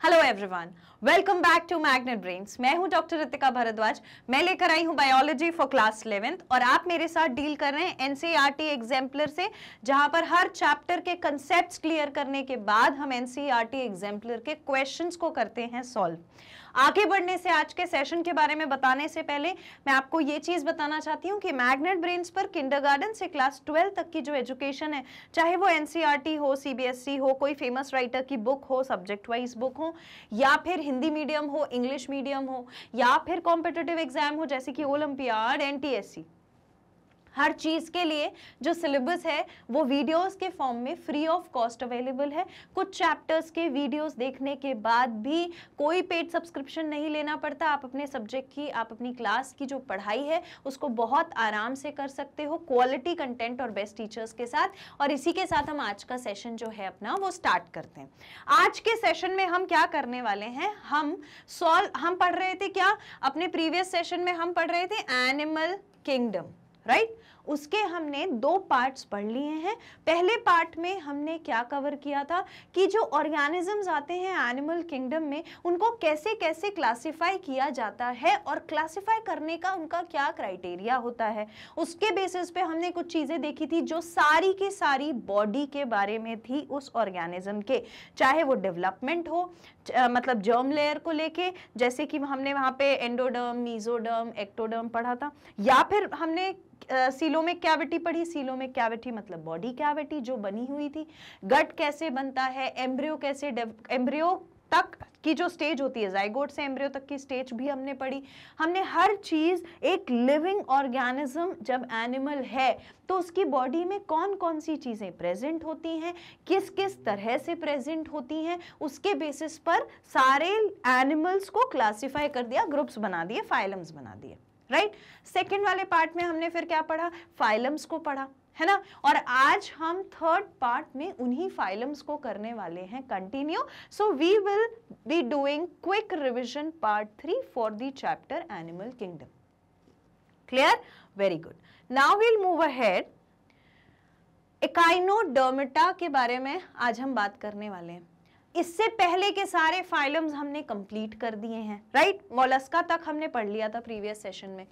Hello everyone, welcome back to Magnet Brains. मैं हूं doctor Ritika Bhardwaj. मैं लेकर आई हूं बायोलॉजी फॉर क्लास 11th और आप मेरे साथ डील कर रहे हैं एनसीईआरटी एग्जाम्पलर से, जहां पर हर चैप्टर के कंसेप्ट्स क्लियर करने के बाद हम एनसीईआरटी एग्जाम्पलर के क्वेश्चंस को करते हैं सॉल्व। आगे बढ़ने से आज के सेशन के बारे में बताने से पहले मैं आपको ये चीज बताना चाहती हूँ कि मैग्नेट ब्रेन्स पर किंडरगार्टन से क्लास 12 तक की जो एजुकेशन है, चाहे वो एनसीईआरटी हो, सीबीएसई हो, कोई फेमस राइटर की बुक हो, सब्जेक्ट वाइज बुक हो, या फिर हिंदी मीडियम हो, इंग्लिश मीडियम हो, या फिर कॉम्पिटिटिव एग्जाम हो जैसे कि ओलंपियाड, एनटीएससी, हर चीज के लिए जो सिलेबस है वो वीडियोस के फॉर्म में फ्री ऑफ कॉस्ट अवेलेबल है। कुछ चैप्टर्स के वीडियोस देखने के बाद भी कोई पेड सब्सक्रिप्शन नहीं लेना पड़ता। आप अपने सब्जेक्ट की, आप अपनी क्लास की जो पढ़ाई है उसको बहुत आराम से कर सकते हो, क्वालिटी कंटेंट और बेस्ट टीचर्स के साथ। और इसी के साथ हम आज का सेशन जो है अपना वो स्टार्ट करते हैं। आज के सेशन में हम क्या करने वाले हैं, हम पढ़ रहे थे क्या, अपने प्रीवियस सेशन में हम पढ़ रहे थे एनिमल किंगडम, राइट? उसके हमने दो पार्ट्स पढ़ लिए हैं। पहले पार्ट में हमने क्या कवर किया था कि जो ऑर्गेनिजम्स आते हैं एनिमल किंगडम में, उनको कैसे कैसे क्लासिफाई किया जाता है और क्लासिफाई करने का उनका क्या क्राइटेरिया होता है। उसके बेसिस पे हमने कुछ चीजें देखी थी जो सारी की सारी बॉडी के बारे में थी उस ऑर्गेनिज्म के, चाहे वो डेवलपमेंट हो, मतलब जर्म लेयर को लेके, जैसे कि हमने वहां पे एंडोडर्म, मीजोडर्म, एक्टोडर्म पढ़ा था, या फिर हमने सीलोमिक कैविटी पढ़ी। सीलोमिक कैविटी मतलब बॉडी कैविटी जो बनी हुई थी, गट कैसे बनता है, एम्ब्रियो कैसे, एम्ब्रियो तक की जो स्टेज होती है, जाइगोट से एम्ब्रियो तक की स्टेज भी हमने पढ़ी। हमने हर चीज, एक लिविंग ऑर्गेनिज्म जब एनिमल है तो उसकी बॉडी में कौन कौन सी चीजें प्रेजेंट होती हैं, किस किस तरह से प्रेजेंट होती हैं, उसके बेसिस पर सारे एनिमल्स को क्लासिफाई कर दिया, ग्रुप्स बना दिए, फाइलम्स बना दिए, राइट? सेकेंड वाले पार्ट में हमने फिर क्या पढ़ा, फाइलम्स को पढ़ा, है ना? और आज हम थर्ड पार्ट में उन्हीं फाइलम्स को करने वाले हैं continue. So we will be doing quick revision part 3 for the chapter animal kingdom. Clear? Very good. Now we'll move ahead. Echinodermata के बारे में आज हम बात करने वाले हैं। इससे पहले के सारे फाइलम्स हमने कंप्लीट कर दिए हैं, राइट? मोलस्का तक हमने पढ़ लिया था प्रीवियस सेशन में।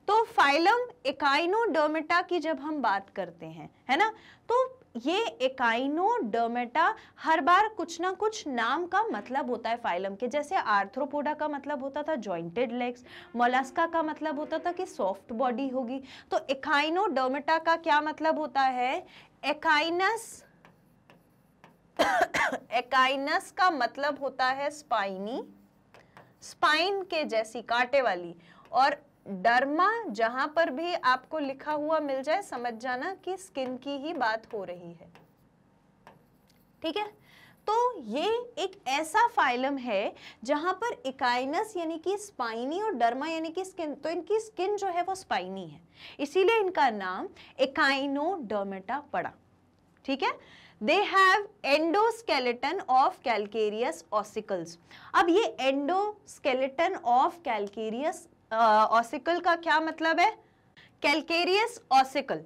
तो फाइलम एकाइनोडर्मेटा की जब हम बात करते हैं, है ना, तो ये एकाइनोडर्मेटा हर बार कुछ ना कुछ नाम का मतलब होता है फाइलम के। जैसे आर्थ्रोपोडा का मतलब होता था जॉइंटेड लेग्स, मोलस्का का मतलब होता था कि सॉफ्ट बॉडी होगी। तो एकाइनोडर्मेटा का क्या मतलब होता है, एकाइनस एकाइनस का मतलब होता है स्पाइनी, स्पाइन के जैसी कांटे वाली, और डर्मा जहां पर भी आपको लिखा हुआ मिल जाए समझ जाना कि स्किन की ही बात हो रही है, ठीक है? तो ये एक ऐसा फाइलम है जहां पर एकाइनस यानी कि स्पाइनी और डर्मा यानी कि स्किन, तो इनकी स्किन जो है वो स्पाइनी है, इसीलिए इनका नाम एकाइनोडर्मेटा पड़ा, ठीक है? They have endoskeleton of calcareous ossicles। अब ये endoskeleton of calcareous ossicle का क्या मतलब है, कैल्केरियस ऑसिकल।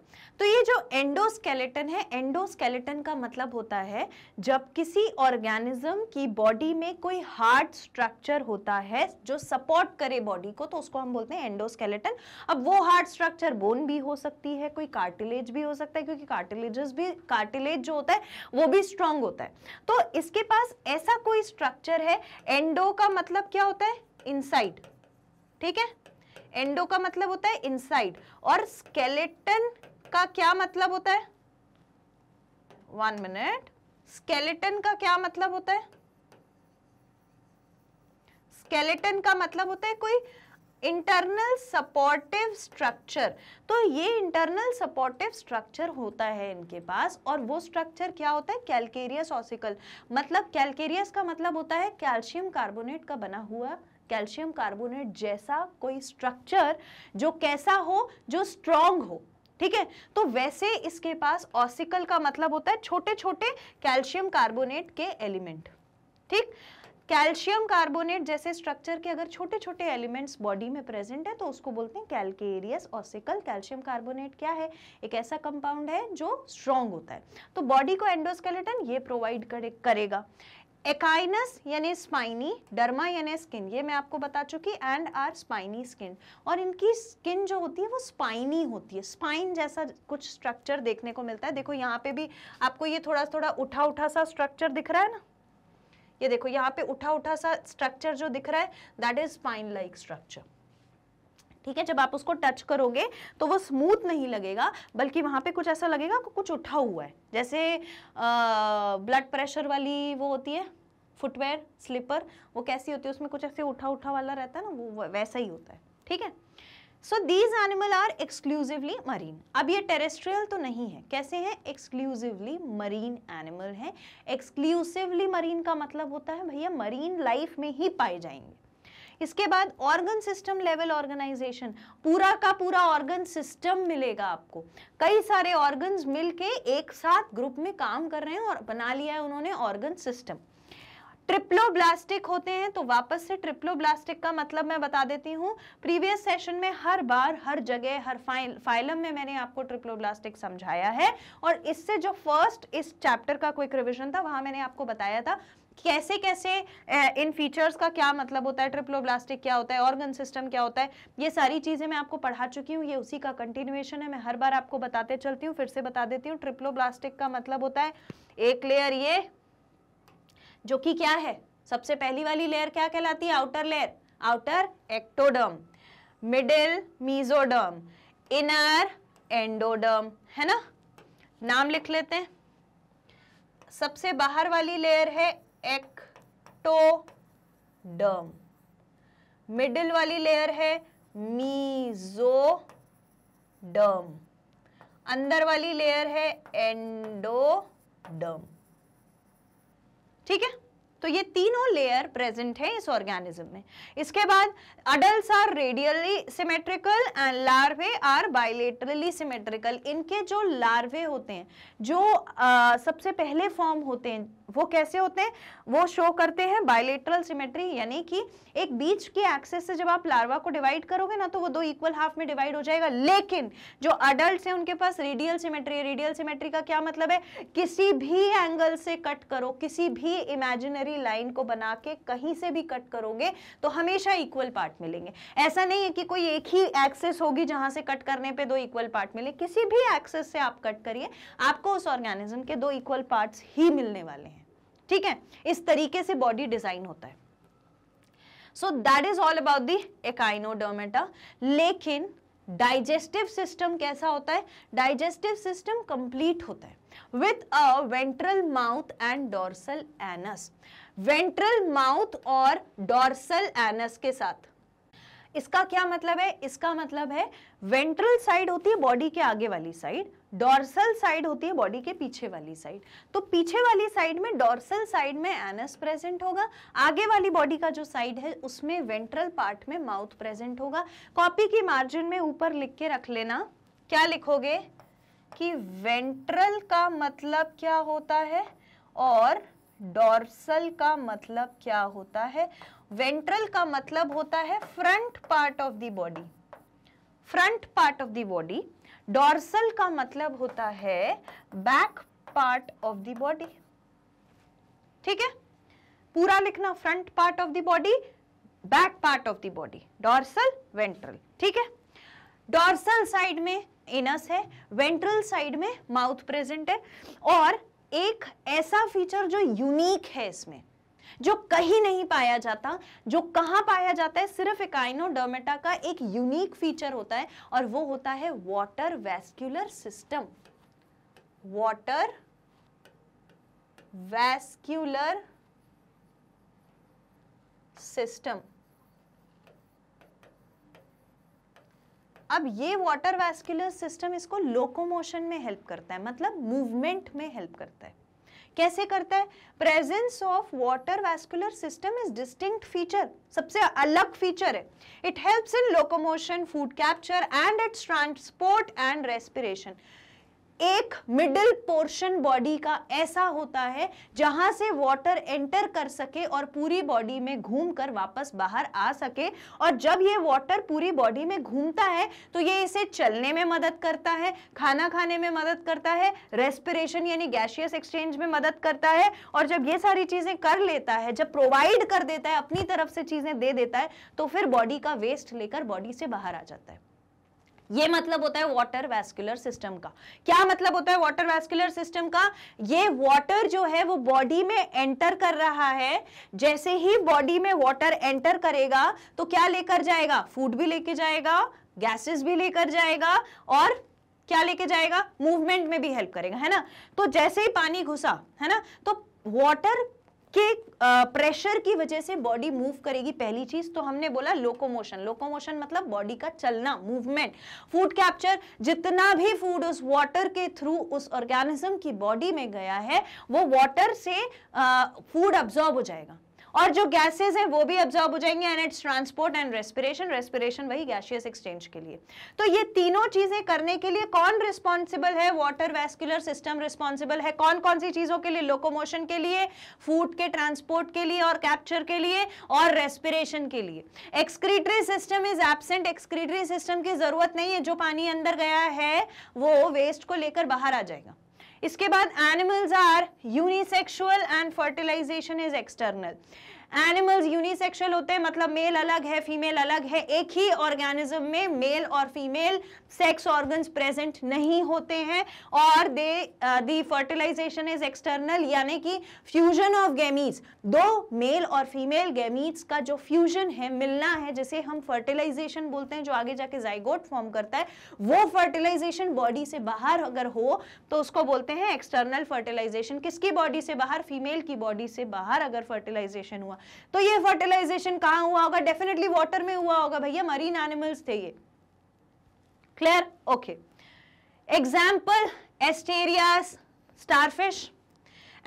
तो ये जो एंडोस्केलेटन है, एंडोस्केलेटन का मतलब होता है जब किसी ऑर्गेनिज्म की बॉडी में कोई हार्ड स्ट्रक्चर होता है जो सपोर्ट करे बॉडी को, तो उसको हम बोलते हैं एंडोस्केलेटन। अब वो हार्ड स्ट्रक्चर बोन भी हो सकती है, कोई कार्टिलेज भी हो सकता है, क्योंकि कार्टिलेज जो होता है वो भी स्ट्रांग होता है। तो इसके पास ऐसा कोई स्ट्रक्चर है। एंडो का मतलब क्या होता है, इनसाइड, ठीक है? एंडो का मतलब होता है इनसाइड, और स्केलेटन का क्या मतलब होता है, 1 मिनट, स्केलेटन का क्या मतलब होता है, स्केलेटन का मतलब होता है कोई इंटरनल सपोर्टिव स्ट्रक्चर। तो ये इंटरनल सपोर्टिव स्ट्रक्चर होता है इनके पास, और वो स्ट्रक्चर क्या होता है, कैल्केरियस ऑसिकल। मतलब कैल्केरियस का मतलब होता है कैल्शियम कार्बोनेट का बना हुआ, कैल्शियम कार्बोनेट जैसा कोई स्ट्रक्चर जो कैसा हो, जो स्ट्रॉन्ग हो, ठीक है? तो वैसे इसके पास ऑसिकल का मतलब होता है छोटे छोटे कैल्शियम कार्बोनेट के एलिमेंट, ठीक? कैल्शियम कार्बोनेट जैसे स्ट्रक्चर के अगर छोटे छोटे एलिमेंट्स बॉडी में प्रेजेंट है तो उसको बोलते हैं कैल्केरियस ऑसिकल। कैल्शियम कार्बोनेट क्या है, एक ऐसा कंपाउंड है जो स्ट्रॉन्ग होता है। तो बॉडी को एंडोस्केलेटन ये प्रोवाइड करेगा। एकाइनस यानी स्पाइनी, डर्मा यानी स्किन, ये मैं आपको बता चुकी, एंड आर स्पाइनी स्किन, और इनकी स्किन जो होती है वो स्पाइनी होती है, स्पाइन जैसा कुछ स्ट्रक्चर देखने को मिलता है। देखो यहाँ पे भी आपको ये थोड़ा थोड़ा उठा उठा सा स्ट्रक्चर दिख रहा है ना, ये देखो यहाँ पे उठा उठा सा स्ट्रक्चर जो दिख रहा है, that is spine like structure. ठीक है, जब आप उसको टच करोगे तो वो स्मूथ नहीं लगेगा, बल्कि वहां पे कुछ ऐसा लगेगा कि कुछ उठा हुआ है, जैसे ब्लड प्रेशर वाली वो होती है फुटवेयर स्लीपर, वो कैसी होती है, उसमें कुछ ऐसे उठा उठा वाला रहता है ना, वो वैसा ही होता है। ठीक है, so these animal are exclusively marine. अब ये टेरेस्ट्रियल तो नहीं है, कैसे हैं, एक्सक्लूसिवली मरीन एनिमल है। एक्सक्लूसिवली मरीन का मतलब होता है भैया मरीन लाइफ में ही पाए जाएंगे। इसके बाद ऑर्गन सिस्टम लेवल ऑर्गेनाइजेशन, पूरा का पूरा ऑर्गन सिस्टम मिलेगा आपको, कई सारे ऑर्गन्स मिलके एक साथ ग्रुप में काम कर रहे हैं और बना लिया है उन्होंने ऑर्गन सिस्टम। ट्रिप्लोब्लास्टिक होते हैं, तो वापस से ट्रिप्लोब्लास्टिक का मतलब मैं बता देती हूँ, प्रीवियस सेशन में हर बार हर जगह हर फाइलम में मैंने आपको ट्रिप्लोब्लास्टिक समझाया है, और इससे जो फर्स्ट इस चैप्टर का क्विक रिवीजन था वहां मैंने आपको बताया था कैसे कैसे इन फीचर्स का क्या मतलब होता है, ट्रिप्लोब्लास्टिक क्या होता है, ऑर्गन सिस्टम क्या होता है, ये सारी चीजें मैं आपको पढ़ा चुकी हूँ, ये उसी का कंटिन्यूएशन है, मैं हर बार आपको बताते चलती हूँ, फिर से बता देती हूँ। ट्रिप्लोब्लास्टिक का मतलब होता है एक लेयर ये जो कि क्या है, सबसे पहली वाली लेयर क्या कहलाती है, outer layer, outer ectoderm, middle mesoderm, inner endoderm, है ना, नाम लिख लेते हैं। सबसे बाहर वाली लेयर है एक्टोडर्म, मिडिल वाली लेयर है मीजोडर्म, अंदर वाली लेयर है एंडोडर्म। ठीक है, तो ये तीनों लेयर प्रेजेंट है इस ऑर्गेनिज्म में। इसके बाद adults are radially symmetrical and larvae are bilaterally symmetrical. इनके जो लार्वे होते हैं, जो सबसे पहले फॉर्म होते हैं, वो कैसे होते हैं, वो शो करते हैं बाइलेटरल सिमेट्री, यानी कि एक बीच की एक्सिस से जब आप लार्वा को डिवाइड करोगे ना तो वो दो इक्वल हाफ में डिवाइड हो जाएगा। लेकिन जो अडल्ट्स हैं उनके पास रेडियल सिमेट्री है। रेडियल सिमेट्री का क्या मतलब है, किसी भी एंगल से कट करो, किसी भी इमेजिनरी लाइन को बना के कहीं से भी कट करोगे तो हमेशा इक्वल पार्ट मिलेंगे। ऐसा नहीं है कि कोई एक ही एक्सिस होगी जहां से कट करने पे दो इक्वल पार्ट मिले, किसी भी एक्सिस से आप कट करिए आपको उस ऑर्गेनिज्म के दो इक्वल पार्ट्स ही मिलने वाले हैं। ठीक है, इस तरीके से बॉडी डिजाइन होता है। So that is all about the echinodermata. लेकिन डाइजेस्टिव सिस्टम कैसा होता है, डाइजेस्टिव सिस्टम कंप्लीट होता है with a ventral mouth and dorsal anus. Ventral mouth और डोर्सल एनस के साथ। इसका क्या मतलब है, इसका मतलब है वेंट्रल साइड होती है बॉडी के आगे वाली साइड, डोर्सल साइड होती है बॉडी के पीछे वाली साइड। तो पीछे वाली साइड में, डोर्सल साइड में एनस प्रेजेंट होगा, आगे वाली बॉडी का जो साइड है उसमें वेंट्रल पार्ट में माउथ प्रेजेंट होगा। कॉपी की मार्जिन में ऊपर लिख के रख लेना, क्या लिखोगे कि वेंट्रल का मतलब क्या होता है और डोर्सल का मतलब क्या होता है। वेंट्रल का मतलब होता है front part of the body, front part of the body. Dorsal का मतलब होता है back part of the body. ठीक है, पूरा लिखना, front part of the body, back part of the body, dorsal ventral. ठीक है, डोर्सल साइड में एनस है, वेंट्रल साइड में माउथ प्रेजेंट है। और एक ऐसा फीचर जो यूनिक है इसमें, जो कहीं नहीं पाया जाता, जो कहां पाया जाता है, सिर्फ एकाइनोडर्मेटा का एक यूनिक फीचर होता है और वो होता है water vascular system. Water vascular system. अब ये वाटर वैस्कुलर सिस्टम इसको लोकोमोशन में हेल्प करता है, मतलब मूवमेंट में हेल्प करता है। कैसे करता है, presence of water vascular system is distinct feature, सबसे अलग फीचर है। It helps in locomotion, food capture and it's transport and respiration. एक मिडिल पोर्शन बॉडी का ऐसा होता है जहां से वाटर एंटर कर सके और पूरी बॉडी में घूमकर वापस बाहर आ सके, और जब ये वाटर पूरी बॉडी में घूमता है तो ये इसे चलने में मदद करता है, खाना खाने में मदद करता है, रेस्पिरेशन यानी गैसियस एक्सचेंज में मदद करता है, और जब ये सारी चीजें कर लेता है, जब प्रोवाइड कर देता है, अपनी तरफ से चीजें दे देता है, तो फिर बॉडी का वेस्ट लेकर बॉडी से बाहर आ जाता है। ये मतलब होता है वाटर वैस्कुलर सिस्टम का। क्या मतलब होता है वाटर वैस्कुलर सिस्टम का? ये वाटर जो है वो बॉडी में एंटर कर रहा है, जैसे ही बॉडी में वाटर एंटर करेगा तो क्या लेकर जाएगा? फूड भी लेके जाएगा, गैसेस भी लेकर जाएगा, और क्या लेके जाएगा? मूवमेंट में भी हेल्प करेगा, है ना। तो जैसे ही पानी घुसा, है ना, तो वाटर के प्रेशर की वजह से बॉडी मूव करेगी। पहली चीज तो हमने बोला लोकोमोशन। लोकोमोशन मतलब बॉडी का चलना, मूवमेंट। फूड कैप्चर, जितना भी फूड उस वाटर के थ्रू उस ऑर्गेनिज्म की बॉडी में गया है वो वाटर से फूड अब्सॉर्ब हो जाएगा, और जो गैसेस हैं वो भी अब्सॉर्ब हो जाएंगे, and it's transport and respiration. Respiration वही गैसियस एक्सचेंज के लिए। तो ये तीनों चीजें करने के लिए कौन रिस्पॉन्सिबल है? वाटर वैस्कुलर सिस्टम रिस्पॉन्सिबल है। कौन कौन सी चीजों के लिए? लोकोमोशन के लिए, फूड के ट्रांसपोर्ट के लिए और कैप्चर के लिए, और रेस्पिरेशन के लिए। Excretory system is absent. Excretory system की जरूरत नहीं है, जो पानी अंदर गया है वो वेस्ट को लेकर बाहर आ जाएगा। इसके बाद animals are unisexual and fertilization is external. Animals unisexual होते हैं, मतलब मेल अलग है, फीमेल अलग है। एक ही ऑर्गेनिज्म में मेल और फीमेल सेक्स ऑर्गन्स प्रेजेंट नहीं होते हैं, और दी फर्टिलाइजेशन इज एक्सटर्नल, यानी कि फ्यूजन ऑफ गैमीट्स, दो मेल और फीमेल गैमीट्स का जो फ्यूजन है, मिलना है, जिसे हम फर्टिलाइजेशन बोलते हैं, जो आगे जाके जाइगोट फॉर्म करता है, वो फर्टिलाइजेशन बॉडी से बाहर अगर हो तो उसको बोलते हैं एक्सटर्नल फर्टिलाइजेशन। किसकी बॉडी से बाहर? फीमेल की बॉडी से बाहर अगर फर्टिलाइजेशन हुआ तो ये फर्टिलाइजेशन कहां हुआ होगा? डेफिनेटली वाटर में हुआ होगा भैया, मरीन एनिमल्स थे ये। Clear? Okay. Example Asterias, starfish,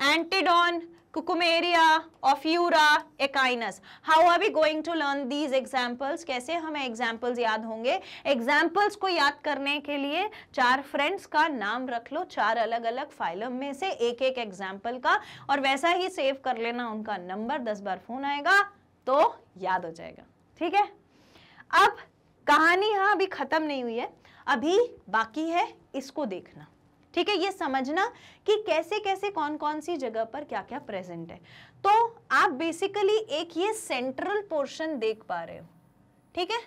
Antedon, Cucumaria, Ophiura, Echinus. How are we going to learn these examples? कैसे हमें एग्जाम्पल्स याद होंगे? एग्जाम्पल्स को याद करने के लिए 4 फ्रेंड्स का नाम रख लो, 4 अलग अलग फाइलम में से एक एक एग्जाम्पल का, और वैसा ही सेव कर लेना उनका नंबर। 10 बार फोन आएगा तो याद हो जाएगा, ठीक है। अब कहानी हाँ अभी खत्म नहीं हुई है, अभी बाकी है इसको देखना, ठीक है। ये समझना कि कैसे कैसे कौन कौन सी जगह पर क्या क्या प्रेजेंट है। तो आप बेसिकली एक ये सेंट्रल पोर्शन देख पा रहे हो, ठीक है।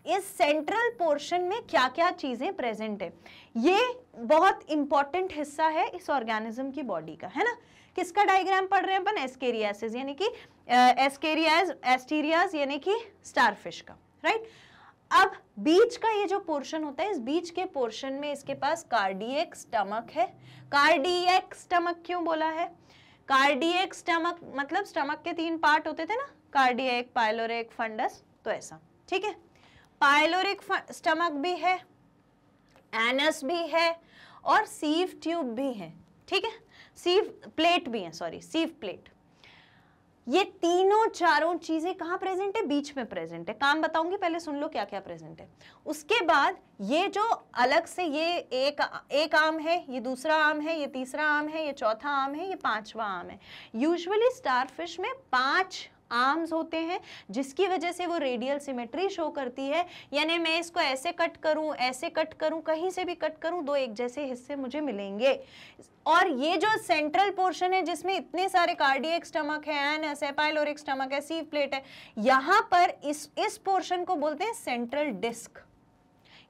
इस सेंट्रल पोर्शन में क्या क्या चीजें प्रेजेंट है, ये बहुत इंपॉर्टेंट हिस्सा है इस ऑर्गेनिज्म की बॉडी का, है ना। किसका डायग्राम पढ़ रहे हैं अपन? एस्केरियासिस यानी कि एस्टेरियास यानी कि स्टारफिश का, राइट। अब बीच का ये जो पोर्शन होता है, इस बीच के पोर्शन में इसके पास कार्डियक स्टमक है। कार्डियक स्टमक क्यों बोला है? कार्डियक स्टमक मतलब स्टमक के 3 पार्ट होते थे ना, कार्डियक, पाइलोरिक, फंडस, तो ऐसा, ठीक है। पाइलोरिक स्टमक भी है, एनस भी है, और सीव ट्यूब भी है, ठीक है। सीव प्लेट भी है, सॉरी, सीव प्लेट। ये तीनों चारों चीजें कहां प्रेजेंट है? बीच में प्रेजेंट है। काम बताऊंगी, पहले सुन लो क्या क्या प्रेजेंट है। उसके बाद ये जो अलग से ये एक आर्म है, ये दूसरा आर्म है, ये तीसरा आर्म है, ये चौथा आर्म है, ये 5वां आर्म है। यूजुअली स्टारफिश में 5 आर्म्स होते हैं, जिसकी वजह से वो रेडियल सिमेट्री शो करती है, यानी मैं इसको ऐसे कट करूं, ऐसे कट करूं, कहीं से भी कट करूं, 2 एक जैसे हिस्से मुझे मिलेंगे। और ये जो सेंट्रल पोर्शन है जिसमें इतने सारे कार्डियक स्टमक है, एनस है, पाइलोरिक स्टमक है, सीव प्लेट है, यहां पर इस पोर्शन को बोलते हैं सेंट्रल डिस्क।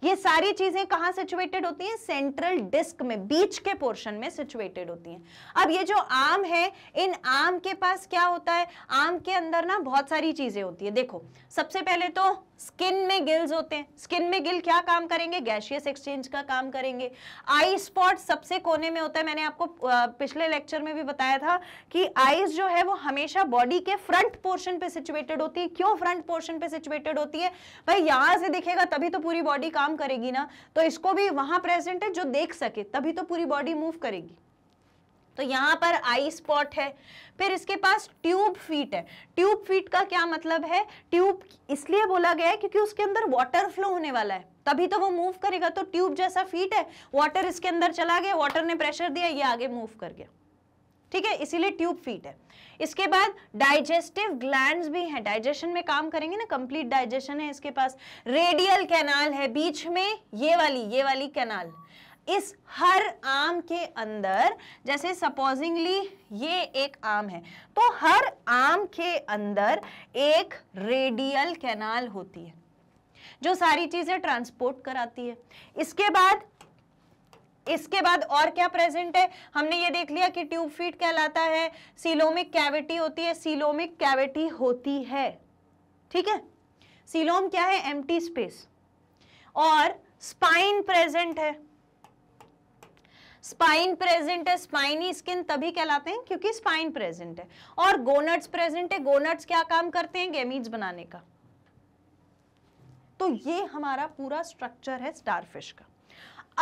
ये सारी चीजें कहां सिचुएटेड होती हैं? सेंट्रल डिस्क में, बीच के पोर्शन में सिचुएटेड होती हैं। अब ये जो आर्म है, इन आर्म के पास क्या होता है? आर्म के अंदर ना बहुत सारी चीजें होती है। देखो, सबसे पहले तो स्किन में गिल्स होते हैं। स्किन में गिल क्या काम करेंगे? गैसियस एक्सचेंज का काम करेंगे। आई स्पॉट सबसे कोने में होता है। मैंने आपको पिछले लेक्चर में भी बताया था कि आईज जो है वो हमेशा बॉडी के फ्रंट पोर्शन पे सिचुएटेड होती है। क्यों फ्रंट पोर्शन पे सिचुएटेड होती है? भाई यहां से दिखेगा तभी तो पूरी बॉडी काम करेगी ना, तो इसको भी वहां प्रेजेंट है जो देख सके, तभी तो पूरी बॉडी मूव करेगी। तो यहाँ पर आई स्पॉट है। फिर इसके पास ट्यूब फीट है। ट्यूब फीट का क्या मतलब है? ट्यूब इसलिए बोला गया है क्योंकि उसके अंदर वाटर फ्लो होने वाला है, तभी तो वो मूव करेगा। तो ट्यूब जैसा फीट है, वाटर इसके अंदर चला गया, वाटर ने प्रेशर दिया, ये आगे मूव कर गया, ठीक है, इसीलिए ट्यूब फीट है। इसके बाद डाइजेस्टिव ग्लैंड्स भी हैं, डाइजेशन में काम करेंगे ना, कंप्लीट डाइजेशन है इसके पास। रेडियल कैनाल है बीच में, ये वाली कैनाल। इस हर आम के अंदर, जैसे सपोजिंगली ये एक आम है, तो हर आम के अंदर एक रेडियल कैनाल होती है जो सारी चीजें ट्रांसपोर्ट कराती है। इसके बाद और क्या प्रेजेंट है? हमने ये देख लिया कि ट्यूब फीट कहलाता है, सीलोमिक कैविटी होती है, सीलोमिक कैविटी होती है, ठीक है। सीलोम क्या है? Empty space. और स्पाइन प्रेजेंट है, स्पाइन प्रेजेंट है। स्पाइनी स्किन तभी कहलाते हैं क्योंकि स्पाइन प्रेजेंट है। और गोनट्स प्रेजेंट है। गोनट्स क्या काम करते हैं? गैमीट्स बनाने का। तो ये हमारा पूरा स्ट्रक्चर है स्टारफिश का।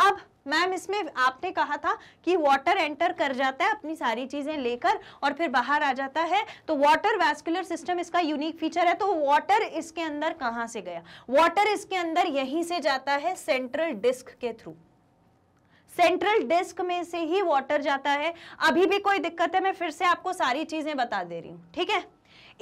अब मैम इसमें आपने कहा था कि वाटर एंटर कर जाता है अपनी सारी चीजें लेकर और फिर बाहर आ जाता है, तो वाटर वैस्कुलर सिस्टम इसका यूनिक फीचर है। तो वाटर इसके अंदर कहां से गया? वाटर इसके अंदर यहीं से जाता है, सेंट्रल डिस्क के थ्रू। सेंट्रल डिस्क में से ही वाटर जाता है। अभी भी कोई दिक्कत है? मैं फिर से आपको सारी चीजें बता दे रही हूं, ठीक है।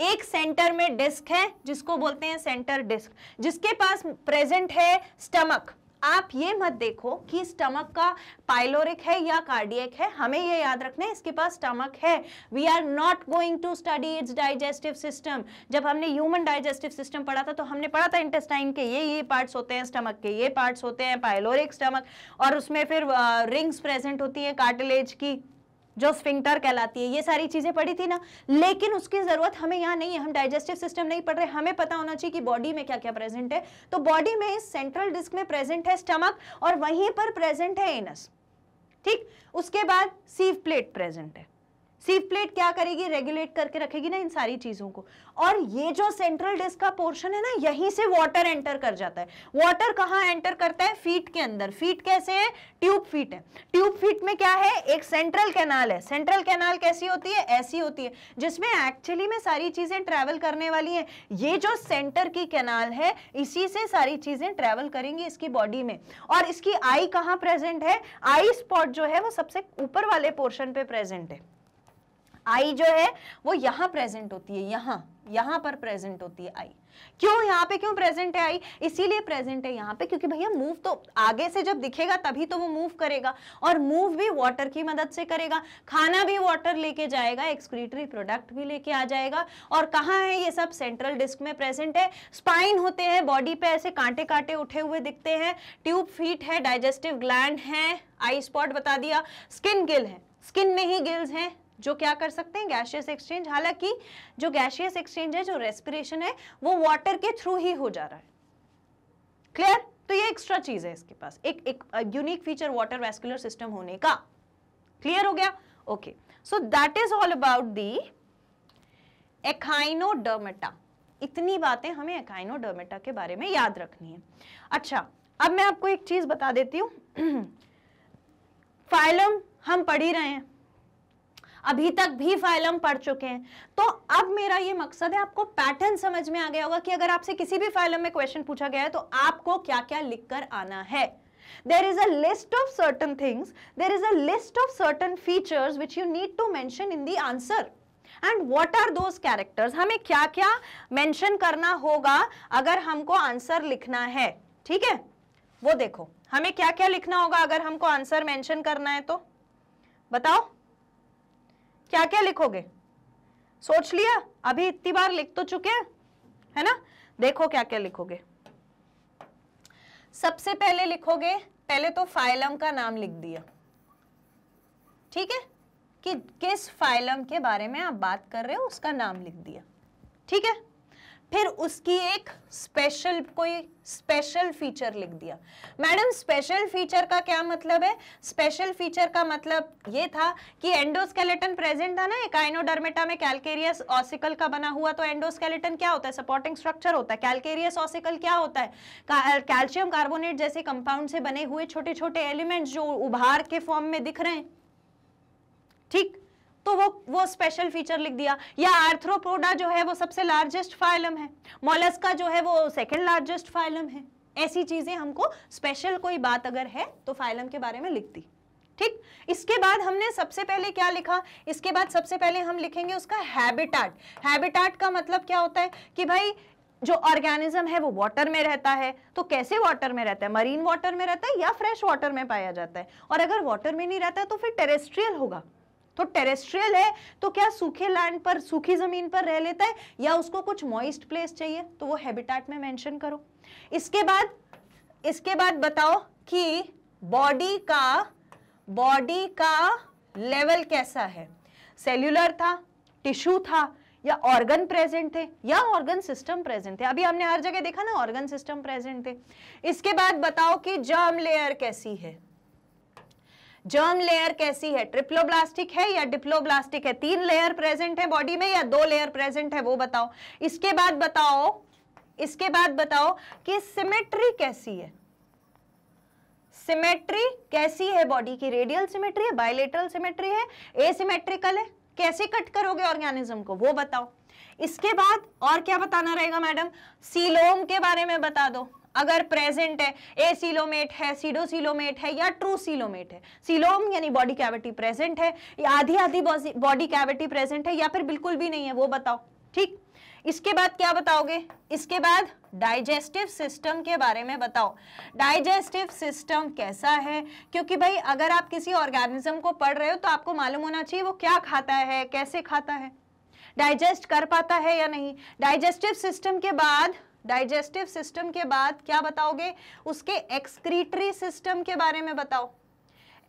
एक सेंटर में डिस्क है जिसको बोलते हैं सेंटर डिस्क, जिसके पास प्रेजेंट है स्टमक। आप ये मत देखो कि स्टमक का पाइलोरिक है या कार्डियक है, हमें ये याद रखना है इसके पास स्टमक है। We are not going to study its digestive system. जब हमने ह्यूमन डाइजेस्टिव सिस्टम पढ़ा था तो हमने पढ़ा था इंटेस्टाइन के ये पार्ट्स होते हैं, स्टमक के ये पार्ट्स होते हैं, पाइलोरिक स्टमक, और उसमें फिर रिंग्स प्रेजेंट होती है कार्टिलेज की जो स्फिंक्टर कहलाती है। ये सारी चीजें पढ़ी थी ना, लेकिन उसकी जरूरत हमें यहाँ नहीं है, हम डाइजेस्टिव सिस्टम नहीं पढ़ रहे। हमें पता होना चाहिए कि बॉडी में क्या क्या प्रेजेंट है। तो बॉडी में इस सेंट्रल डिस्क में प्रेजेंट है स्टमक और वहीं पर प्रेजेंट है एनस, ठीक। उसके बाद सीव प्लेट प्रेजेंट है। सीव प्लेट क्या करेगी? रेगुलेट करके रखेगी ना इन सारी चीजों को। और ये जो सेंट्रल डिस्क का पोर्शन है ना, यहीं से वाटर एंटर कर जाता है। वाटर कहाँ एंटर करता है? फीट के अंदर। फीट कैसे है? ट्यूब फीट है। ट्यूब फीट में क्या है? एक सेंट्रल कैनाल है। सेंट्रल कैनाल कैसी होती है? ऐसी होती है, जिसमें एक्चुअली में सारी चीजें ट्रेवल करने वाली हैं। ये जो सेंटर की कैनाल है, इसी से सारी चीजें ट्रेवल करेंगी इसकी बॉडी में। और इसकी आई कहाँ प्रेजेंट है? आई स्पॉट जो है वो सबसे ऊपर वाले पोर्शन पे प्रेजेंट है। आई जो है वो यहां प्रेजेंट होती है, यहां पर प्रेजेंट होती है आई। क्यों यहां पे क्यों प्रेजेंट है आई? इसीलिए प्रेजेंट है यहां पे क्योंकि भैया मूव तो आगे से जब दिखेगा तभी तो वो मूव करेगा, और मूव भी वाटर की मदद से करेगा। खाना भी वाटर लेके जाएगा, एक्सक्रीटरी प्रोडक्ट भी लेके आ जाएगा। और कहाँ है ये सब? सेंट्रल डिस्क में प्रेजेंट है। स्पाइन होते हैं, बॉडी पे ऐसे कांटे कांटे उठे हुए दिखते हैं। ट्यूब फीट है, डाइजेस्टिव ग्लैंड है, आई स्पॉट बता दिया। स्किन गिल है, स्किन में ही गिल्स हैं जो क्या कर सकते हैं? Gaseous exchange. हालांकि जो गैसियस एक्सचेंज है, जो रेस्पिरेशन है, वो वाटर के थ्रू ही हो जा रहा है। क्लियर? तो ये एक्स्ट्रा चीज है इसके पास, एक unique feature water vascular system होने का। क्लियर हो गया? Okay, so that is all about the echinodermata. इतनी बातें हमें एकाइनोडर्मेटा के बारे में याद रखनी है। अच्छा, अब मैं आपको एक चीज बता देती हूँ। फाइलम हम पढ़ ही रहे हैं, अभी तक भी फाइलम पढ़ चुके हैं। तो अब मेरा ये मकसद है, आपको पैटर्न समझ में आ गया होगा कि अगर आपसे किसी भी फाइलम में क्वेश्चन पूछा गया है तो आपको क्या क्या लिखकर आना है। There is a list of certain things, there is a list of certain features which you need to mention in the answer. And what are those characters? हमें क्या क्या मेंशन करना होगा अगर हमको आंसर लिखना है, ठीक है। वो देखो, हमें क्या क्या लिखना होगा अगर हमको आंसर मेंशन करना है, तो बताओ क्या क्या लिखोगे? सोच लिया? अभी इतनी बार लिख तो चुके हैं, है ना। देखो क्या क्या लिखोगे। सबसे पहले लिखोगे, पहले तो फाइलम का नाम लिख दिया, ठीक है, कि किस फाइलम के बारे में आप बात कर रहे हो उसका नाम लिख दिया, ठीक है। फिर उसकी एक कोई स्पेशल फीचर लिख दिया। मैडम स्पेशल फीचर का क्या मतलब है? स्पेशल फीचर का मतलब ये था कि एंडोस्केलेटन प्रेजेंट था ना एकाइनोडर्मेटा में, कैलकेरियस ऑसिकल का बना हुआ। तो एंडोस्केलेटन क्या होता है? सपोर्टिंग स्ट्रक्चर होता है। कैलकेरियस ऑसिकल क्या होता है? कैल्शियम कार्बोनेट जैसे कंपाउंड से बने हुए छोटे छोटे एलिमेंट्स जो उभार के फॉर्म में दिख रहे हैं, ठीक, तो वो स्पेशल फीचर लिख दिया। या आर्थ्रोपोडा जो है वो सबसे लार्जेस्ट फाइलम है, मोलस्का जो है वो सेकंड लार्जेस्ट फाइलम है। ऐसी चीजें हमको स्पेशल कोई बात अगर है तो फाइलम के बारे में लिख दी। ठीक, इसके बाद हमने सबसे पहले क्या लिखा, इसके बाद सबसे पहले हम लिखेंगे उसका हैबिटाट। हैबिटाट का मतलब क्या होता है कि भाई जो ऑर्गेनिज्म है वो वाटर में रहता है, तो कैसे वाटर में रहता है, मरीन वाटर में रहता है या फ्रेश वाटर में पाया जाता है, और अगर वाटर में नहीं रहता है तो फिर टेरेस्ट्रियल होगा। तो टेरेस्ट्रियल है तो क्या सूखे लैंड पर, सूखी जमीन पर रह लेता है या उसको कुछ मॉइस्ट प्लेस चाहिए, तो वो हैबिटाट में मेंशन करो। इसके बाद बताओ कि बॉडी का लेवल कैसा है, सेल्यूलर था, टिश्यू था, या ऑर्गन प्रेजेंट थे, या ऑर्गन सिस्टम प्रेजेंट थे। अभी हमने हर जगह देखा ना ऑर्गन सिस्टम प्रेजेंट थे। इसके बाद बताओ कि जर्म लेयर कैसी है, जर्म लेयर कैसी है, ट्रिप्लोब्लास्टिक है या डिप्लोब्लास्टिक है, 3 लेयर प्रेजेंट है बॉडी में या 2 लेयर प्रेजेंट है, वो बताओ। इसके बाद बताओ कि सिमेट्री कैसी है, सिमेट्री कैसी है बॉडी की, रेडियल सिमेट्री है, बायलेटरल सिमेट्री है, एसिमेट्रिकल है, कैसे कट करोगे ऑर्गेनिज्म को वो बताओ। इसके बाद और क्या बताना रहेगा मैडम, सीलोम के बारे में बता दो, अगर प्रेजेंट है, एसीलोमेट है, सीडोसीलोमेट है या ट्रू सीलोमेट है। सीलोम यानी बॉडी कैविटी प्रेजेंट है या आधी बॉडी कैविटी प्रेजेंट है या फिर बिल्कुल भी नहीं है, वो बताओ। ठीक, इसके बाद क्या बताओगे, इसके बाद डाइजेस्टिव सिस्टम के बारे में बताओ। डाइजेस्टिव सिस्टम कैसा है, क्योंकि भाई अगर आप किसी ऑर्गेनिज्म को पढ़ रहे हो तो आपको मालूम होना चाहिए वो क्या खाता है, कैसे खाता है, डाइजेस्ट कर पाता है या नहीं। डाइजेस्टिव सिस्टम के बाद क्या बताओगे, उसके एक्सक्रीटरी सिस्टम के बारे में बताओ।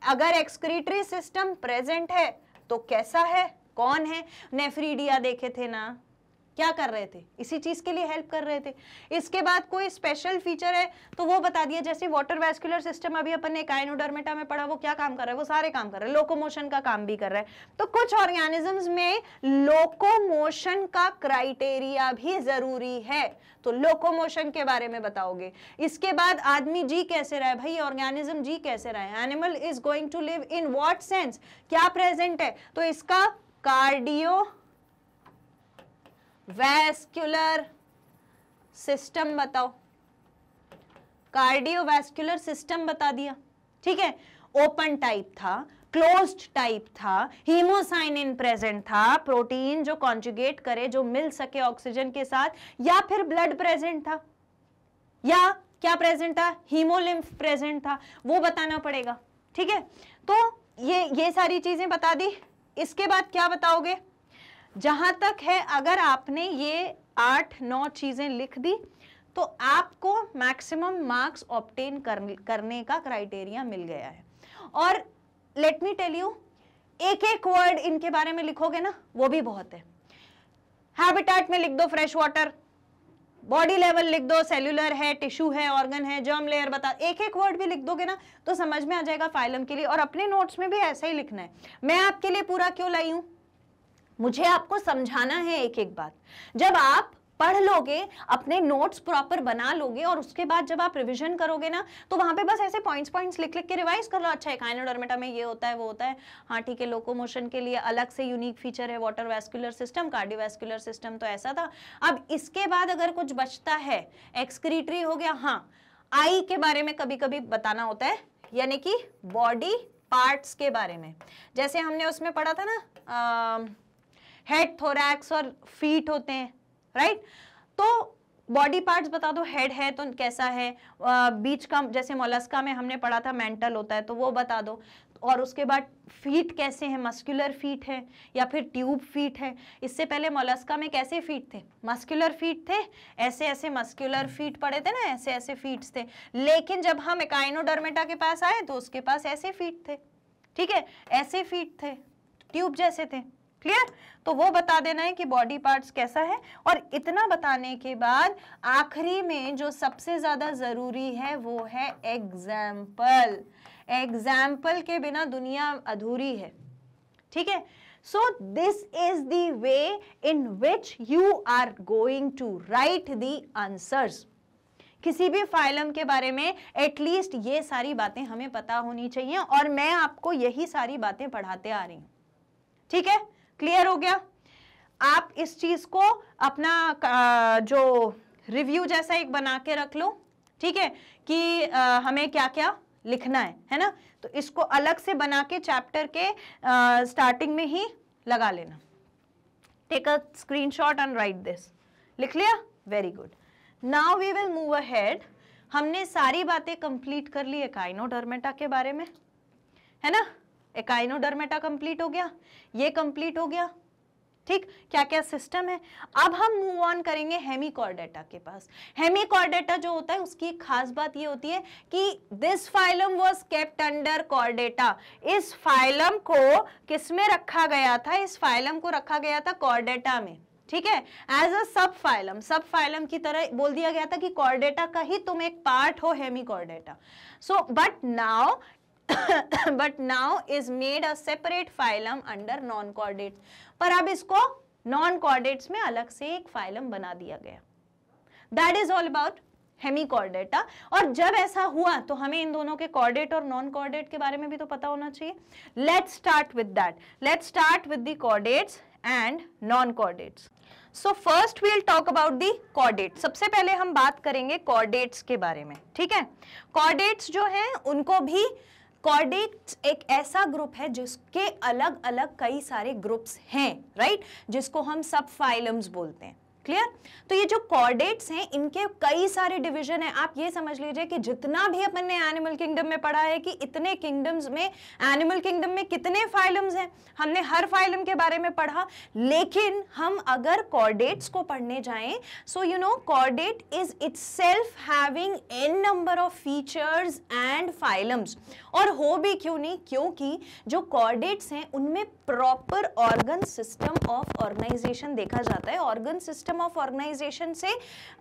अगर एक्सक्रीटरी सिस्टम प्रेजेंट है तो कैसा है, कौन है। नेफ्रीडिया देखे थे ना, क्या कर रहे थे, इसी चीज के लिए हेल्प कर रहे थे। इसके बाद कोई स्पेशल फीचर है तो वो बता दिया, जैसे वाटर वैस्कुलर सिस्टम अभी अपन ने काइनोडर्मेटा में पढ़ा, वो क्या काम कर रहा है, वो सारे काम कर रहा है, लोकोमोशन का काम भी कर रहा है। तो कुछ ऑर्गेनिजम्स में लोकोमोशन का क्राइटेरिया भी जरूरी है, तो लोकोमोशन के बारे में बताओगे। इसके बाद आदमी जी कैसे रहा है, भाई ऑर्गेनिज्म जी कैसे रहा है, animal is going to live in what sense, क्या प्रेजेंट है, तो इसका कार्डियो वैस्कुलर सिस्टम बताओ, कार्डियोवैस्कुलर सिस्टम बता दिया। ठीक है, ओपन टाइप था, क्लोज्ड टाइप था, हीमोसाइनिन प्रेजेंट था, प्रोटीन जो कॉन्जुगेट करे, जो मिल सके ऑक्सीजन के साथ, या फिर ब्लड प्रेजेंट था, या क्या प्रेजेंट था, हीमोलिम्फ प्रेजेंट था, वो बताना पड़ेगा। ठीक है, तो ये सारी चीजें बता दी। इसके बाद क्या बताओगे, जहां तक है अगर आपने ये 8-9 चीजें लिख दी तो आपको मैक्सिमम मार्क्स ऑब्टेन करने का क्राइटेरिया मिल गया है। और लेट मी टेल यू, एक एक वर्ड इनके बारे में लिखोगे ना वो भी बहुत है। हैबिटेट में लिख दो फ्रेश वाटर, बॉडी लेवल लिख दो, सेल्यूलर है, टिश्यू है, ऑर्गन है, जर्म लेयर बता, एक एक वर्ड भी लिख दोगे ना तो समझ में आ जाएगा फाइलम के लिए। और अपने नोट्स में भी ऐसा ही लिखना है। मैं आपके लिए पूरा क्यों लाई हूं, मुझे आपको समझाना है एक एक बात। जब आप पढ़ लोगे, अपने नोट्स प्रॉपर बना लोगे और उसके बाद जब आप रिवीजन करोगे ना तो वहां पे बस ऐसे पॉइंट्स लिख के रिवाइज कर लो। अच्छा है, काइनोडर्मेटा में ये होता है, वो होता है, हाँ ठीक है, लोकोमोशन के लिए अलग से यूनिक फीचर है, water vascular system, cardiovascular system, तो ऐसा था। अब इसके बाद अगर कुछ बचता है, एक्सक्रीटरी हो गया, हाँ आई के बारे में कभी कभी बताना होता है, यानी कि बॉडी पार्ट्स के बारे में। जैसे हमने उसमें पढ़ा था ना, हेड, थोरैक्स और फीट होते हैं, राइट। तो बॉडी पार्ट्स बता दो, हेड है तो कैसा है, बीच का जैसे मोलस्का में हमने पढ़ा था मेंटल होता है तो वो बता दो। और उसके बाद फीट कैसे हैं, मस्कुलर फीट है या फिर ट्यूब फीट है। इससे पहले मोलस्का में कैसे फीट थे, मस्कुलर फीट थे, ऐसे ऐसे मस्कुलर फीट पड़े थे ना, ऐसे ऐसे फीट्स थे। लेकिन जब हम एकाइनोडर्मेटा के पास आए तो उसके पास ऐसे फीट थे, ठीक है, ऐसे फीट थे, ट्यूब जैसे थे। क्लियर, तो वो बता देना है कि बॉडी पार्ट्स कैसा है। और इतना बताने के बाद आखिरी में जो सबसे ज्यादा जरूरी है वो है एग्जाम्पल। एग्जाम्पल के बिना दुनिया अधूरी है, ठीक है। So this is the way in which you are going to write the answers. किसी भी फाइलम के बारे में एटलीस्ट ये सारी बातें हमें पता होनी चाहिए और मैं आपको यही सारी बातें पढ़ाते आ रही हूं। ठीक है, क्लियर हो गया। आप इस चीज को अपना जो रिव्यू जैसा एक बना के रख लो, ठीक है, कि हमें क्या क्या लिखना है ना। तो इसको अलग से बना के चैप्टर के स्टार्टिंग में ही लगा लेना। Take a screenshot and write this. लिख लिया? Very good. Now we will move ahead. हमने सारी बातें कंप्लीट कर ली एकाइनोडर्मेटा के बारे में, है ना। एकाइनोडर्मेटा कंप्लीट हो गया, ये कंप्लीट हो गया, ठीक। क्या क्या सिस्टम है। अब हम मूव ऑन करेंगे हेमिकॉर्डेटा के पास। हेमिकॉर्डेटा जो होता है उसकी एक खास बात ये होती है कि this phylum was kept under Chordata. इस फाइलम को किसमें रखा गया था? इस फाइलम को रखा गया था कॉर्डेटा में, ठीक है, एज अ सब फाइलम। सब फाइलम की तरह बोल दिया गया था कि कॉर्डेटा का ही तुम एक पार्ट हो, Hemichordata. So but now is made a separate phylum under non-chordates। पर अब इसको non-chordates में अलग से एक फाइलम बना दिया गया। That is all about Hemichordata. और जब ऐसा हुआ तो हमें इन दोनों के कॉर्डेट और नॉन कॉर्डेट के बारे में भी तो पता होना चाहिए। Let's start with that. Let's start with the chordates and non chordates. So first we will talk about the chordates. सबसे पहले हम बात करेंगे कॉर्डेट्स के बारे में, ठीक है। कॉर्डेट्स जो हैं उनको भी, कॉर्डेट्स एक ऐसा ग्रुप है जिसके अलग अलग कई सारे ग्रुप्स हैं, राइट, जिसको हम सब फाइलम्स बोलते हैं। क्लियर? तो ये जो कॉर्डेट्स हैं इनके कई सारे डिवीजन हैं। आप ये समझ लीजिए कि जितना भी अपन ने एनिमल किंगडम में पढ़ा है कि इतने किंगडम्स में, एनिमल किंगडम में कितने फाइलम्स हैं, हमने हर फाइलम के बारे में पढ़ा। लेकिन हम अगर कॉर्डेट्स को पढ़ने जाएं, so you know chordate is itself having an number of features and phylums. और हो भी क्यों नहीं, क्योंकि जो कॉर्डेट्स हैं उनमें proper organ system of organization देखा जाता है। ऑर्गन सिस्टम ऑफ ऑर्गेनाइजेशन से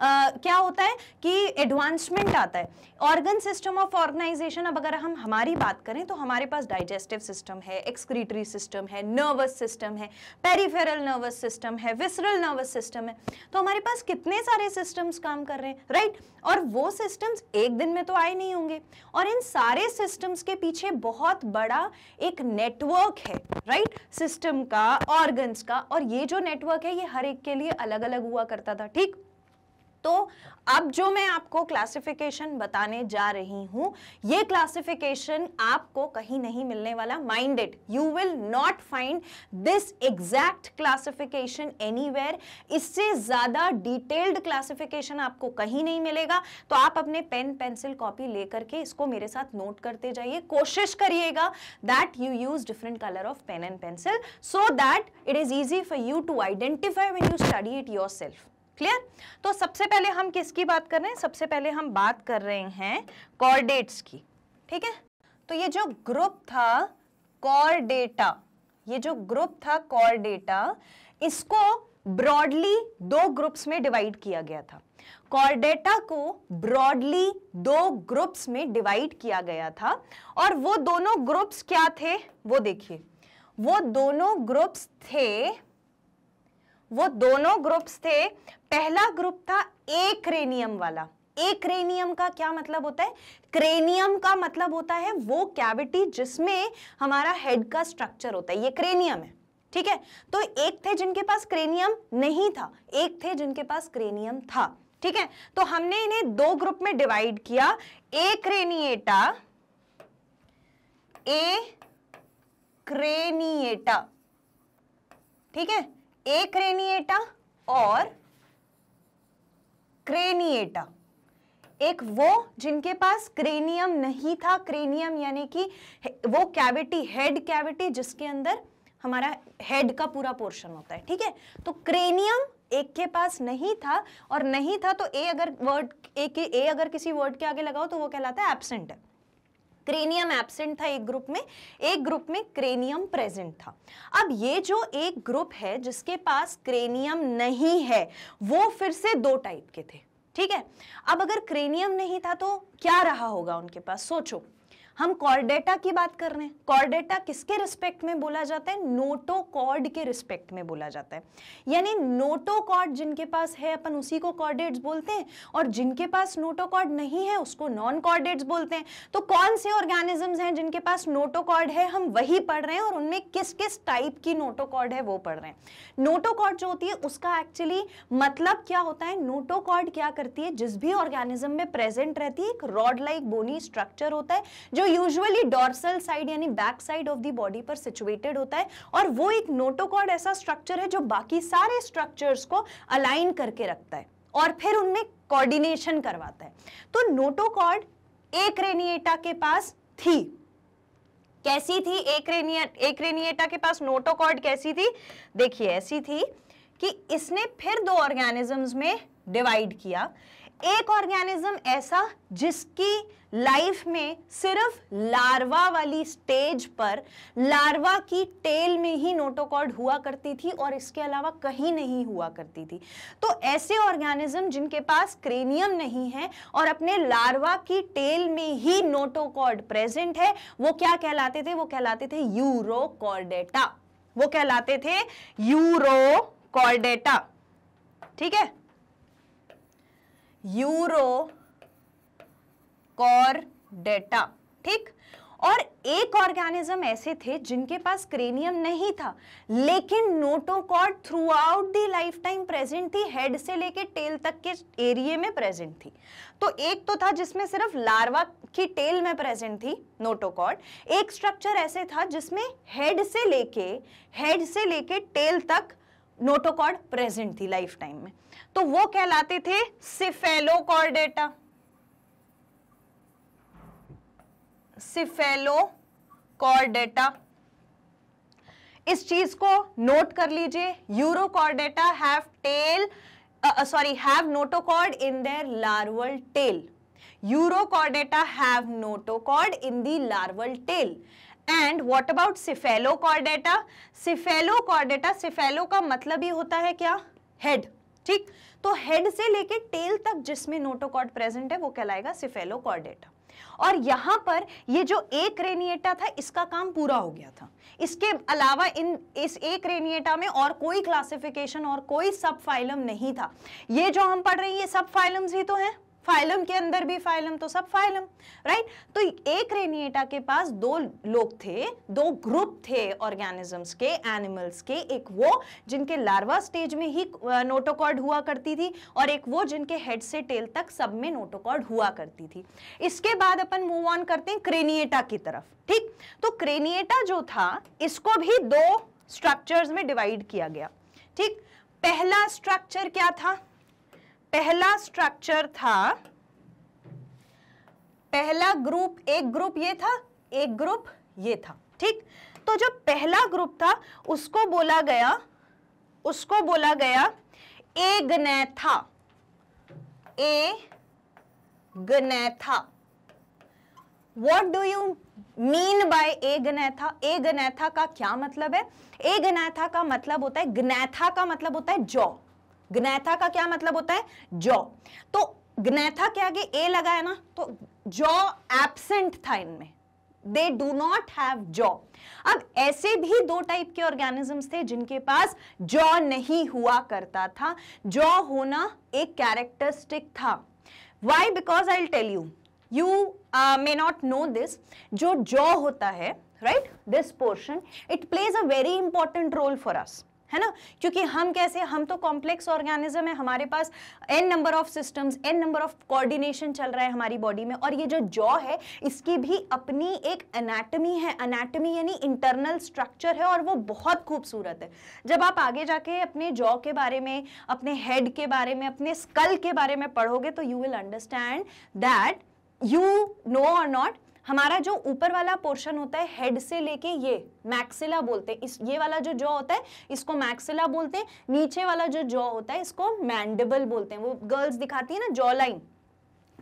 क्या होता है कि एडवांसमेंट आता है। ऑर्गन सिस्टम ऑफ ऑर्गेनाइजेशन, अब अगर हम हमारी बात करें तो हमारे पास डाइजेस्टिव सिस्टम है, एक्सक्रीटरी सिस्टम है, नर्वस सिस्टम है, पेरिफेरल नर्वस सिस्टम है, विसरल नर्वस सिस्टम है। तो हमारे पास कितने सारे सिस्टम्स काम कर रहे हैं, राइट। और वो सिस्टम्स एक दिन में तो आए नहीं होंगे, और इन सारे सिस्टम्स के पीछे बहुत बड़ा एक नेटवर्क है, राइट, सिस्टम का, ऑर्गन्स का। और ये जो नेटवर्क है ये हर एक के लिए अलग अलग हुआ करता था, ठीक। तो अब जो मैं आपको क्लासिफिकेशन बताने जा रही हूं, ये क्लासिफिकेशन आपको कहीं नहीं मिलने वाला। Mind it, you will not find this exact classification anywhere. इससे ज्यादा डिटेल्ड क्लासिफिकेशन आपको कहीं नहीं मिलेगा। तो आप अपने पेन पेंसिल कॉपी लेकर के इसको मेरे साथ नोट करते जाइए। कोशिश करिएगा that you use different colour of pen and pencil so that it is easy for you to identify when you study it yourself. Clear? तो सबसे पहले हम किसकी बात कर रहे हैं? सबसे पहले हम बात कर रहे हैं कॉर्डेट्स की, ठीक है। तो ये जो ग्रुप था कॉर्डेटा, ये जो ग्रुप था कॉर्डेटा, इसको ब्रॉडली दो ग्रुप्स में डिवाइड किया गया था। कॉर्डेटा को ब्रॉडली दो ग्रुप्स में डिवाइड किया गया था। और वो दोनों ग्रुप्स क्या थे वो देखिए। वो दोनों ग्रुप्स थे, पहला ग्रुप था एक्रेनियम वाला। एक्रेनियम का क्या मतलब होता है? क्रेनियम का मतलब होता है वो कैविटी जिसमें हमारा हेड का स्ट्रक्चर होता है, ये क्रेनियम है, ठीक है। तो एक थे जिनके पास क्रेनियम नहीं था, एक थे जिनके पास क्रेनियम था, ठीक है। तो हमने इन्हें दो ग्रुप में डिवाइड किया, एक्रेनिएटा, ठीक है, एक्रेनिएटा और क्रेनिएटा। एक वो जिनके पास क्रेनियम नहीं था, क्रेनियम यानी कि वो कैविटी, हेड कैविटी जिसके अंदर हमारा हेड का पूरा पोर्शन होता है, ठीक है। तो क्रेनियम एक के पास नहीं था, और नहीं था तो ए अगर किसी वर्ड के आगे लगाओ तो वो कहलाता है एब्सेंट है। क्रेनियम एब्सेंट था एक ग्रुप में, एक ग्रुप में क्रेनियम प्रेजेंट था। अब ये जो एक ग्रुप है जिसके पास क्रेनियम नहीं है, वो फिर से दो टाइप के थे, ठीक है। अब अगर क्रेनियम नहीं था तो क्या रहा होगा उनके पास, सोचो। हम कॉर्डेटा की बात कर रहे हैं। कॉर्डेटा किसके रिस्पेक्ट में बोला जाता है? नोटोकॉर्ड के रिस्पेक्ट में बोला जाता है। यानी नोटोकॉर्ड जिनके पास है अपन उसी को कॉर्डेट्स बोलते हैं, और जिनके पास नोटोकॉर्ड नहीं है उसको नॉन कॉर्डेट्स बोलते हैं। तो कौन से ऑर्गेनिजम्स हैं जिनके पास नोटोकॉर्ड है, हम वही पढ़ रहे हैं, और उनमें किस किस टाइप की नोटोकॉर्ड है वो पढ़ रहे हैं। नोटोकॉर्ड जो होती है उसका एक्चुअली मतलब क्या होता है? नोटोकॉर्ड क्या करती है, जिस भी ऑर्गेनिज्म में प्रेजेंट रहती है एक रॉड लाइक बोनी स्ट्रक्चर होता है जो यूजुअली डॉर्सल साइड यानी back side of the body पर सिचुएटेड होता है, और वो एक नोटोकॉर्ड ऐसा स्ट्रक्चर है जो बाकी सारे स्ट्रक्चर्स को अलाइन करके रखता है और फिर उनमें कोऑर्डिनेशन करवाता है। तो नोटोकॉर्ड एक्रेनिएटा के पास थी। कैसी थी एक्रेनिएटा के पास नोटोकॉर्ड? कैसी थी? देखिए ऐसी थी कि इसने फिर दो ऑर्गेनिजम्स में डिवाइड किया। एक ऑर्गेनिज्म ऐसा जिसकी लाइफ में सिर्फ लार्वा वाली स्टेज पर लार्वा की टेल में ही नोटोकॉर्ड हुआ करती थी और इसके अलावा कहीं नहीं हुआ करती थी। तो ऐसे ऑर्गेनिज्म जिनके पास क्रेनियम नहीं है और अपने लार्वा की टेल में ही नोटोकॉर्ड प्रेजेंट है वो क्या कहलाते थे? वो कहलाते थे यूरोकॉर्डेटा। वो कहलाते थे यूरोकॉर्डेटा। ठीक है, यूरोकॉर्डेटा। ठीक। और एक ऑर्गेनिज्म ऐसे थे जिनके पास क्रेनियम नहीं था लेकिन notochord through out the life time present थी, हेड से लेके टेल तक के एरिया में प्रेजेंट थी। तो एक तो था जिसमें सिर्फ लार्वा की टेल में प्रेजेंट थी नोटोकॉर्ड, एक स्ट्रक्चर ऐसे था जिसमें हेड से लेके टेल तक नोटोकॉर्ड प्रेजेंट थी लाइफ टाइम में। तो वो कहलाते थे सिफेलोकॉर्डेटा। सिफेलोकॉर्डेटा, इस चीज को नोट कर लीजिए। Urochordata have notochord in there larval tail. Urochordata have notochord in the larval tail. And what about cephalochordata? Cephalochordata, cephalo का मतलब ही होता है क्या? हेड। ठीक, तो हेड से लेके टेल तक जिसमें नोटोकॉर्ड प्रेजेंट है वो कहलाएगा सिफेलोकॉर्डेटा। और यहां पर ये जो एक्रेनिएटा था इसका काम पूरा हो गया था। इसके अलावा इस एक्रेनिएटा में और कोई क्लासिफिकेशन और कोई सब फाइलम नहीं था। ये जो हम पढ़ रहे हैं ये सब फाइलम्स ही तो हैं, फाइलम के अंदर भी फाइलम तो सब फाइलम, राइट। तो एक रेनिएटा के पास दो लोग थे, दो ग्रुप थे ऑर्गेनिजम्स के, एनिमल्स के। एक वो जिनके लार्वा स्टेज में ही नोटोकॉर्ड हुआ करती थी और एक वो जिनके हेड से टेल तक सब में नोटोकॉर्ड हुआ करती थी। इसके बाद अपन मूव ऑन करते हैं क्रेनिएटा की तरफ। ठीक, तो क्रेनिएटा जो था इसको भी दो स्ट्रक्चर्स में डिवाइड किया गया। ठीक, पहला स्ट्रक्चर क्या था? पहला स्ट्रक्चर था, पहला ग्रुप, एक ग्रुप ये था, एक ग्रुप ये था। ठीक, तो जो पहला ग्रुप था उसको बोला गया Agnatha. Agnatha, what do you mean by Agnatha? Agnatha का क्या मतलब है? एगनैथा का मतलब होता है, ग्नैथा का मतलब होता है जॉ। ग्नैथा का क्या मतलब होता है? जॉ। तो ग्नैथा के आगे ए लगा है ना, तो जॉ एब्सेंट था इनमें, they do not have jaw. अब ऐसे भी दो टाइप के ऑर्गेनिजम्स थे जिनके पास जॉ नहीं हुआ करता था। जॉ होना एक कैरेक्टरिस्टिक था। Why? Because I will tell you, you may not know this. जो जॉ होता है, right, this portion, it plays a very important role for us, है ना। क्योंकि हम कैसे, हम तो कॉम्प्लेक्स ऑर्गेनिज्म है, हमारे पास n number of systems, n number of coordination चल रहा है हमारी बॉडी में। और ये जो जॉ है इसकी भी अपनी एक एनाटमी है। एनाटमी यानी इंटरनल स्ट्रक्चर है और वो बहुत खूबसूरत है। जब आप आगे जाके अपने जॉ के बारे में, अपने हेड के बारे में, अपने स्कल के बारे में पढ़ोगे तो you will understand that, you know और नॉट, हमारा जो ऊपर वाला पोर्शन होता है हेड से लेके ये मैक्सिला बोलते हैं, इस ये वाला जो जॉ होता है इसको मैक्सिला बोलते हैं। नीचे वाला जो जॉ होता है इसको मैंडिबल बोलते हैं। वो गर्ल्स दिखाती है ना jaw line,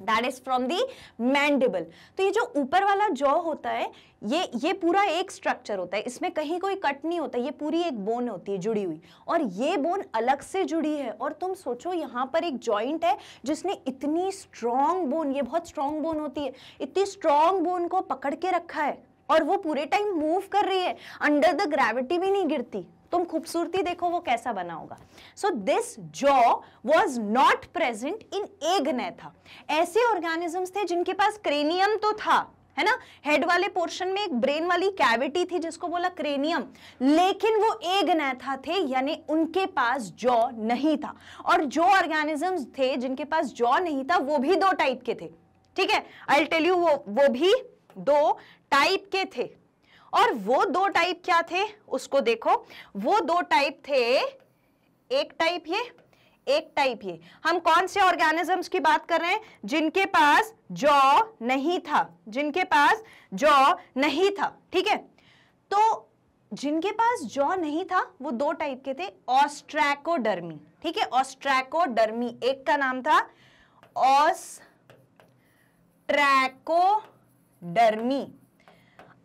that is from the mandible. तो ये जो ऊपर वाला जॉ होता है ये पूरा एक स्ट्रक्चर होता है, इसमें कहीं कोई कट नहीं होता, ये पूरी एक बोन होती है जुड़ी हुई, और ये बोन अलग से जुड़ी है। और तुम सोचो यहाँ पर एक जॉइंट है जिसने इतनी स्ट्रॉन्ग बोन, ये बहुत स्ट्रॉन्ग बोन होती है, इतनी स्ट्रॉन्ग बोन को पकड़ के रखा है और वो पूरे टाइम मूव कर रही है, अंडर द ग्रेविटी भी नहीं गिरती। तुम खूबसूरती देखो वो कैसा बना होगा। So this jaw was not present in Agnatha. ऐसे ऑर्गेनिजम्स थे जिनके पास क्रेनियम तो था, है ना, हेड वाले पोर्शन में एक ब्रेन वाली कैविटी थी जिसको बोला क्रेनियम, लेकिन वो एग्नेथा थे, यानी उनके पास जॉ नहीं था। और जो ऑर्गेनिजम्स थे जिनके पास जॉ नहीं था वो भी दो टाइप के थे, ठीक है, आई विल टेल यू, वो भी दो टाइप के थे। और वो दो टाइप क्या थे उसको देखो, वो दो टाइप थे, एक टाइप ये, एक टाइप ये। हम कौन से ऑर्गेनिजम्स की बात कर रहे हैं? जिनके पास जॉ नहीं था, जिनके पास जॉ नहीं था, ठीक है। तो जिनके पास जॉ नहीं था वो दो टाइप के थे, ऑस्ट्रैकोडर्मी, ठीक है, ऑस्ट्रैकोडर्मी, एक का नाम था ऑस्ट्रैकोडर्मी।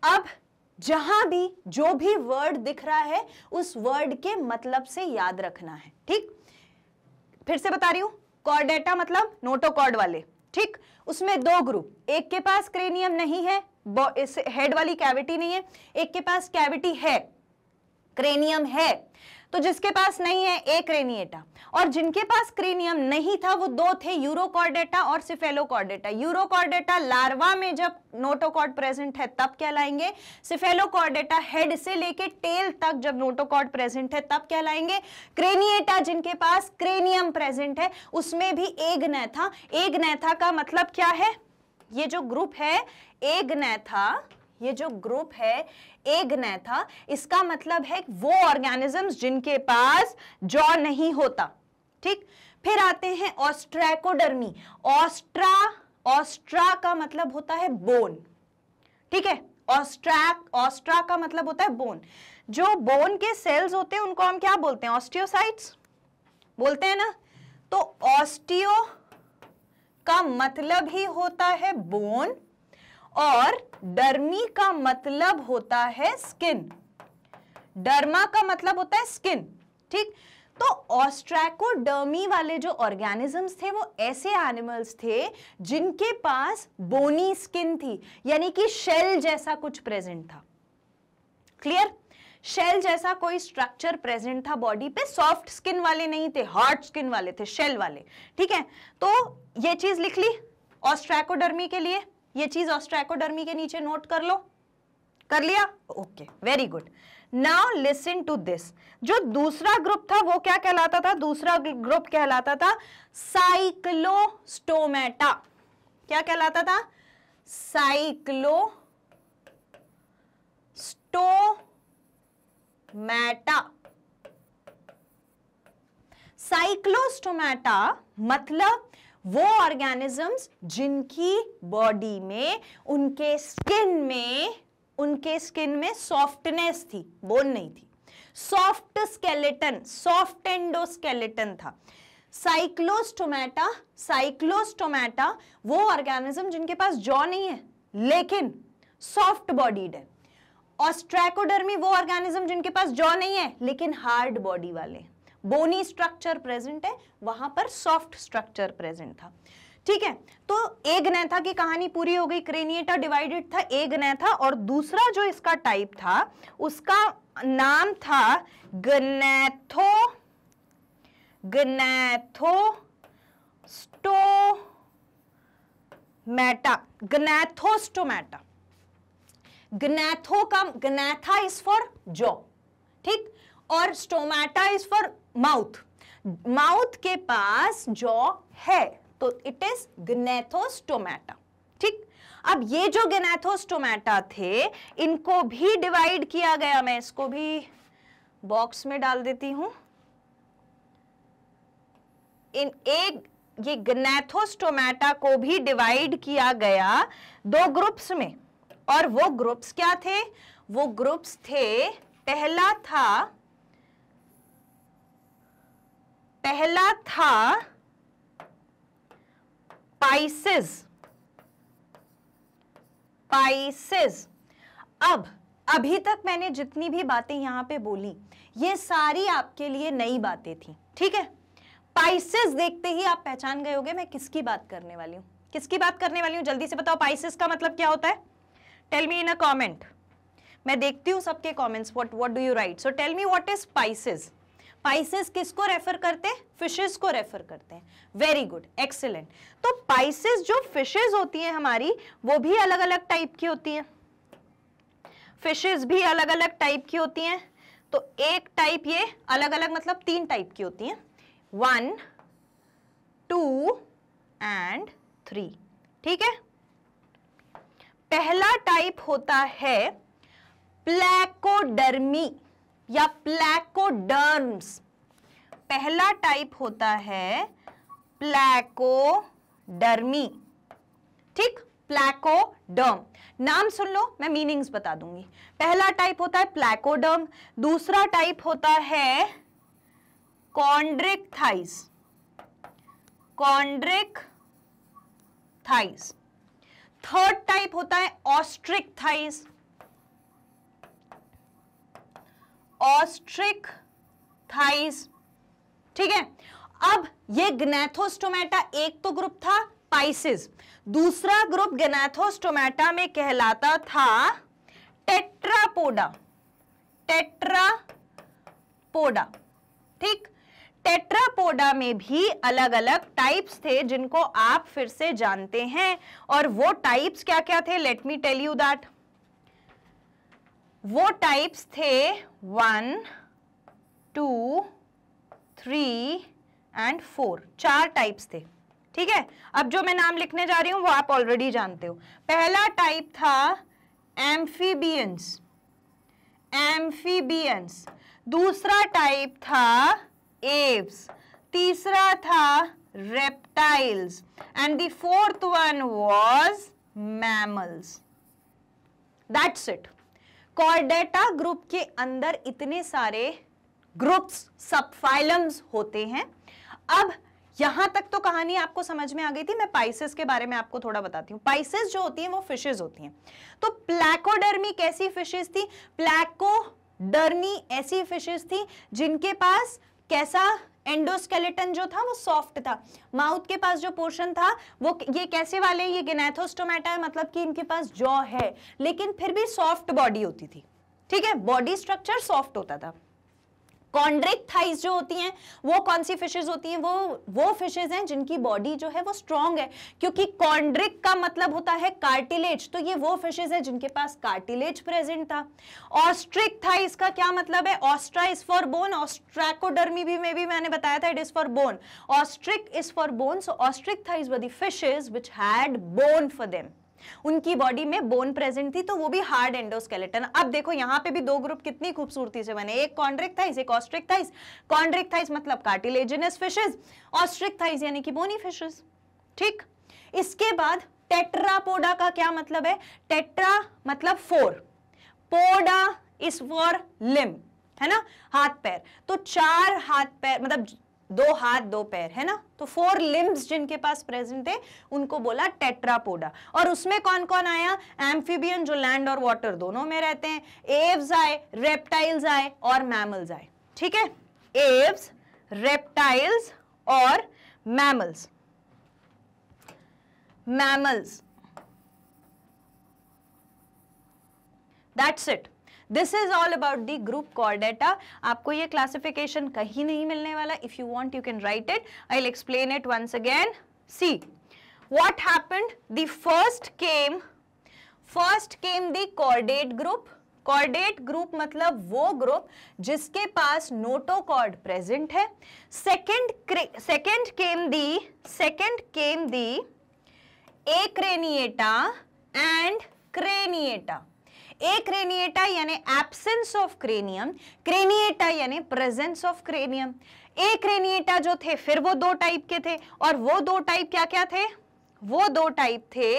अब जहां भी जो भी वर्ड दिख रहा है उस वर्ड के मतलब से याद रखना है, ठीक। फिर से बता रही हूं, कॉर्डेटा मतलब नोटोकॉर्ड वाले, ठीक, उसमें दो ग्रुप, एक के पास क्रेनियम नहीं है, इस हेड वाली कैविटी नहीं है, एक के पास कैविटी है, क्रेनियम है, तो जिसके पास नहीं है एक्रेनिएटा। और जिनके पास क्रेनियम नहीं था वो दो थे, यूरोकॉर्डेटा और सिफेलोकॉर्डेटा। यूरोकॉर्डेटा लार्वा में जब नोटोकॉर्ड प्रेजेंट है तब कहलाएंगे, सिफेलोकॉर्डेटा हेड से लेके टेल तक जब नोटोकॉर्ड प्रेजेंट है तब कहलाएंगे। क्रेनिएटा जिनके पास क्रेनियम प्रेजेंट है उसमें भी एग्नेथा। एग्नेथा का मतलब क्या है? ये जो ग्रुप है एग्नेथा, ये जो ग्रुप है एग्नेथा, इसका मतलब है वो ऑर्गेनिजम्स जिनके पास जॉ नहीं होता, ठीक। फिर आते हैं ऑस्ट्रैकोडर्मी। ऑस्ट्रा का मतलब होता है बोन, ठीक है, ऑस्ट्रा का मतलब होता है बोन। जो बोन के सेल्स होते हैं उनको हम क्या बोलते हैं? ऑस्टियोसाइट्स बोलते हैं ना। तो ऑस्टियो का मतलब ही होता है बोन और डर्मी का मतलब होता है स्किन। डर्मा का मतलब होता है स्किन, ठीक। तो ऑस्ट्रैकोडर्मी वाले जो ऑर्गेनिजम्स थे वो ऐसे एनिमल्स थे जिनके पास बोनी स्किन थी, यानी कि शेल जैसा कुछ प्रेजेंट था। क्लियर? शेल जैसा कोई स्ट्रक्चर प्रेजेंट था बॉडी पे, सॉफ्ट स्किन वाले नहीं थे, हार्ड स्किन वाले थे, शेल वाले, ठीक है। तो ये चीज लिख ली ऑस्ट्रैकोडर्मी के लिए, ये चीज ऑस्ट्रैकोडर्मी के नीचे नोट कर लो। कर लिया? Okay, very good. Now listen to this. जो दूसरा ग्रुप था वो क्या कहलाता था? दूसरा ग्रुप कहलाता था साइक्लोस्टोमेटा। क्या कहलाता था? साइक्लोस्टोमेटा। साइक्लोस्टोमेटा मतलब वो ऑर्गेनिजम्स जिनकी बॉडी में, उनके स्किन में सॉफ्टनेस थी, बोन नहीं थी, सॉफ्ट स्केलेटन, सॉफ्ट एंडोस्केलेटन था। साइक्लोस्टोमेटा वो ऑर्गेनिज्म जिनके पास जॉ नहीं है लेकिन सॉफ्ट बॉडीड है। ऑस्ट्रैकोडर्मी वो ऑर्गेनिज्म जिनके पास जॉ नहीं है लेकिन हार्ड बॉडी वाले, बोनी स्ट्रक्चर प्रेजेंट है, वहां पर सॉफ्ट स्ट्रक्चर प्रेजेंट था, ठीक है। तो एग्नेथा की कहानी पूरी हो गई। क्रेनिएटा डिवाइडेड था, एग्नेथा, और दूसरा जो इसका टाइप था उसका नाम था ग्नैथोस्टोमेटा। ग्नैथा इज फॉर जॉ, ठीक, और stomata is for mouth. Mouth के पास जॉ है तो इट इज ग्नैथोस्टोमेटा, ठीक। अब ये जो ग्नैथोस्टोमेटा थे इनको भी डिवाइड किया गया, मैं इसको भी बॉक्स में डाल देती हूं। ये ग्नैथोस्टोमेटा को भी डिवाइड किया गया दो ग्रुप्स में, और वो ग्रुप्स क्या थे? वो ग्रुप्स थे, पहला था स्पाइसेस, स्पाइसेस। अब अभी तक मैंने जितनी भी बातें यहां पे बोली ये सारी आपके लिए नई बातें थी, ठीक है। स्पाइसेस देखते ही आप पहचान गए होंगे मैं किसकी बात करने वाली हूं, किसकी बात करने वाली हूं, जल्दी से बताओ स्पाइसेस का मतलब क्या होता है। Tell me in a comment, मैं देखती हूं सबके comments, what do you write. So tell me what is Pisces. Pisces किसको रेफर करते हैं, फिशेस को रेफर करते हैं। Very good, excellent. तो स्पाइसेस जो फिशेस होती हैं हमारी वो भी अलग अलग टाइप की होती हैं, फिशेस भी अलग अलग टाइप की होती हैं। तो एक टाइप ये अलग अलग मतलब 3 टाइप की होती हैं, 1, 2 एंड 3, ठीक है। पहला टाइप होता है प्लैकोडर्मी या प्लैकोडर्म्स। पहला टाइप होता है प्लैकोडर्मी, ठीक, प्लैकोडर्म। नाम सुन लो, मैं मीनिंग्स बता दूंगी। पहला टाइप होता है प्लैकोडर्म, दूसरा टाइप होता है कॉन्ड्रिक थाइस, कॉन्ड्रिक थाइस। थर्ड टाइप होता है ऑस्ट्रिक थाइस, ऑस्ट्रिक थाइस, ठीक है। अब ये ग्नैथोस्टोमेटा एक तो ग्रुप था स्पाइसेस, दूसरा ग्रुप ग्नैथोस्टोमेटा में कहलाता था टेट्रापोडा, टेट्रापोडा, ठीक। टेट्रापोडा में भी अलग अलग टाइप्स थे जिनको आप फिर से जानते हैं, और वो टाइप्स क्या क्या थे, let me tell you that. वो टाइप्स थे 1, 2, 3 एंड 4, 4 टाइप्स थे, ठीक है। अब जो मैं नाम लिखने जा रही हूं वो आप ऑलरेडी जानते हो। पहला टाइप था एम्फीबियंस, एम्फीबियंस। दूसरा टाइप था एव्स, तीसरा था reptiles and the fourth one was mammals. That's it. Chordata group के अंदर इतने सारे ग्रुप्स, सबफाइलम्स होते हैं। अब यहां तक तो कहानी आपको समझ में आ गई थी। मैं पाइसेस के बारे में आपको थोड़ा बताती हूँ। पाइसेस जो होती हैं वो फिशेस होती हैं। तो प्लैकोडर्मी कैसी फिशेस थी, प्लैकोडर्मी ऐसी फिशेस थी जिनके पास कैसा एंडोस्केलेटन जो था वो सॉफ्ट था, माउथ के पास जो पोर्शन था वो ये कैसे वाले, ये ग्नैथोस्टोमेटा है, मतलब कि इनके पास जॉ है लेकिन फिर भी सॉफ्ट बॉडी होती थी, ठीक है, बॉडी स्ट्रक्चर सॉफ्ट होता था। कॉन्ड्रिक थाइस जो होती हैं वो कौन सी फिशेस होती हैं, वो फिशेस हैं जिनकी बॉडी जो है वो स्ट्रांग है, क्योंकि कॉन्ड्रिक का मतलब होता है कार्टिलेज, तो ये वो फिशेस हैं जिनके पास कार्टिलेज प्रेजेंट था। ऑस्ट्रिक थाइस का क्या मतलब है, ऑस्ट्रा इज फॉर बोन, ऑस्ट्रैकोडर्मी में भी मैंने बताया था it is for bone, Austric is for bone. So Austric thighs were the fishes which had bone for them, उनकी बॉडी में बोन प्रेजेंट थी, तो वो भी हार्ड एंडोस्केलेटन। अब देखो यहां पे भी 2 ग्रुप कितनी खूबसूरती से बने, एक कॉन्ड्रिक थाइस, एक ऑस्ट्रिक थाइस। कॉन्ड्रिक थाइस मतलब कार्टिलेजिनस फिशेस, ऑस्ट्रिक थाइस यानी कि बोनी फिशेस, ठीक। इसके बाद टेट्रापोडा का क्या मतलब है, टेट्रा मतलब 4, पोडा इज फॉर लिम्ब, है ना, हाथ पैर। तो 4 हाथ पैर मतलब 2 हाथ 2 पैर, है ना, तो 4 लिम्ब्स जिनके पास प्रेजेंट है उनको बोला टेट्रापोडा। और उसमें कौन कौन आया, एम्फीबियन जो लैंड और वाटर दोनों में रहते हैं, एव्स आए, रेप्टाइल्स आए और मैमल्स आए, ठीक है, एव्स, रेप्टाइल्स और mammals. Mammals, that's it. This is all about the group Chordata. आपको ये क्लासिफिकेशन कहीं नहीं मिलने वाला। If you want you can write it, I will explain it once again. See what happened, the first came the chordate group. Chordate group मतलब वो group जिसके पास नोटोकॉर्ड प्रेजेंट है। Second came the Acraniata and Craniata. Acraniata यानी absence of cranium, Craniata यानी presence of cranium. Acraniata जो थे फिर वो 2 टाइप के थे, और वो 2 टाइप क्या क्या थे, वो दो टाइप थे,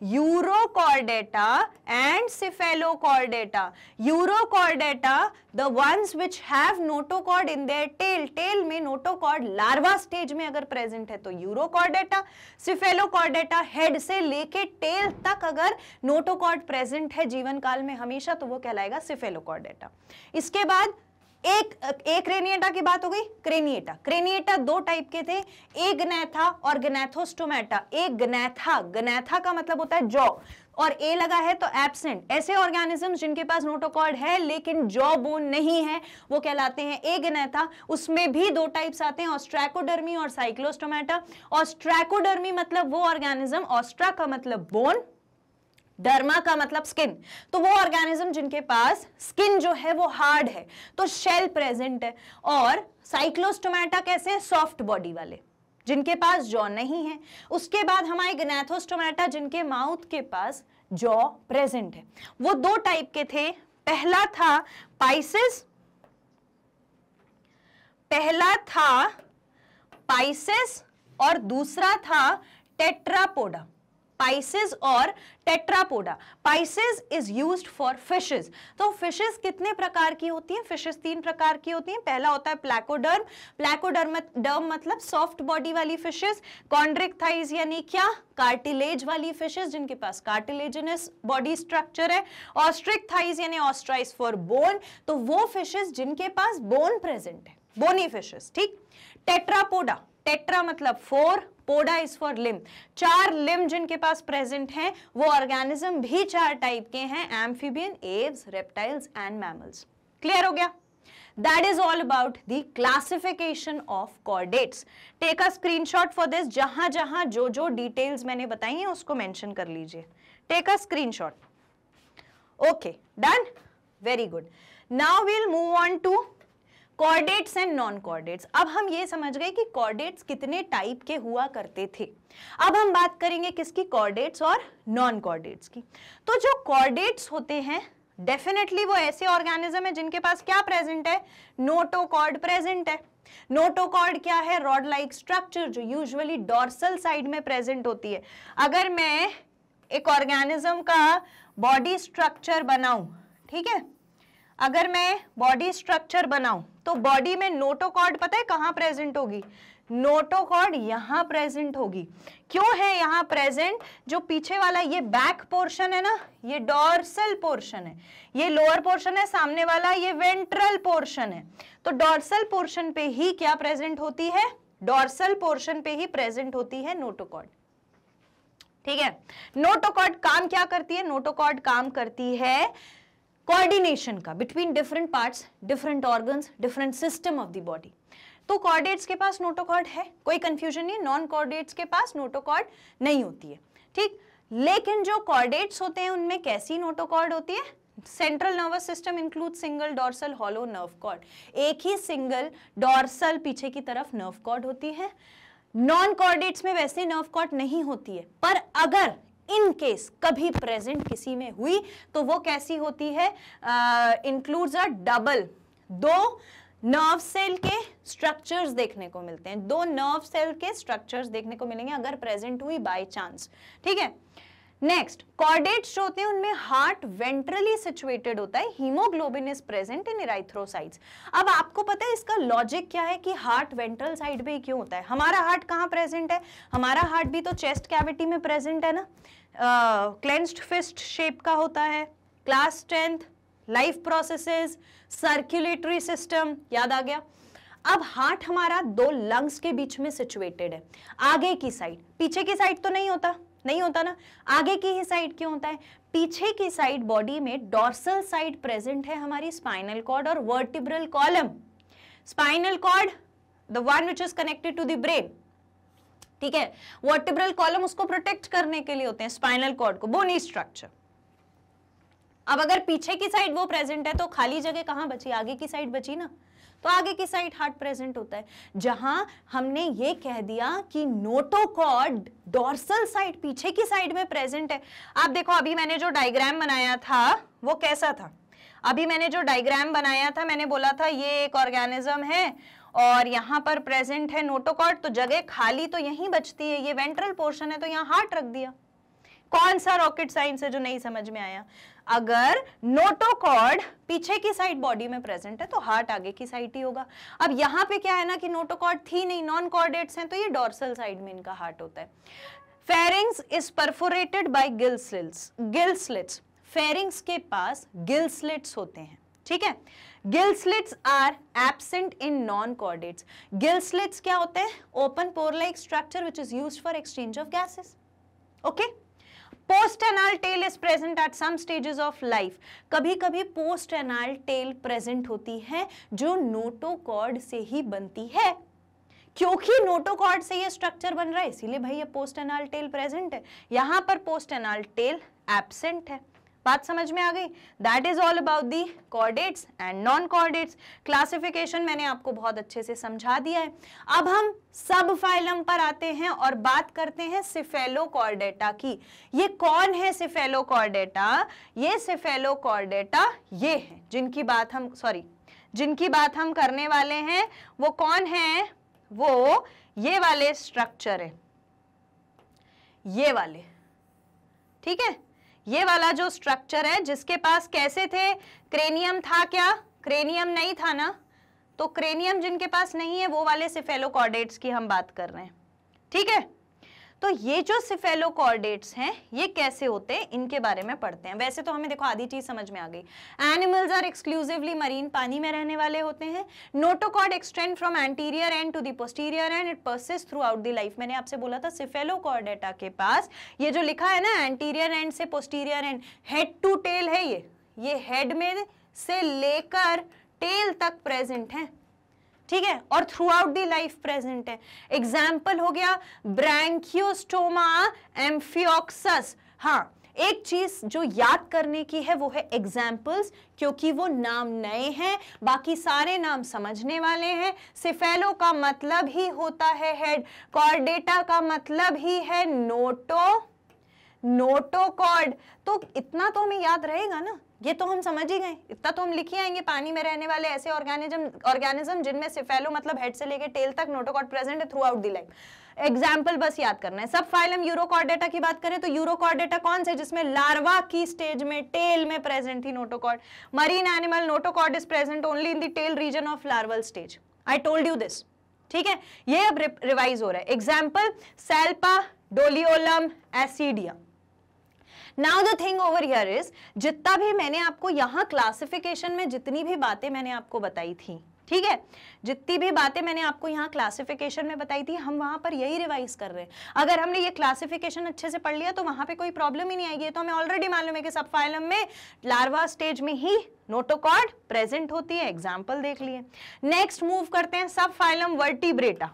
Urochordata and Cephalochordata. Urochordata the ones which have notochord in their tail, tail में नोटोकॉर्ड लार्वा स्टेज में अगर प्रेजेंट है तो यूरोकॉर्डेटा। सिफेलोकॉर्डेटा हेड से लेके टेल तक अगर नोटोकॉर्ड प्रेजेंट है जीवन काल में हमेशा तो वो कहलाएगा सिफेलोकॉर्डेटा। इसके बाद एक क्रेनिएटा की बात हो गई। क्रेनिएटा दो टाइप के थे, एक ग्नैथा और ग्नैथोस्टोमेटा। एक ग्नैथा का मतलब होता है जॉ, और ए लगा है तो एब्सेंट। ऐसे ऑर्गेनिजम्स जिनके पास नोटोकॉर्ड है लेकिन जॉ बोन नहीं है वो कहलाते हैं एग्नैथा। उसमें भी दो टाइप्स आते हैं, ऑस्ट्रैकोडर्मी और साइक्लोस्टोमेटा। ऑस्ट्रैकोडर्मी मतलब वो ऑर्गेनिज्म, ऑस्ट्रा का मतलब बोन, डर्मा का मतलब स्किन, तो वो ऑर्गेनिज्म जिनके पास स्किन जो है वो हार्ड है तो शेल प्रेजेंट है। और साइक्लोस्टोमेटा कैसे हैं, सॉफ्ट बॉडी वाले जिनके पास जॉ नहीं है। उसके बाद हमारे ग्नैथोस्टोमेटा जिनके माउथ के पास जॉ प्रेजेंट है। वो दो टाइप के थे, पहला था पाइसेस और दूसरा था टेट्रापोडा। पाइसेस और Tetrapoda. Pisces is used for fishes. तो फिशेस कितने प्रकार की होती हैं, फिशेस तीन प्रकार की होती हैं। पहला होता है प्लैकोडर्म, प्लैकोडर्म मतलब सॉफ्ट बॉडी वाली फिशेस। कॉन्ड्रिक थाइज यानी क्या, कार्टिलेज वाली फिशेस जिनके पास कार्टिलेजिनस बॉडी स्ट्रक्चर है। ऑस्ट्रिक थाइज यानी ऑस्ट्राइज फॉर बोन, तो वो फिशेस जिनके पास बोन प्रेजेंट है, बोनी फिशेस, ठीक। टेट्रापोडा, टेट्रा मतलब four, poda is for limb, चार लिम्ब जिनके पास प्रेजेंट हैं। वो ऑर्गेनिज्म भी चार टाइप के हैं, amphibian, Aves, reptiles and mammals. Clear हो गया? That is all about the classification of chordates. Take a screenshot for this. जहां जहां जो जो डिटेल्स मैंने बताई हैं उसको मेंशन कर लीजिए. Take a screenshot. Okay, done? Very good. Now we'll move on to chordates and non chordates. अब हम ये समझ गए कि कॉर्डेट्स कितने टाइप के हुआ करते थे। अब हम बात करेंगे किसकी, कॉर्डेट्स और नॉन कॉर्डेट्स की। तो जो कॉर्डेट्स होते हैं डेफिनेटली वो ऐसे ऑर्गेनिज्म है जिनके पास क्या प्रेजेंट है, नोटोकॉर्ड प्रेजेंट है। नोटोकॉर्ड क्या है, रॉड लाइक स्ट्रक्चर जो यूजुअली डॉर्सल साइड में प्रेजेंट होती है। अगर मैं एक ऑर्गेनिज्म का बॉडी स्ट्रक्चर बनाऊं, ठीक है, अगर मैं बॉडी स्ट्रक्चर बनाऊं तो बॉडी में नोटोकॉर्ड पता है कहां प्रेजेंट होगी, नोटोकॉर्ड यहां प्रेजेंट होगी। क्यों है यहां प्रेजेंट, जो पीछे वाला ये बैक पोर्शन है ना, ये डॉर्सल पोर्शन है, ये लोअर पोर्शन है, सामने वाला ये वेंट्रल पोर्शन है। तो डॉर्सल पोर्शन पे ही क्या प्रेजेंट होती है, डॉर्सल पोर्शन पे ही प्रेजेंट होती है नोटोकॉर्ड, ठीक है। नोटोकॉर्ड काम क्या करती है, नोटोकॉर्ड काम करती है कोऑर्डिनेशन का between different parts, different organs, different system of the body. तो कॉर्डेट्स के पास नोटोकॉर्ड है, कोई कंफ्यूजन नहीं, नॉन कॉर्डेट्स के पास नोटोकॉर्ड नहीं होती है, ठीक। लेकिन जो कॉर्डेट्स होते हैं उनमें कैसी नोटोकॉर्ड होती है, central nervous system include single dorsal hollow nerve cord, एक ही सिंगल डॉर्सल पीछे की तरफ नर्व कॉर्ड होती है। नॉन कॉर्डेट्स में वैसे नर्व कॉर्ड नहीं होती है, पर अगर इन केस कभी प्रेजेंट किसी में हुई तो वो कैसी होती है, इंक्लूड्स अ डबल, दो नर्व सेल के स्ट्रक्चर्स देखने को मिलते हैं, दो नर्व सेल के स्ट्रक्चर्स देखने को मिलेंगे अगर प्रेजेंट हुई बाय चांस, ठीक है। नेक्स्ट, कॉर्डेट्स जो होते हैं उनमें हार्ट वेंट्रली सिचुएटेड होता है, हीमोग्लोबिन इज प्रेजेंट इन इराइथ्रोसाइट्स। अब आपको पता है इसका लॉजिक क्या है कि हार्ट वेंट्रल साइड पे क्यों होता है। हमारा हार्ट कहाँ प्रेजेंट है, हमारा हार्ट भी तो चेस्ट कैविटी में प्रेजेंट है ना, क्लेंज्ड फिस्ट शेप का होता है। Class 10th, life processes, circulatory system, याद आ गया। अब हार्ट हमारा दो लंग्स के बीच में सिचुएटेड है, आगे की साइड, पीछे की साइड तो नहीं होता ना, आगे की ही साइड क्यों होता है, पीछे की साइड बॉडी में डॉर्सल साइड प्रेजेंट है हमारी स्पाइनल कॉर्ड और vertebral column. Spinal cord the one which is connected to the brain, ठीक है, वर्टिब्रल कॉलम उसको प्रोटेक्ट करने के लिए होते हैं, स्पाइनल कॉर्ड को, बोनी स्ट्रक्चर। अब अगर पीछे की साइड वो प्रेजेंट है तो खाली जगह कहां बची, आगे की साइड बची ना, तो आगे की साइड हार्ट प्रेजेंट होता है। जहां हमने ये कह दिया कि नोटोकॉर्ड डॉर्सल साइड पीछे की साइड में प्रेजेंट है। आप देखो अभी मैंने जो डायग्राम बनाया था वो कैसा था, अभी मैंने जो डायग्राम बनाया था मैंने बोला था ये एक ऑर्गेनिज्म है और यहाँ पर प्रेजेंट है नोटोकॉर्ड, तो जगह खाली तो यहीं बचती है, ये वेंट्रल पोर्शन है तो यहाँ हार्ट रख दिया। कौन सा रॉकेट साइंस है जो नहीं समझ में आया? अगर नोटोकॉर्ड पीछे की साइड बॉडी में प्रेजेंट है तो हार्ट आगे की साइड ही होगा। अब यहाँ पे क्या है ना कि नोटोकॉर्ड थी नहीं, नॉन कॉर्डेट्स हैं, तो ये डॉर्सल साइड में इनका हार्ट होता है। Pharynx is perforated by gill slits. Pharynx के पास गिल स्लिट्स होते हैं, ठीक है। Gill slits are absent in non chordates. Gill slits क्या होते हैं? Open pore like structure which is used for exchange of gases. Okay. Post anal tail is present at some stages of life. कभी कभी post anal tail present होती है जो notochord से ही बनती है। क्योंकि नोटोकॉर्ड से ये स्ट्रक्चर बन रहा है इसीलिए भाई ये पोस्ट एनाल टेल प्रेजेंट है, यहां पर पोस्ट एनाल टेल एब्सेंट है। बात समझ में आ गई? That is all about the chordates and non chordates. Classification मैंने आपको बहुत अच्छे से समझा दिया है। अब हम सब फाइलम पर आते हैं और बात करते हैं सिफेलोकॉर्डेटा की। ये कौन है सिफेलोकॉर्डेटा? ये सिफेलोकॉर्डेटा ये है जिनकी बात हम करने वाले हैं। वो कौन है? वो ये वाले स्ट्रक्चर है, ये वाले, ठीक है। ये वाला जो स्ट्रक्चर है जिसके पास कैसे थे? क्रेनियम था क्या? क्रेनियम नहीं था ना, तो क्रेनियम जिनके पास नहीं है वो वाले सिफेलोकॉर्डेट्स की हम बात कर रहे हैं, ठीक है। तो ये जो सिफेलोकॉर्डेट्स हैं ये कैसे होते हैं इनके बारे में पढ़ते हैं। वैसे तो हमें देखो आधी चीज समझ में आ गई। एनिमल्स आर एक्सक्लूसिवली मरीन, पानी में रहने वाले होते हैं। Notochord extend from anterior end to the posterior end it persist throughout the life. मैंने आपसे बोला था सिफेलोकॉर्डेटा के पास ये जो लिखा है ना एंटीरियर एंड से posterior end, head to tail है ये हेड में से लेकर टेल तक प्रेजेंट है, ठीक है, और through out the life present है। एग्जाम्पल हो गया ब्रैंकियोस्टोमा एम्फियोक्सस। हाँ, एक चीज जो याद करने की है वो है एग्जाम्पल्स, क्योंकि वो नाम नए हैं, बाकी सारे नाम समझने वाले हैं। सिफेलो का मतलब ही होता है हेड, कॉर्डेटा का मतलब ही है नोटोकॉर्ड। तो इतना तो हमें याद रहेगा ना, ये तो हम समझ ही गए, इतना तो हम लिख ही आएंगे। पानी में रहने वाले ऐसे ऑर्गेनिज्म जिनमें सिफेलो मतलब हेड से लेके टेल तक नोटोकॉर्ड प्रेजेंट है through out the life. Example बस याद करना है। सब फाइलम यूरोकॉर्डेटा की बात करें तो यूरोकॉर्डेटा कौन से? जिसमें लार्वा की स्टेज में टेल में प्रेजेंट थी notochord. Marine animal notochord is present only in the tail region of larval stage. I told you this, ठीक है। ये अब रिवाइज हो रहा है। Example Salpa, Doliolum, Ascidia. Now the thing over here is, जितना भी मैंने आपको यहाँ क्लासिफिकेशन में जितनी भी बातें मैंने आपको बताई थी, ठीक है, जितनी भी बातें मैंने आपको यहाँ क्लासिफिकेशन में बताई थी हम वहां पर यही रिवाइज कर रहे हैं। अगर हमने ये क्लासिफिकेशन अच्छे से पढ़ लिया तो वहां पे कोई प्रॉब्लम ही नहीं आएगी। तो हमें ऑलरेडी मालूम है कि सब फाइलम में लार्वा स्टेज में ही नोटोकॉर्ड प्रेजेंट होती है। एग्जाम्पल देख लिए। नेक्स्ट मूव करते हैं सब phylum vertebrata.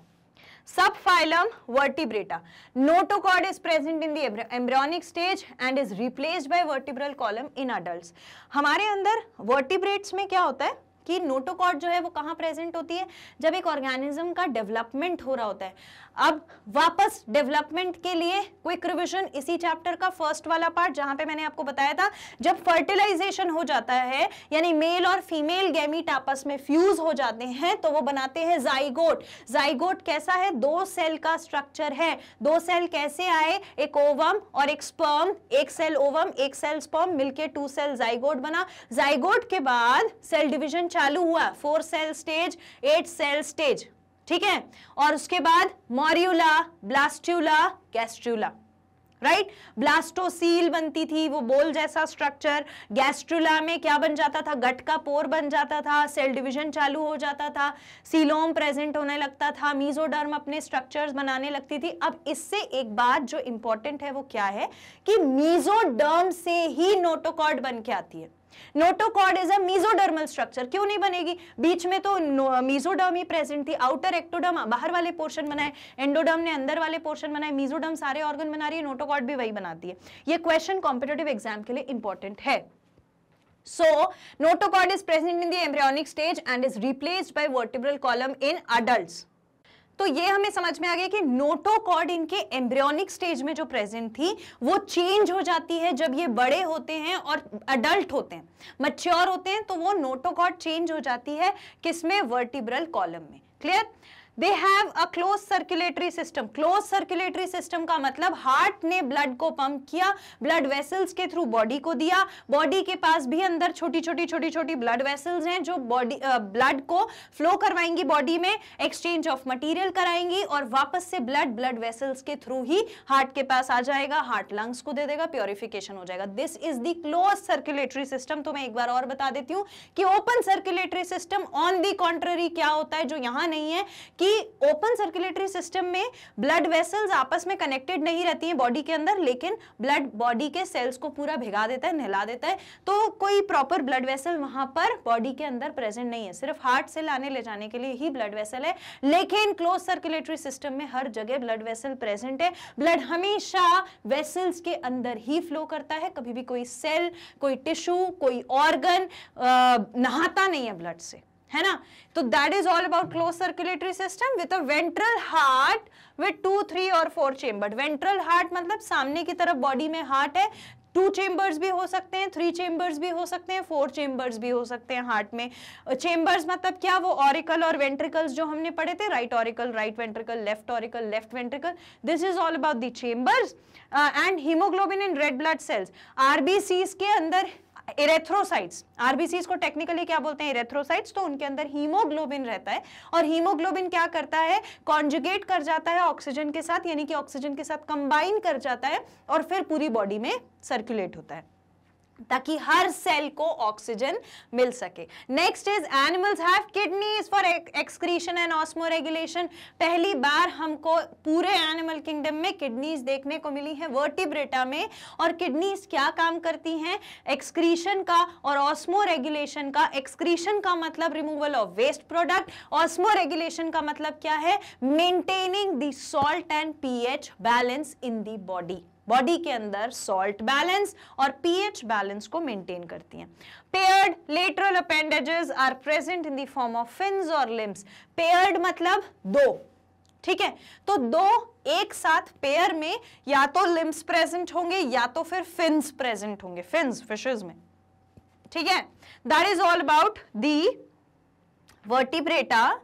Subphylum Vertebrata. Notochord is present in the embryonic stage and is replaced by vertebral column in adults. हमारे अंदर vertebrates में क्या होता है कि नोटोकॉर्ड जो है वो कहाँ प्रेजेंट होती है? जब एक ऑर्गेनिज्म का डेवलपमेंट हो रहा होता है। अब वापस डेवलपमेंट के लिए क्विक रिवीजन, इसी चैप्टर का फर्स्ट वाला पार्ट जहां पे मैंने आपको बताया था जब फर्टिलाइजेशन हो जाता है यानी मेल और फीमेल गैमीट आपस में फ्यूज हो जाते हैं तो वो बनाते हैं जाइगोट। जाइगोट कैसा है? 2 सेल का स्ट्रक्चर है। 2 सेल कैसे आए? एक ओवम और एक स्पर्म, एक सेल ओवम एक सेल स्पर्म मिलके 2 सेल जाइगोट बना। जाइगोट के बाद सेल डिवीजन चालू हुआ, 4 सेल स्टेज, 8 सेल स्टेज, ठीक है, और उसके बाद morula, blastula, gastrula, right. Blastocoel बनती थी, वो बोल जैसा स्ट्रक्चर। गैस्ट्रूला में क्या बन जाता था? गट का पोर बन जाता था, सेल डिवीजन चालू हो जाता था, सीलोम प्रेजेंट होने लगता था, मीजोडर्म अपने स्ट्रक्चर्स बनाने लगती थी। अब इससे एक बात जो इंपॉर्टेंट है वो क्या है कि मीजोडर्म से ही नोटोकॉर्ड बन के आती है। Notochord is a mesodermal structure. क्यों नहीं बनेगी? बीच में तो मीजोडर्म ही प्रेजेंट थी। आउटर एक्टोडर्म बाहर वाले पोर्शन बनाए, एंडोडर्म ने अंदर वाले पोर्शन बनाए, मीजोडर्म सारे ऑर्गन बना रही है, नोटोकॉर्ड भी वही बनाती है। ये क्वेश्चन कॉम्पिटिटिव एग्जाम के लिए इंपॉर्टेंट है। So, notochord is present in the embryonic stage and is replaced by vertebral column in adults. तो ये हमें समझ में आ गया कि नोटोकॉर्ड इनके एम्ब्रियोनिक स्टेज में जो प्रेजेंट थी वो चेंज हो जाती है जब ये बड़े होते हैं और अडल्ट होते हैं, मैच्योर होते हैं, तो वो नोटोकॉर्ड चेंज हो जाती है किसमें? वर्टिब्रल कॉलम में। Clear? They have a close circulatory system. Close circulatory system का मतलब हार्ट ने ब्लड को पंप किया, ब्लड वेसल्स के थ्रू बॉडी को दिया, बॉडी के पास भी अंदर छोटी छोटी ब्लड वेसल्स हैं जो बॉडी ब्लड को फ्लो करवाएंगी, बॉडी में एक्सचेंज ऑफ मटेरियल कराएंगी और वापस से ब्लड वेसल्स के थ्रू ही हार्ट के पास आ जाएगा, हार्ट लंग्स को दे देगा, प्योरिफिकेशन हो जाएगा। This is the close circulatory system. तो मैं एक बार और बता देती हूं कि open circulatory system on the contrary क्या होता है जो यहां नहीं है, कि ओपन सर्कुलेटरी सिस्टम में ब्लड वेसल्स आपस में कनेक्टेड नहीं रहती हैं बॉडी के अंदर, लेकिन ब्लड बॉडी के सेल्स को पूरा भिगा देता है, नहला देता है, तो कोई प्रॉपर ब्लड वेसल वहां पर बॉडी के अंदर प्रेजेंट नहीं है, सिर्फ हार्ट से लाने ले जाने के लिए ही ब्लड वेसल है। लेकिन क्लोज सर्कुलेटरी सिस्टम में हर जगह ब्लड वेसल प्रेजेंट है, ब्लड हमेशा वेसल्स के अंदर ही फ्लो करता है, कभी भी कोई सेल, कोई टिश्यू, कोई ऑर्गन नहाता नहीं है ब्लड से, है ना? तो that is all about close circulatory system with a ventral heart with 2, 3 और 4 चेंबर। वेंट्रल हार्ट मतलब सामने की तरफ बॉडी में हार्ट है, 2 चेंबर्स भी हो सकते हैं, 3 चेंबर्स भी हो सकते हैं, 4 चेंबर्स भी हो सकते हैं हार्ट में। चेंबर्स मतलब क्या? वो ऑरिकल और वेंट्रिकल्स जो हमने पढ़े थे, right auricle, right ventricle, left auricle, left ventricle, this is all about the chambers. And haemoglobin in red blood cells, RBCs के अंदर इरेथ्रोसाइट्स, आरबीसीज को टेक्निकली क्या बोलते हैं? इरेथ्रोसाइट्स। तो उनके अंदर हीमोग्लोबिन रहता है और हीमोग्लोबिन क्या करता है? कॉन्जुगेट कर जाता है ऑक्सीजन के साथ, यानी कि ऑक्सीजन के साथ कंबाइन कर जाता है और फिर पूरी बॉडी में सर्कुलेट होता है ताकि हर सेल को ऑक्सीजन मिल सके। Next is animals have kidneys for excretion and osmoregulation. पहली बार हमको पूरे एनिमल किंगडम में किडनीज देखने को मिली है वर्टिब्रेटा में। और किडनीज क्या काम करती हैं? एक्सक्रीशन का और ऑस्मोरेगुलेशन का। एक्सक्रीशन का मतलब removal of waste product, osmoregulation का मतलब क्या है? Maintaining the salt and pH balance in the body. Body के अंदर सॉल्ट बैलेंस और पीएच बैलेंस को मेंटेन करती हैं। Paired lateral appendages are present in the form of fins और लिम्स। पेयर्ड मतलब 2, ठीक है? तो 2 एक साथ पेयर में या तो लिम्स प्रेजेंट होंगे या तो फिर फिन्स प्रेजेंट होंगे, फिन्स फिशेस में, ठीक है? That is all about the vertebrata.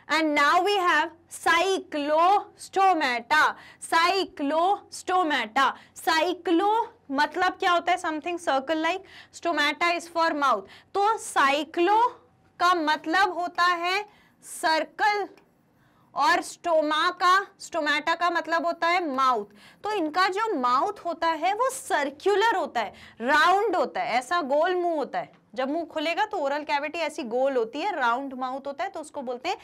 And now we have cyclostomata. Cyclostomata. Cyclo मतलब क्या होता है? Something circle like. Stomata is for mouth. तो cyclo का मतलब होता है सर्कल और स्टोमाटा का मतलब होता है माउथ। तो इनका जो माउथ होता है वो सर्क्यूलर होता है, राउंड होता है, ऐसा गोल मुंह होता है। जब मुंह खुलेगा तो ओरल कैविटी ऐसी गोल होती है, राउंड माउथ होता है, तो उसको बोलते हैं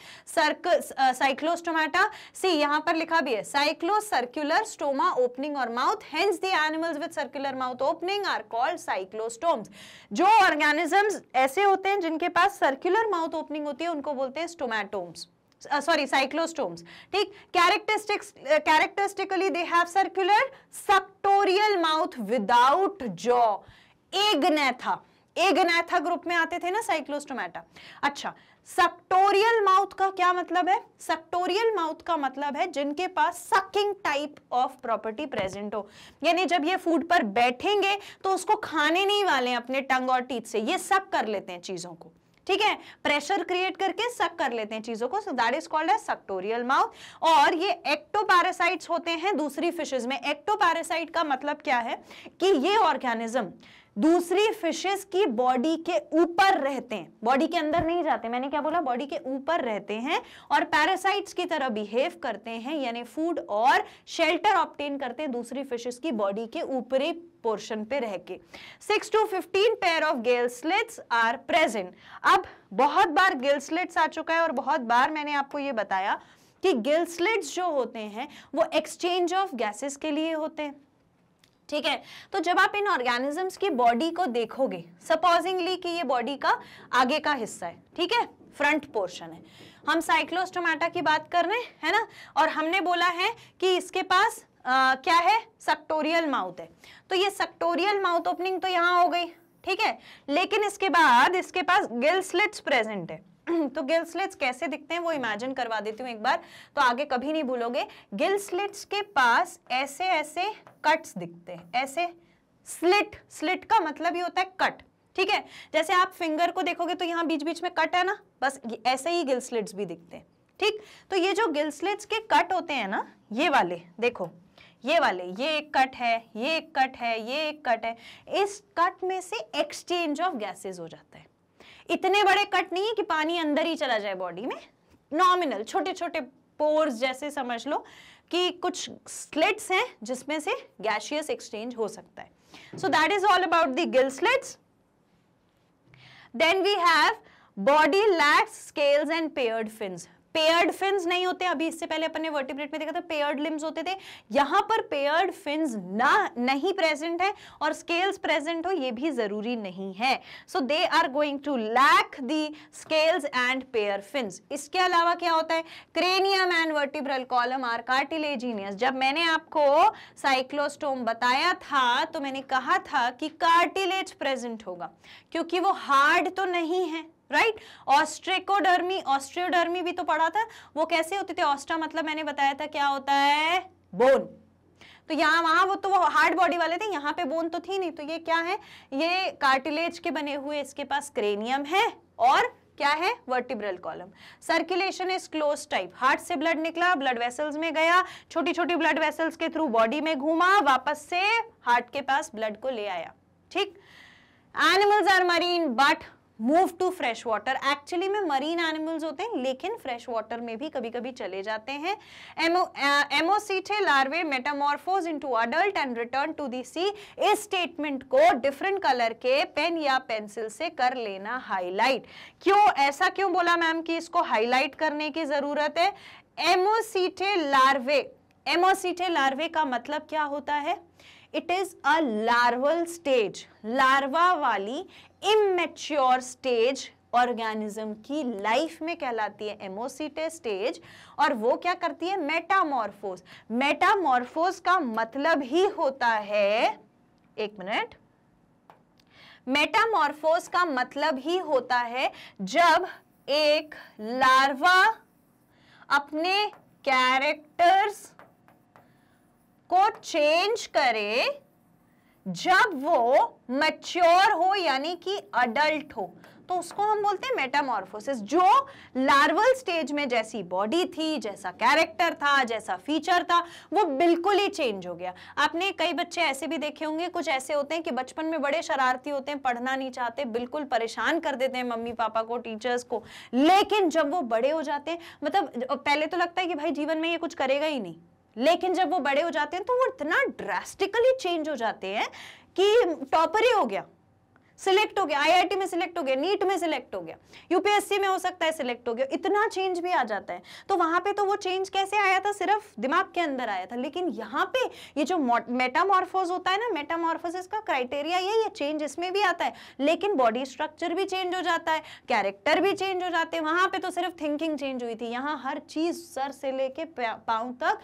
साइक्लोस्टोमाटा। सी यहाँ पर लिखा भी है साइक्लो सर्कुलर स्टोमा ओपनिंग और mouth, hence the animals with circular mouth opening are called cyclostomes. जो ऑर्गेनिजम्स ऐसे होते हैं जिनके पास सर्कुलर माउथ ओपनिंग होती है उनको बोलते हैं स्टोमेटोम्स, सॉरी साइक्लोस्टोम्स, ठीक? Characteristically they have circular suctorial mouth without jaw. Agnatha group में आते थे ना साइक्लोस्टोमाटा। अच्छा, सक्टोरियल माउथ का क्या मतलब है? सक्टोरियल माउथ का मतलब है जिनके पास sucking type of property present हो, यानी जब ये फूड पर बैठेंगे तो उसको खाने नहीं वाले हैं अपने टंग और टीथ से, ये सक कर लेते हैं चीजों को, ठीक है? प्रेशर क्रिएट करके सक कर लेते हैं चीजों को, so that is called as suctorial mouth. और ये एक्टोपैरासाइट्स होते हैं दूसरी फिशेज में। एक्टोपैरासाइट का मतलब क्या है कि ये ऑर्गेनिज्म दूसरी फिशेस की बॉडी के ऊपर रहते हैं, बॉडी के अंदर नहीं जाते। मैंने क्या बोला? बॉडी के ऊपर रहते हैं और पैरासाइट्स की तरह बिहेव करते हैं, यानी फूड और शेल्टर ऑब्टेन करते हैं दूसरी फिशेस की बॉडी के ऊपरी पोर्शन पे रह के। 6 to 15 pair of gill slits are present. अब बहुत बार गिल स्लिट्स आ चुका है और बहुत बार मैंने आपको ये बताया कि गिल स्लिट्स जो होते हैं वो एक्सचेंज ऑफ गैसेस के लिए होते हैं, ठीक है? तो जब आप इन ऑर्गेनिजम्स की बॉडी को देखोगे, सपोजिंगली कि ये बॉडी का आगे का हिस्सा है, ठीक है, फ्रंट पोर्शन है, हम साइक्लोस्टोमाटा की बात कर रहे हैं, है ना? और हमने बोला है कि इसके पास क्या है? सक्टोरियल माउथ है। तो ये सक्टोरियल माउथ ओपनिंग तो यहाँ हो गई, ठीक है? लेकिन इसके बाद इसके पास गिल स्लिट्स प्रेजेंट है। तो गिल स्लिट्स कैसे दिखते हैं वो इमेजिन करवा देती हूँ एक बार, तो आगे कभी नहीं भूलोगे। गिल स्लिट्स के पास ऐसे ऐसे कट्स दिखते हैं, ऐसे स्लिट का मतलब ही होता है कट, ठीक है? जैसे आप फिंगर को देखोगे तो यहाँ बीच बीच में कट है ना, बस ऐसे ही गिल स्लिट्स भी दिखते हैं, ठीक, तो ये जो गिल स्लिट्स के कट होते हैं ना, ये वाले देखो, ये वाले, ये एक कट है, ये एक कट है, ये एक कट है, इस कट में से एक्सचेंज ऑफ गैसेस हो जाता है। इतने बड़े कट नहीं है कि पानी अंदर ही चला जाए बॉडी में, नॉमिनल छोटे छोटे पोर्स जैसे समझ लो कि कुछ स्लिट्स हैं जिसमें से गैसियस एक्सचेंज हो सकता है। So that is all about the gill slits. Then we have body lacks scales and paired fins. Paired fins नहीं होते, अभी इससे पहले अपन ने वर्टिब्रेट में देखा था पेयर्ड लिम्स होते थे, यहां पर पेयर्ड फिन्स नहीं प्रेजेंट है और स्केल्स प्रेजेंट हो ये भी जरूरी नहीं है। So they are going to lack the scales and pair fins. इसके अलावा क्या होता है, cranium and vertebral column are cartilaginous. जब मैंने आपको साइक्लोस्टोम बताया था तो मैंने कहा था कि कार्टिलेज प्रेजेंट होगा क्योंकि वो हार्ड तो नहीं है, राइट। ऑस्ट्रेकोडर्मी, ऑस्ट्रियोडर्मी भी तो पढ़ा था, वो कैसे होते थे, ऑस्ट्रा मतलब मैंने बताया था क्या होता है, बोन। तो यहाँ वहां वो तो वो हार्ड बॉडी वाले थे, यहाँ पे बोन तो थी नहीं, तो ये क्या है, ये कार्टिलेज के बने हुए, इसके पास क्रेनियम है और क्या है, vertebral column. Circulation is close type, heart से ब्लड निकला, ब्लड वेसल्स में गया, छोटी छोटी ब्लड वेसल्स के थ्रू बॉडी में घूमा, वापस से हार्ट के पास ब्लड को ले आया, ठीक। Animals are marine but move to fresh water. Actually में मरीन एनिमल्स होते हैं लेकिन फ्रेश वाटर में भी कभी कभी चले जाते हैं। Ammocoete larvae metamorphose into adult and return to the sea. इस स्टेटमेंट को डिफरेंट कलर के पेन या पेंसिल से कर लेना हाईलाइट। क्यों, ऐसा क्यों बोला मैम कि इसको हाईलाइट करने की जरूरत है। एमोसीटे लार्वे, एमोसीटे लार्वे का मतलब क्या होता है, it is a larval stage, larva वाली इमेच्योर स्टेज ऑर्गेनिज्म की लाइफ में कहलाती है एमोसीटे स्टेज। और वो क्या करती है, मेटामॉर्फोज। मेटामॉर्फोज का मतलब ही होता है, एक मिनट, मेटामॉर्फोज का मतलब ही होता है जब एक लार्वा अपने कैरेक्टर्स को चेंज करे जब वो मैच्योर हो यानी कि अडल्ट हो, तो उसको हम बोलते हैं मेटामॉर्फोसिस। जो लार्वल स्टेज में जैसी बॉडी थी, जैसा कैरेक्टर था, जैसा फीचर था, वो बिल्कुल ही चेंज हो गया। आपने कई बच्चे ऐसे भी देखे होंगे, कुछ ऐसे होते हैं कि बचपन में बड़े शरारती होते हैं, पढ़ना नहीं चाहते, बिल्कुल परेशान कर देते हैं मम्मी पापा को, टीचर्स को, लेकिन जब वो बड़े हो जाते हैं, मतलब पहले तो लगता है कि भाई जीवन में ये कुछ करेगा ही नहीं, लेकिन जब वो बड़े हो जाते हैं तो वो इतना ड्रास्टिकली चेंज हो जाते हैं कि टॉपर ही हो गया, सिलेक्ट हो गया, आईआईटी में सिलेक्ट हो गया, नीट में सिलेक्ट हो गया, यूपीएससी में हो सकता है सिलेक्ट हो गया, इतना चेंज भी आ जाता है। तो वहां पे तो वो चेंज कैसे आया था, सिर्फ दिमाग के अंदर आया था, लेकिन यहाँ पे ये जो मेटामॉर्फोज होता है ना, मेटामॉर्फोसिस का क्राइटेरिया ये चेंज इसमें भी आता है, लेकिन बॉडी स्ट्रक्चर भी चेंज हो जाता है, कैरेक्टर भी चेंज हो जाते हैं। वहां पे तो सिर्फ थिंकिंग चेंज हुई थी, यहाँ हर चीज सर से लेके पांव तक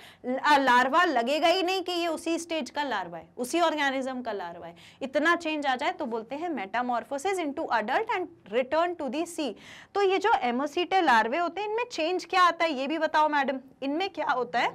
लार्वा लगेगा ही नहीं कि ये उसी स्टेज का लार्वा है, उसी ऑर्गेनिज्म का लार्वा है। इतना चेंज आ जाए तो बोलते हैं metamorphosis into adult and return to the sea. तो ये जो एमोसीटे लार्वे होते हैं, इनमें चेंज क्या आता है ये भी बताओ मैडम। इनमें क्या होता है,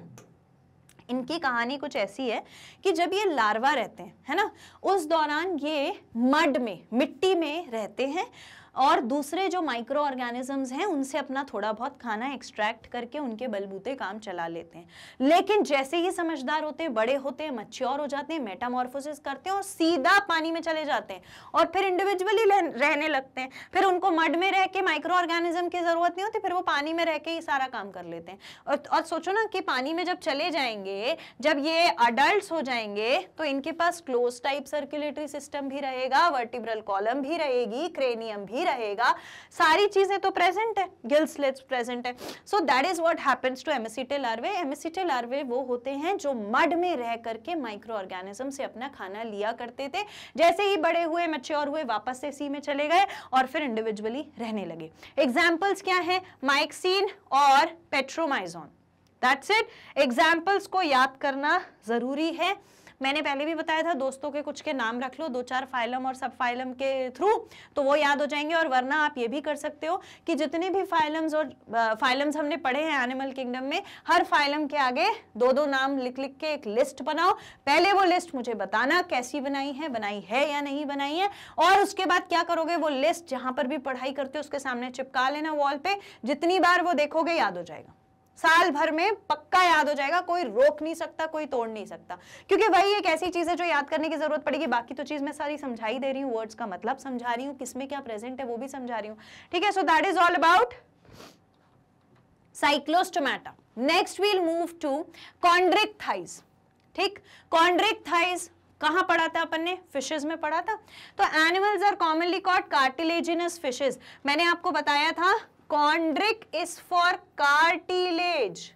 इनकी कहानी कुछ ऐसी है कि जब ये लार्वा रहते हैं, है ना, उस दौरान ये मड में, मिट्टी में रहते हैं और दूसरे जो माइक्रो ऑर्गेनिजम्स हैं उनसे अपना थोड़ा बहुत खाना एक्सट्रैक्ट करके उनके बलबूते काम चला लेते हैं। लेकिन जैसे ही समझदार होते हैं, बड़े होते हैं, मैच्योर हो जाते हैं, मेटामॉर्फोसिस करते हैं और सीधा पानी में चले जाते हैं और फिर इंडिविजुअली रहने लगते हैं। फिर उनको मड में रह के माइक्रो ऑर्गेनिज्म की जरूरत नहीं होती, फिर वो पानी में रह के ही सारा काम कर लेते हैं। और सोचो ना कि पानी में जब चले जाएंगे, जब ये अडल्ट हो जाएंगे तो इनके पास क्लोज टाइप सर्कुलेटरी सिस्टम भी रहेगा, वर्टिब्रल कॉलम भी रहेगी, क्रेनियम भी रहेगा, सारी चीजें तो प्रेजेंट है, गिल स्लिट्स प्रेजेंट है। So that is what happens to ammocoete larvae. Ammocoete larvae वो होते हैं जो मड में रह करके माइक्रो ऑर्गेनिज्म से अपना खाना लिया करते थे, जैसे ही बड़े हुए, मैच्योर हुए, वापस से सी में चले गए और फिर इंडिविजुअली रहने लगे। एग्जांपल्स क्या है, माइक्सीन और पेट्रोमाइजोन। That's it. एग्जांपल्स को याद करना जरूरी है। मैंने पहले भी बताया था, दोस्तों के कुछ के नाम रख लो 2-4 फाइलम और सब फाइलम के थ्रू, तो वो याद हो जाएंगे। और वरना आप ये भी कर सकते हो कि जितने भी फाइलम्स और फाइलम्स हमने पढ़े हैं एनिमल किंगडम में, हर फाइलम के आगे 2-2 नाम लिख लिख के एक लिस्ट बनाओ। पहले वो लिस्ट मुझे बताना कैसी बनाई है या नहीं बनाई है, और उसके बाद क्या करोगे, वो लिस्ट जहां पर भी पढ़ाई करते हो उसके सामने चिपका लेना वॉल पे। जितनी बार वो देखोगे याद हो जाएगा, साल भर में पक्का याद हो जाएगा, कोई रोक नहीं सकता, कोई तोड़ नहीं सकता, क्योंकि वही एक ऐसी चीज है जो याद करने की जरूरत पड़ेगी। बाकी तो चीज मैं सारी समझाई दे रही हूँ, वर्ड्स का मतलब समझा रही हूँ, किसमें क्या प्रेजेंट है वो भी समझा रही हूँ, ठीक है। So that is all about Cyclostomata. Next we'll move to Chondrichthyes, ठीक। कॉन्ड्रिक थाइज कहां पढ़ा था अपन ने, फिशेज में पढ़ा था। तो animals are commonly called cartilaginous fishes. मैंने आपको बताया था कॉन्ड्रिक इज फॉर कार्टिलेज,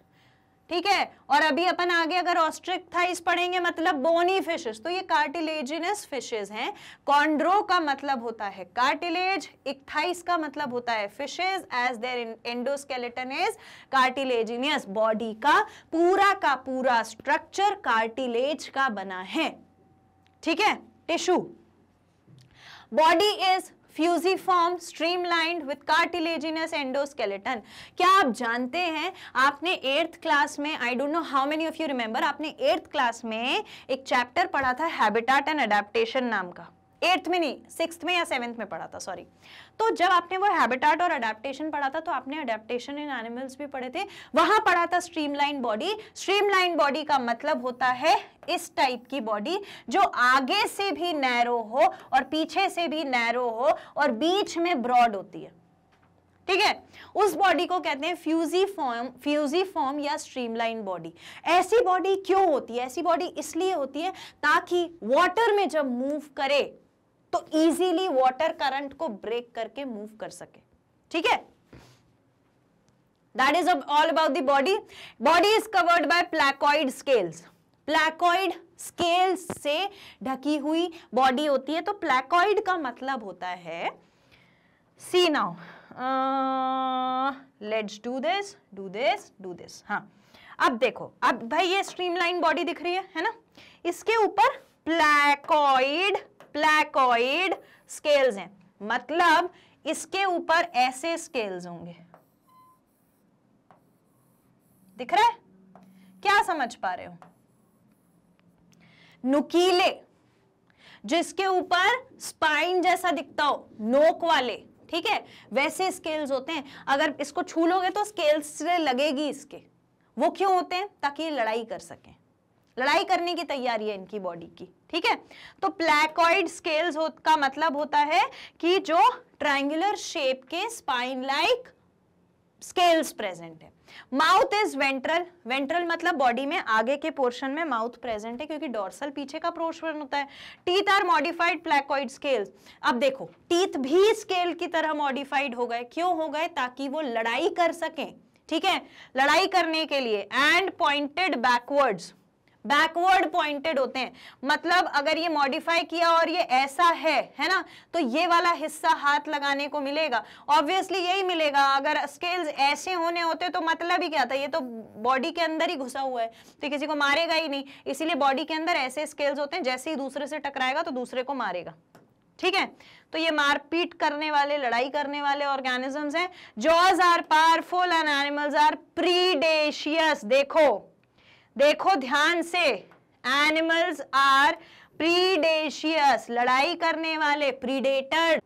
ठीक है। और अभी अपन आगे अगर ऑस्ट्रिक थाइस पढ़ेंगे मतलब बोनी फिशेस, तो ये कार्टिलेजिनस फिशेस हैं। कॉन्ड्रो का मतलब होता है कार्टिलेज, इक्थाइस का मतलब होता है fishes, as their endoskeleton is cartilaginous. Body का पूरा स्ट्रक्चर कार्टिलेज का बना है, ठीक है। Tissue, body is fusiform streamlined with cartilaginous endoskeleton. क्या आप जानते हैं, आपने 8th क्लास में, I don't know how many of you remember, आपने 8th क्लास में एक चैप्टर पढ़ा था हैबिटेट एंड अडेप्टेशन नाम का। 8th में नहीं, 6th में या 7th में पढ़ा था, सॉरी। तो जब आपने वो हैबिटेट और अडेप्टेशन पढ़ा था, तो आपने अडेप्टेशन इन एनिमल्स भी पढ़े थे, वहां पढ़ा था स्ट्रीमलाइन बॉडी। स्ट्रीमलाइन बॉडी का मतलब होता है इस टाइप की बॉडी जो आगे से भी नैरो हो और पीछे से भी नैरो हो और बीच में ब्रॉड होती है, ठीक है। उस बॉडी को कहते हैं फ्यूजिफॉर्म या स्ट्रीमलाइन बॉडी। ऐसी बॉडी क्यों होती है? ऐसी बॉडी इसलिए होती है ताकि वाटर में जब मूव करे तो इजीली वाटर करंट को ब्रेक करके मूव कर सके, ठीक है। That is all about the body. Body is covered by placoid scales. Placoid scales से ढकी हुई बॉडी होती है। तो प्लैकॉइड का मतलब होता है, सी नाउ, लेट्स डू दिस। हाँ, अब देखो, अब भाई ये स्ट्रीमलाइन बॉडी दिख रही है ना, इसके ऊपर प्लैकॉइड स्केल्स हैं, मतलब इसके ऊपर ऐसे स्केल्स होंगे, दिख रहा है? क्या समझ पा रहे हो? नुकीले, जिसके ऊपर स्पाइन जैसा दिखता हो, नोक वाले, ठीक है, वैसे स्केल्स होते हैं। अगर इसको छू लोगे तो स्केल्स से लगेगी इसके। वो क्यों होते हैं? ताकि ये लड़ाई कर सकें, लड़ाई करने की तैयारी है इनकी बॉडी की, ठीक है। तो प्लैकॉइड स्केल्स का मतलब होता है कि जो ट्रायंगुलर शेप के स्पाइन लाइक स्केल्स प्रेजेंट है। Mouth is ventral. वेंट्रल मतलब बॉडी में आगे के पोर्शन में माउथ प्रेजेंट है, क्योंकि डोर्सल पीछे का पोर्शन होता है। Teeth are modified placoid scales. अब देखो, टीथ भी स्केल की तरह मॉडिफाइड हो गए। क्यों हो गए? ताकि वो लड़ाई कर सकें, ठीक है, लड़ाई करने के लिए। And pointed backwards, backward pointed होते हैं, मतलब अगर ये मॉडिफाई किया और ये ऐसा है ना, तो ये वाला हिस्सा हाथ लगाने को मिलेगा, ऑब्वियसली यही मिलेगा। अगर स्केल्स ऐसे होने होते तो मतलब ही क्या था, ये तो बॉडी के अंदर ही घुसा हुआ है, तो किसी को मारेगा ही नहीं। इसीलिए बॉडी के अंदर ऐसे स्केल्स होते हैं, जैसे ही दूसरे से टकराएगा तो दूसरे को मारेगा, ठीक है। तो ये मारपीट करने वाले, लड़ाई करने वाले ऑर्गेनिजम्स हैं। Jaws are powerful and animals are predacious. देखो ध्यान से, एनिमल्स आर प्रीडेशियस, लड़ाई करने वाले, प्रीडेटर,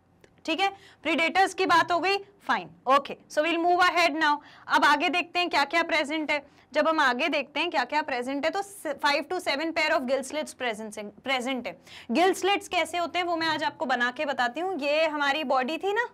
ठीक है। प्रीडेटर्स की बात हो गई, fine, okay. So will move ahead now. अब आगे देखते हैं क्या क्या प्रेजेंट है। जब हम आगे देखते हैं क्या क्या प्रेजेंट है, तो 5 to 7 pair of gill slits present है। गिल स्लिट्स कैसे होते हैं वो मैं आज आपको बना के बताती हूँ। ये हमारी बॉडी थी ना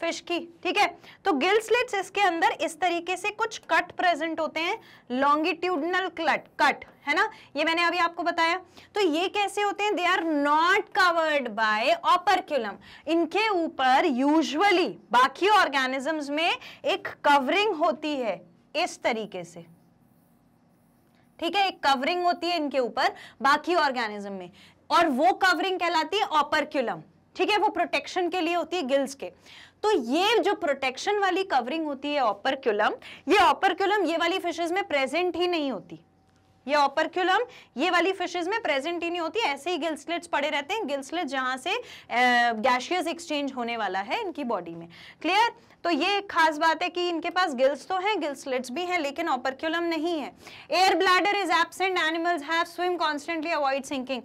फिश की, ठीक है। तो गिल स्लिट्स, इसके अंदर इस तरीके से कुछ कट प्रेजेंट होते हैं, लॉन्गिट्यूडनल कट, है ना, ये मैंने अभी आपको बताया। तो ये कैसे होते हैं? They are not covered by operculum. इनके ऊपर यूजुअली बाकी ऑर्गेनिजम्स में एक कवरिंग होती है इस तरीके से, ठीक है, एक कवरिंग होती है इनके ऊपर बाकी ऑर्गेनिज्म में, और वो कवरिंग कहलाती है ऑपरक्यूलम, ठीक है। वो प्रोटेक्शन के लिए होती है गिल्स के। तो ये जो प्रोटेक्शन वाली कवरिंग होती है ऑपरक्यूलम, ये ऑपरक्यूलम ये वाली फिशेस में प्रेजेंट ही नहीं होती। ये ऑपरक्यूलम ये वाली फिशेज में प्रेजेंट ही नहीं होती, ऐसे ही गिल स्लिट्स पड़े रहते हैं, गिल स्लिट्स जहां से गैशियस एक्सचेंज होने वाला है इनकी बॉडी में। क्लियर? तो ये एक खास बात है कि इनके पास गिल्स तो हैं, गिल स्लिट्स भी हैं, लेकिन ऑपरक्यूलम नहीं है। Air bladder is absent, animals have swim constantly, avoid sinking.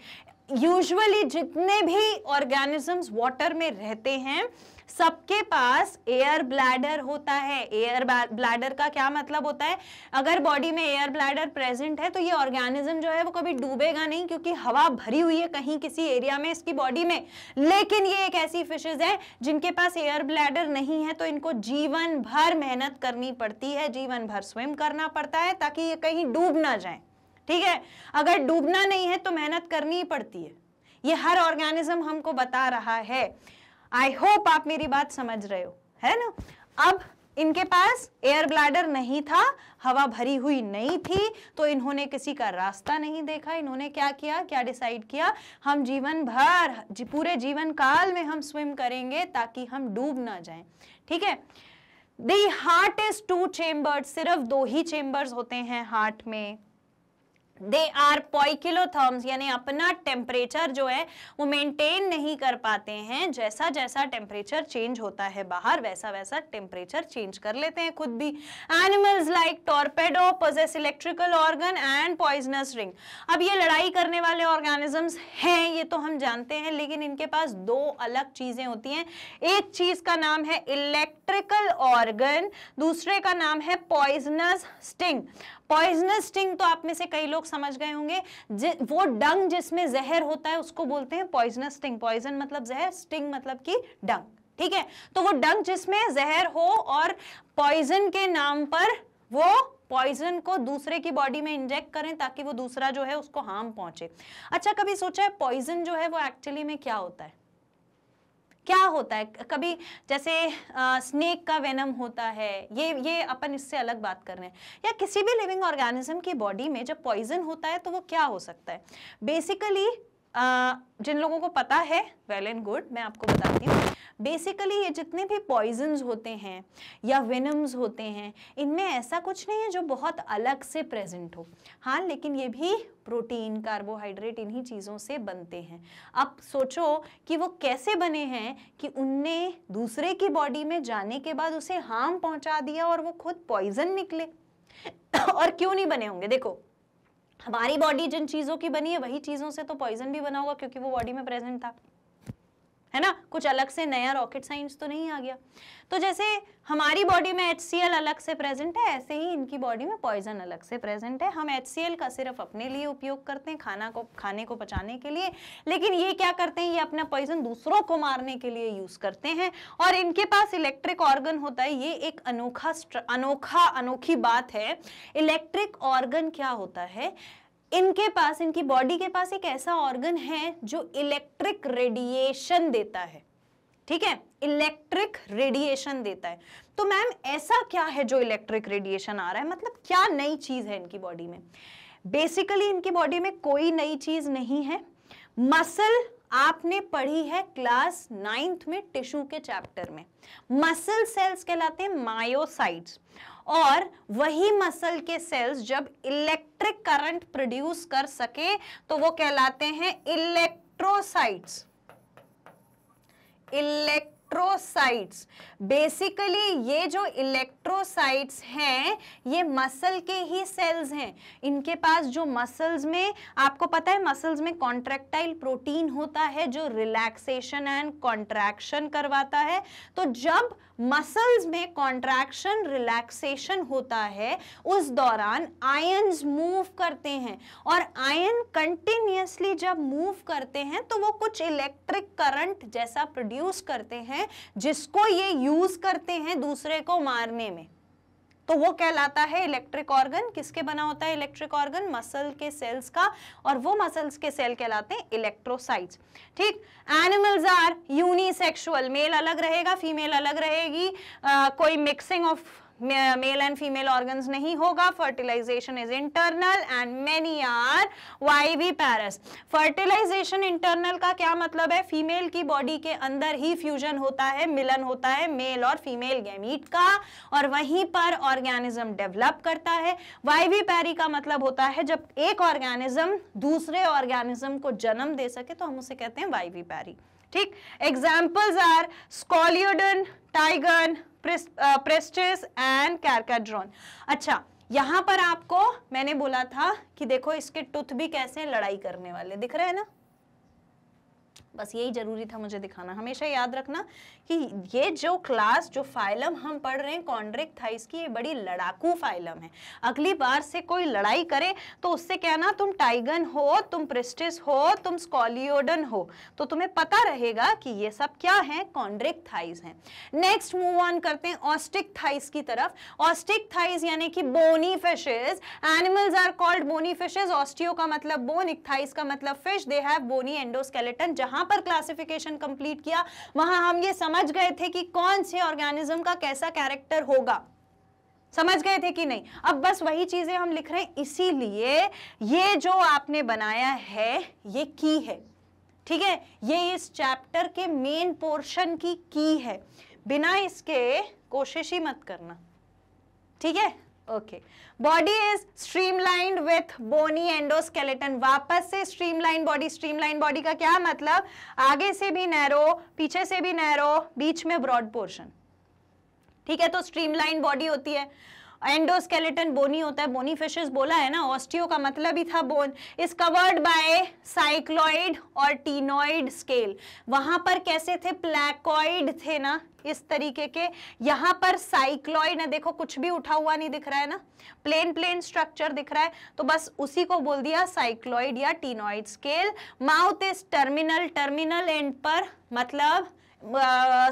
Usually जितने भी ऑर्गेनिजम्स वाटर में रहते हैं सबके पास एयर ब्लैडर होता है। एयर ब्लैडर का क्या मतलब होता है? अगर बॉडी में एयर ब्लैडर प्रेजेंट है तो ये ऑर्गेनिज्म जो है वो कभी डूबेगा नहीं, क्योंकि हवा भरी हुई है कहीं किसी एरिया में इसकी बॉडी में। लेकिन ये एक ऐसी फिशेज है जिनके पास एयर ब्लैडर नहीं है, तो इनको जीवन भर मेहनत करनी पड़ती है, जीवन भर स्विम करना पड़ता है ताकि ये कहीं डूब ना जाए। ठीक है? अगर डूबना नहीं है तो मेहनत करनी ही पड़ती है। ये हर ऑर्गेनिज्म हमको बता रहा है। आई होप आप मेरी बात समझ रहे हो, है ना? अब इनके पास एयर ब्लैडर नहीं था, हवा भरी हुई नहीं थी, तो इन्होंने किसी का रास्ता नहीं देखा। इन्होंने क्या किया, क्या डिसाइड किया? हम जीवन भर, पूरे जीवन काल में हम स्विम करेंगे ताकि हम डूब ना जाएं। ठीक है? द हार्ट इज 2 चेम्बर्ड, सिर्फ 2 ही चेम्बर्स होते हैं हार्ट में। दे आर पोइकिलोथर्म्स, यानी अपना टेम्परेचर जो है वो मेंटेन नहीं कर पाते हैं। जैसा जैसा टेम्परेचर चेंज होता है बाहर, वैसा वैसा टेम्परेचर चेंज कर लेते हैं खुद भी। Animals like torpedo possess electrical organ and poisonous ring. अब ये लड़ाई करने वाले ऑर्गेनिजम्स हैं, ये तो हम जानते हैं, लेकिन इनके पास 2 अलग चीजें होती हैं। एक चीज का नाम है इलेक्ट्रिकल ऑर्गन, दूसरे का नाम है पॉइजनस स्टिंग। पॉइजनस स्टिंग तो आप में से कई लोग समझ गए होंगे, वो डंग जिसमें जहर होता है उसको बोलते हैं पॉइजनस स्टिंग। पॉइजन मतलब जहर, स्टिंग मतलब कि डंग। ठीक है? तो वो डंग जिसमें जहर हो और पॉइजन के नाम पर वो पॉइजन को दूसरे की बॉडी में इंजेक्ट करें ताकि वो दूसरा जो है उसको हार्म पहुंचे। अच्छा, कभी सोचा है पॉइजन जो है वो एक्चुअली में क्या होता है? क्या होता है? कभी जैसे स्नेक का वेनम होता है, ये अपन इससे अलग बात कर रहे हैं। या किसी भी लिविंग ऑर्गेनिज्म की बॉडी में जब पॉइजन होता है तो वो क्या हो सकता है? बेसिकली जिन लोगों को पता है वेल एंड गुड, मैं आपको बताती हूँ। बेसिकली ये जितने भी पॉइजन्स होते हैं या वेनम्स होते हैं, इनमें ऐसा कुछ नहीं है जो बहुत अलग से प्रेजेंट हो। हाँ, लेकिन ये भी प्रोटीन, कार्बोहाइड्रेट, इन्हीं चीज़ों से बनते हैं। अब सोचो कि वो कैसे बने हैं कि उनने दूसरे की बॉडी में जाने के बाद उसे हार्म पहुंचा दिया और वो खुद पॉइजन निकले। और क्यों नहीं बने होंगे? देखो, हमारी बॉडी जिन चीजों की बनी है वही चीजों से तो पॉइजन भी बना होगा, क्योंकि वो बॉडी में प्रेजेंट था, है ना? कुछ अलग से नया रॉकेट साइंस तो नहीं आ गया। तो जैसे हमारी बॉडी में HCl अलग से प्रेजेंट है, ऐसे ही इनकी बॉडी में पॉइजन अलग से प्रेजेंट है। हम HCl का सिर्फ अपने लिए उपयोग करते हैं, खाने को पचाने के लिए, लेकिन ये क्या करते हैं? ये अपना पॉइजन दूसरों को मारने के लिए यूज करते हैं। और इनके पास इलेक्ट्रिक ऑर्गन होता है। ये एक अनोखी बात है। इलेक्ट्रिक ऑर्गन क्या होता है? इनके पास, इनकी बॉडी के पास एक ऐसा ऑर्गन है जो इलेक्ट्रिक रेडिएशन देता है। ठीक है? इलेक्ट्रिक रेडिएशन देता है। तो मैम ऐसा क्या है जो इलेक्ट्रिक रेडिएशन आ रहा है? मतलब क्या नई चीज है इनकी बॉडी में? बेसिकली इनकी बॉडी में कोई नई चीज नहीं है। मसल आपने पढ़ी है क्लास 9th में टिश्यू के चैप्टर में। मसल सेल्स कहलाते हैं मायोसाइट्स, और वही मसल के सेल्स जब इलेक्ट्रिक करंट प्रोड्यूस कर सके तो वो कहलाते हैं इलेक्ट्रोसाइट्स। इलेक्ट्रोसाइट्स, बेसिकली ये जो इलेक्ट्रोसाइट्स हैं ये मसल के ही सेल्स हैं। इनके पास जो मसल्स में, आपको पता है मसल्स में कॉन्ट्रैक्टाइल प्रोटीन होता है जो रिलैक्सेशन एंड कॉन्ट्रैक्शन करवाता है। तो जब मसल्स में कॉन्ट्रैक्शन रिलैक्सेशन होता है उस दौरान आयंस मूव करते हैं, और आयन कंटिन्यूअसली जब मूव करते हैं तो वो कुछ इलेक्ट्रिक करंट जैसा प्रोड्यूस करते हैं जिसको ये यूज करते हैं दूसरे को मारने में। तो वो कहलाता है इलेक्ट्रिक ऑर्गन। किसके बना होता है इलेक्ट्रिक ऑर्गन? मसल के सेल्स का, और वो मसल्स के सेल कहलाते हैं इलेक्ट्रोसाइट्स। ठीक? एनिमल्स आर यूनिसेक्सुअल, मेल अलग रहेगा, फीमेल अलग रहेगी, कोई mixing of male and female organs नहीं होगा, fertilisation is internal and many are viviparous. Fertilisation internal का क्या मतलब है? फीमेल की बॉडी के अंदर ही फ्यूजन होता है, मिलन होता है मेल और फीमेल गैमीट का, और वहीं पर ऑर्गेनिज्म डेवलप करता है। वाइविपैरी का मतलब होता है जब एक ऑर्गेनिज्म दूसरे ऑर्गेनिज्म को जन्म दे सके तो हम उसे कहते हैं वाइविपैरी। ठीक, examples are Scoliodon, Trygon, Pristis and Carcharodon. अच्छा, यहां पर आपको मैंने बोला था कि देखो इसके टूथ भी कैसे लड़ाई करने वाले दिख रहे हैं ना, बस यही जरूरी था मुझे दिखाना। हमेशा याद रखना कि ये जो क्लास, जो फाइलम हम पढ़ रहे हैं कॉन्ड्रिक्थाइस की, ये बड़ी लड़ाकू फाइलम है। अगली बार से कोई लड़ाई करे तो उससे कहना तुम टाइगन हो, तुम प्रिस्टिस हो, तुम स्कॉलियोडन हो, तो तुम्हें पता रहेगा कि ये सब क्या है, कॉन्ड्रिक्थाइस हैं। नेक्स्ट मूव ऑन करते हैं ऑस्टिकथाइस की तरफ। ऑस्टिकथाइस यानी कि bony fishes. Animals are called bony fishes. Osteo का मतलब बोन, इक्थाइस का मतलब fish. They have bony endoskeleton. जहां पर क्लासिफिकेशन कंप्लीट किया वहां हम ये समझ गए थे कि कौन से ऑर्गेनिज्म का कैसा कैरेक्टर होगा, समझ गए थे कि नहीं? अब बस वही चीजें हम लिख रहे हैं, इसीलिए ये जो आपने बनाया है ये की है, ठीक है, ये इस चैप्टर के मेन पोर्शन की है, बिना इसके कोशिश ही मत करना, ठीक है? Okay, body is streamlined with bony endoskeleton. वापस से स्ट्रीमलाइन बॉडी। स्ट्रीमलाइन बॉडी का क्या मतलब? आगे से भी नैरो, पीछे से भी नैरो, बीच में ब्रॉड पोर्शन, ठीक है? तो स्ट्रीमलाइन बॉडी होती है। एंडोस्केलेटन बोनी होता है, बोनी फिशेस बोला है ना, ऑस्टियो का मतलब ही था bone. Is covered bye cycloid और टीनॉइड स्केल। वहां पर कैसे थे? प्लैकॉइड थे ना, इस तरीके के। यहां पर साइक्लॉइड है, देखो कुछ भी उठा हुआ नहीं दिख रहा है ना, प्लेन प्लेन स्ट्रक्चर दिख रहा है, तो बस उसी को बोल दिया साइक्लॉइड या ctenoid scale. Mouth is terminal. Terminal and पर मतलब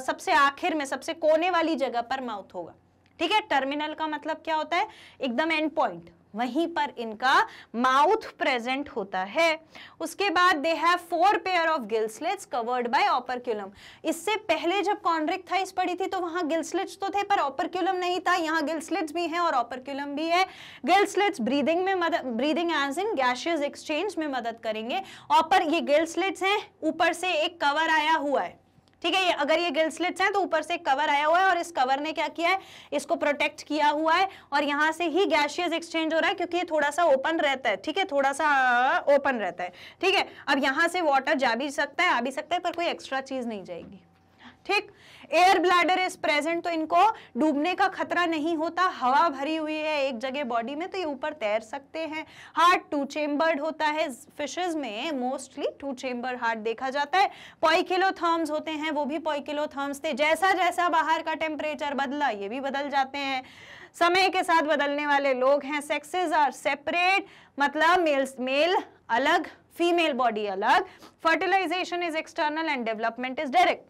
सबसे आखिर में, सबसे कोने वाली जगह पर माउथ होगा, ठीक है? टर्मिनल का मतलब क्या होता है? एकदम एंड पॉइंट, वहीं पर इनका माउथ प्रेजेंट होता है। उसके बाद they have 4 pair of gill slits covered by operculum. इससे पहले जब कॉन्ड्रिक्थाइस पढ़ी थी तो वहां गिल स्लिट्स तो थे पर ओपर्क्युलम नहीं था। यहाँ गिल स्लिट्स भी हैं और ओपर्क्युलम भी है। गिल स्लिट्स ब्रीदिंग में मदद, breathing as in gaseous exchange में मदद करेंगे। ये गिल स्लिट्स हैं, ऊपर से एक कवर आया हुआ है, ठीक है? अगर ये गिल स्लिट्स हैं तो ऊपर से एक कवर आया हुआ है और इस कवर ने क्या किया है? इसको प्रोटेक्ट किया हुआ है और यहां से ही गैसियस एक्सचेंज हो रहा है क्योंकि ये थोड़ा सा ओपन रहता है, ठीक है? थोड़ा सा ओपन रहता है, ठीक है? अब यहां से वाटर जा भी सकता है, आ भी सकता है, पर कोई एक्स्ट्रा चीज नहीं जाएगी, ठीक? एयर ब्लैडर इज प्रेजेंट, तो इनको डूबने का खतरा नहीं होता, हवा भरी हुई है एक जगह बॉडी में तो ये ऊपर तैर सकते हैं। हार्ट 2 चेम्बर्ड होता है, फिशेस में मोस्टली 2 चेम्बर हार्ट देखा जाता है। पॉइकिलोथर्म्स होते हैं, वो भी पॉइकिलोथर्म्स थे। जैसा जैसा बाहर का टेम्परेचर बदला ये भी बदल जाते हैं, समय के साथ बदलने वाले लोग हैं। सेक्सेस आर सेपरेट, मतलब मेल अलग, फीमेल बॉडी अलग। Fertilisation is external and development is direct.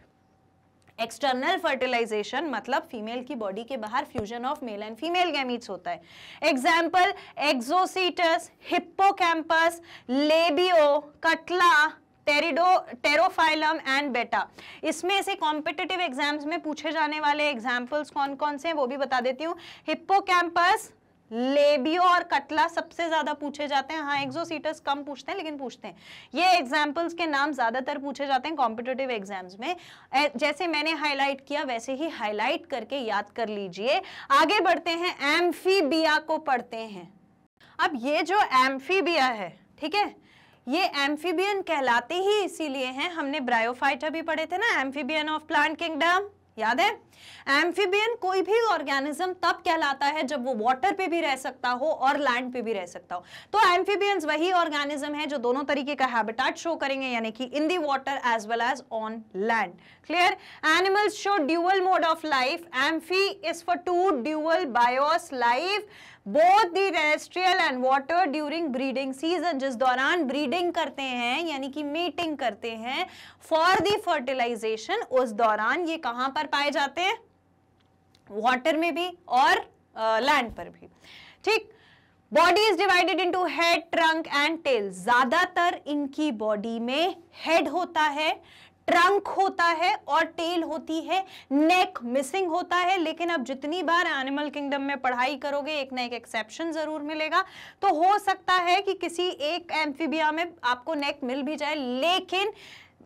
External fertilisation मतलब फीमेल की बॉडी के बाहर fusion of male and female gametes होता है। Example Exocoetus, Hippocampus, Labeo, Catla, Pterophyllum and Betta. इसमें से कॉम्पिटिटिव एग्जाम्स में पूछे जाने वाले एग्जाम्पल्स कौन कौन से हैं वो भी बता देती हूँ। हिप्पोकैम्पस, लेबियो और कटला सबसे ज्यादा पूछे जाते हैं। हाँ, एक्सोसीटस कम पूछते हैं लेकिन पूछते हैं। ये एग्जाम्पल्स के नाम ज्यादातर पूछे जाते हैं कॉम्पिटिटिव एग्जाम्स में। जैसे मैंने हाईलाइट किया वैसे ही हाईलाइट करके याद कर लीजिए। आगे बढ़ते हैं, एम्फीबिया को पढ़ते हैं। अब ये जो एम्फीबिया है, ठीक है, ये एम्फीबियन कहलाते ही इसीलिए हैं, हमने ब्रायोफाइटा भी पढ़े थे ना, एम्फीबियन ऑफ प्लांट किंगडम, याद है? एम्फीबियन कोई भी ऑर्गेनिज्म तब कहलाता है जब वो वाटर पे भी रह सकता हो और लैंड पे भी रह सकता हो। तो एम्फीबियंस वही ऑर्गेनिज्म है जो दोनों तरीके का हैबिटेट शो करेंगे, यानी कि in the water as well as on land. Clear? Animals show dual mode of life. Amphi is for 2 dual bios life, both the terrestrial and water during breeding season. जिस दौरान breeding करते हैं यानी कि meeting करते हैं for the fertilisation, उस दौरान ये कहां पर पाए जाते हैं? वाटर में भी और लैंड पर भी, ठीक? Body is divided into head, trunk and tail. ज्यादातर इनकी बॉडी में हेड होता है, ट्रंक होता है और टेल होती है, नेक मिसिंग होता है। लेकिन अब जितनी बार एनिमल किंगडम में पढ़ाई करोगे एक ना एक एक्सेप्शन जरूर मिलेगा। तो हो सकता है कि किसी एक एम्फीबिया में आपको नेक मिल भी जाए, लेकिन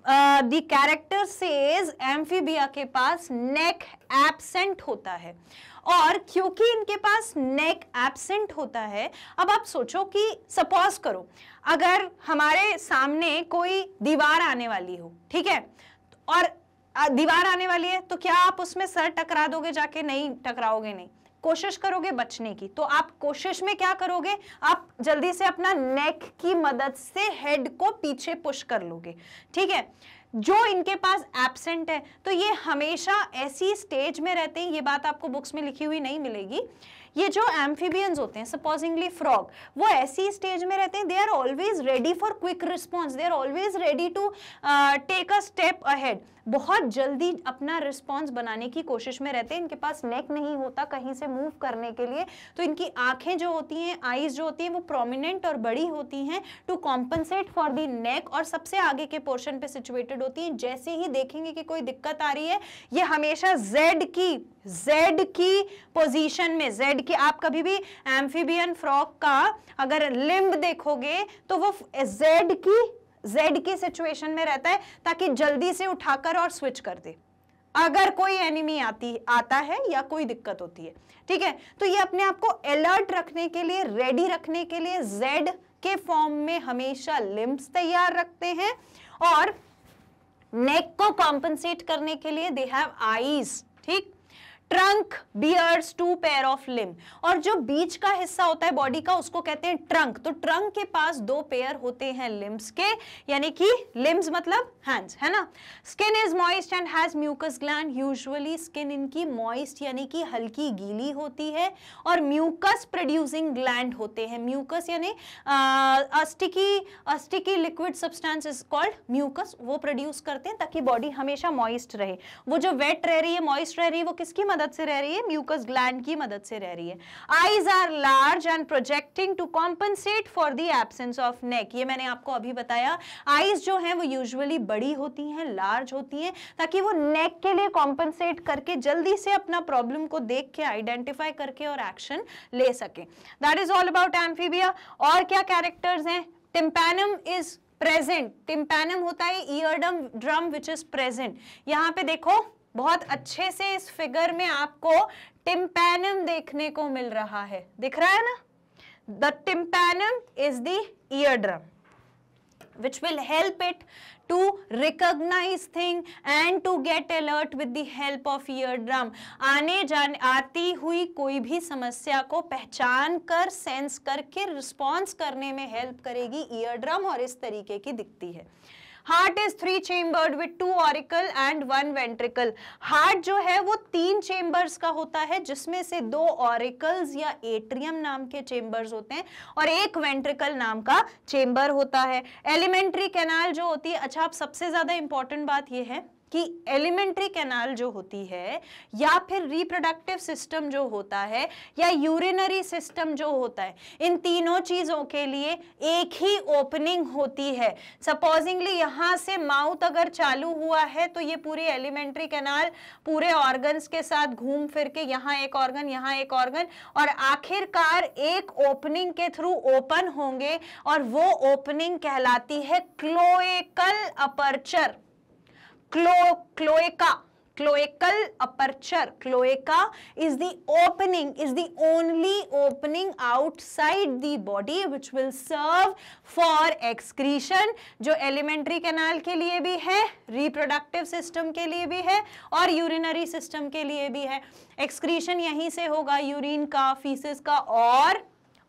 द कैरेक्टर सेज एम्फीबिया के पास नेक एब्सेंट होता है। और क्योंकि इनके पास नेक एब्सेंट होता है, अब आप सोचो कि सपोज करो अगर हमारे सामने कोई दीवार आने वाली हो, ठीक है, और दीवार आने वाली है तो क्या आप उसमें सर टकरा दोगे जाके? नहीं टकराओगे, नहीं, कोशिश करोगे बचने की। तो आप कोशिश में क्या करोगे, आप जल्दी से अपना नेक की मदद से हेड को पीछे पुश कर लोगे, ठीक है। जो इनके पास एब्सेंट है तो ये हमेशा ऐसी स्टेज में रहते हैं, ये बात आपको बुक्स में लिखी हुई नहीं मिलेगी। ये जो एम्फीबियंस होते हैं, सपोजिंगली फ्रॉग, वो ऐसी स्टेज में रहते हैं, they are always ready for quick response, they are always ready to take a step ahead, बहुत जल्दी अपना रिस्पॉन्स बनाने की कोशिश में रहते हैं। इनके पास नेक नहीं होता कहीं से मूव करने के लिए, तो इनकी आंखें जो होती हैं, आईज जो होती हैं, वो प्रोमिनेंट और बड़ी होती हैं to compensate for the neck, और सबसे आगे के पोर्शन पे सिचुएटेड होती हैं। जैसे ही देखेंगे कि कोई दिक्कत आ रही है, ये हमेशा जेड की पोजीशन में, जेड की, आप कभी भी एम्फीबियन फ्रॉग का अगर लिम्ब देखोगे तो वो जेड की सिचुएशन में रहता है, ताकि जल्दी से उठाकर और स्विच कर दे अगर कोई एनिमी आता है या कोई दिक्कत होती है, ठीक है। तो ये अपने आप को अलर्ट रखने के लिए, रेडी रखने के लिए जेड के फॉर्म में हमेशा लिम्ब्स तैयार रखते हैं, और नेक को कॉम्पनसेट करने के लिए दे हैव आईज, ठीक। Trunk bears two pair of limb, और जो बीच का हिस्सा होता है बॉडी का उसको कहते हैं ट्रंक। तो ट्रंक के पास दो पेयर होते हैं लिम्ब्स के, यानी कि लिम्ब्स मतलब हैंड्स, है ना। Skin is moist and has mucus gland, usually skin इनकी मॉइस्ट यानी कि हल्की गीली होती है, और म्यूकस प्रोड्यूसिंग ग्लैंड होते हैं। म्यूकस यानी sticky liquid substance is called mucus, वो प्रोड्यूस करते हैं ताकि बॉडी हमेशा मॉइस्ट रहे। वो जो वेट रह रही है, मॉइस्ट रह रही है, वो किसकी मदद से रह रही है? म्यूकस ग्लैंड की मदद से रह रही है। Eyes are large and projecting to compensate for the absence of neck, ये मैंने आपको अभी बताया। आईज जो है वो यूजुअली बड़ी होती हैं, लार्ज होती हैं, ताकि वो नेक के लिए कॉम्पनसेट करके जल्दी से अपना प्रॉब्लम को देख के आइडेंटिफाई करके और एक्शन ले सके। That is all about amphibia. और क्या कैरेक्टर्स हैं? टिम्पैनम इज प्रेजेंट, टिम्पैनम होता है ear drum which is present. यहाँ पे देखो बहुत अच्छे से इस फिगर में आपको टिम्पैनम देखने को मिल रहा है, दिख रहा है ना। The tympanum is the ear drum which will help it to recognize thing and to get alert with the help of eardrum. आती हुई कोई भी समस्या को पहचान कर, सेंस करके रिस्पॉन्स करने में हेल्प करेगी ईयर ड्रम, और इस तरीके की दिखती है। Heart is 3 chambered with 2 auricle and 1 ventricle. Heart जो है वो 3 चेम्बर्स का होता है, जिसमें से 2 ऑरिकल्स या एट्रियम नाम के चेम्बर्स होते हैं और 1 वेंट्रिकल नाम का चेम्बर होता है। एलिमेंट्री कैनाल जो होती है, अच्छा, अब सबसे ज्यादा इंपॉर्टेंट बात ये है कि एलिमेंट्री कैनाल जो होती है, या फिर रिप्रोडक्टिव सिस्टम जो होता है, या यूरिनरी सिस्टम जो होता है, इन तीनों चीजों के लिए एक ही ओपनिंग होती है। सपोजिंगली यहाँ से माउथ अगर चालू हुआ है तो ये पूरी एलिमेंट्री कैनाल पूरे ऑर्गन्स के साथ घूम फिर के यहाँ एक ऑर्गन, यहाँ एक ऑर्गन, और आखिरकार एक ओपनिंग के थ्रू ओपन होंगे, और वो ओपनिंग कहलाती है cloacal aperture. Cloacal aperture. Cloaca is the opening, is the only opening outside the body which will serve for excretion, जो elementary canal के लिए भी है, reproductive system के लिए भी है, और urinary system के लिए भी है। excretion यहीं से होगा, यूरिन का, फीसिस का,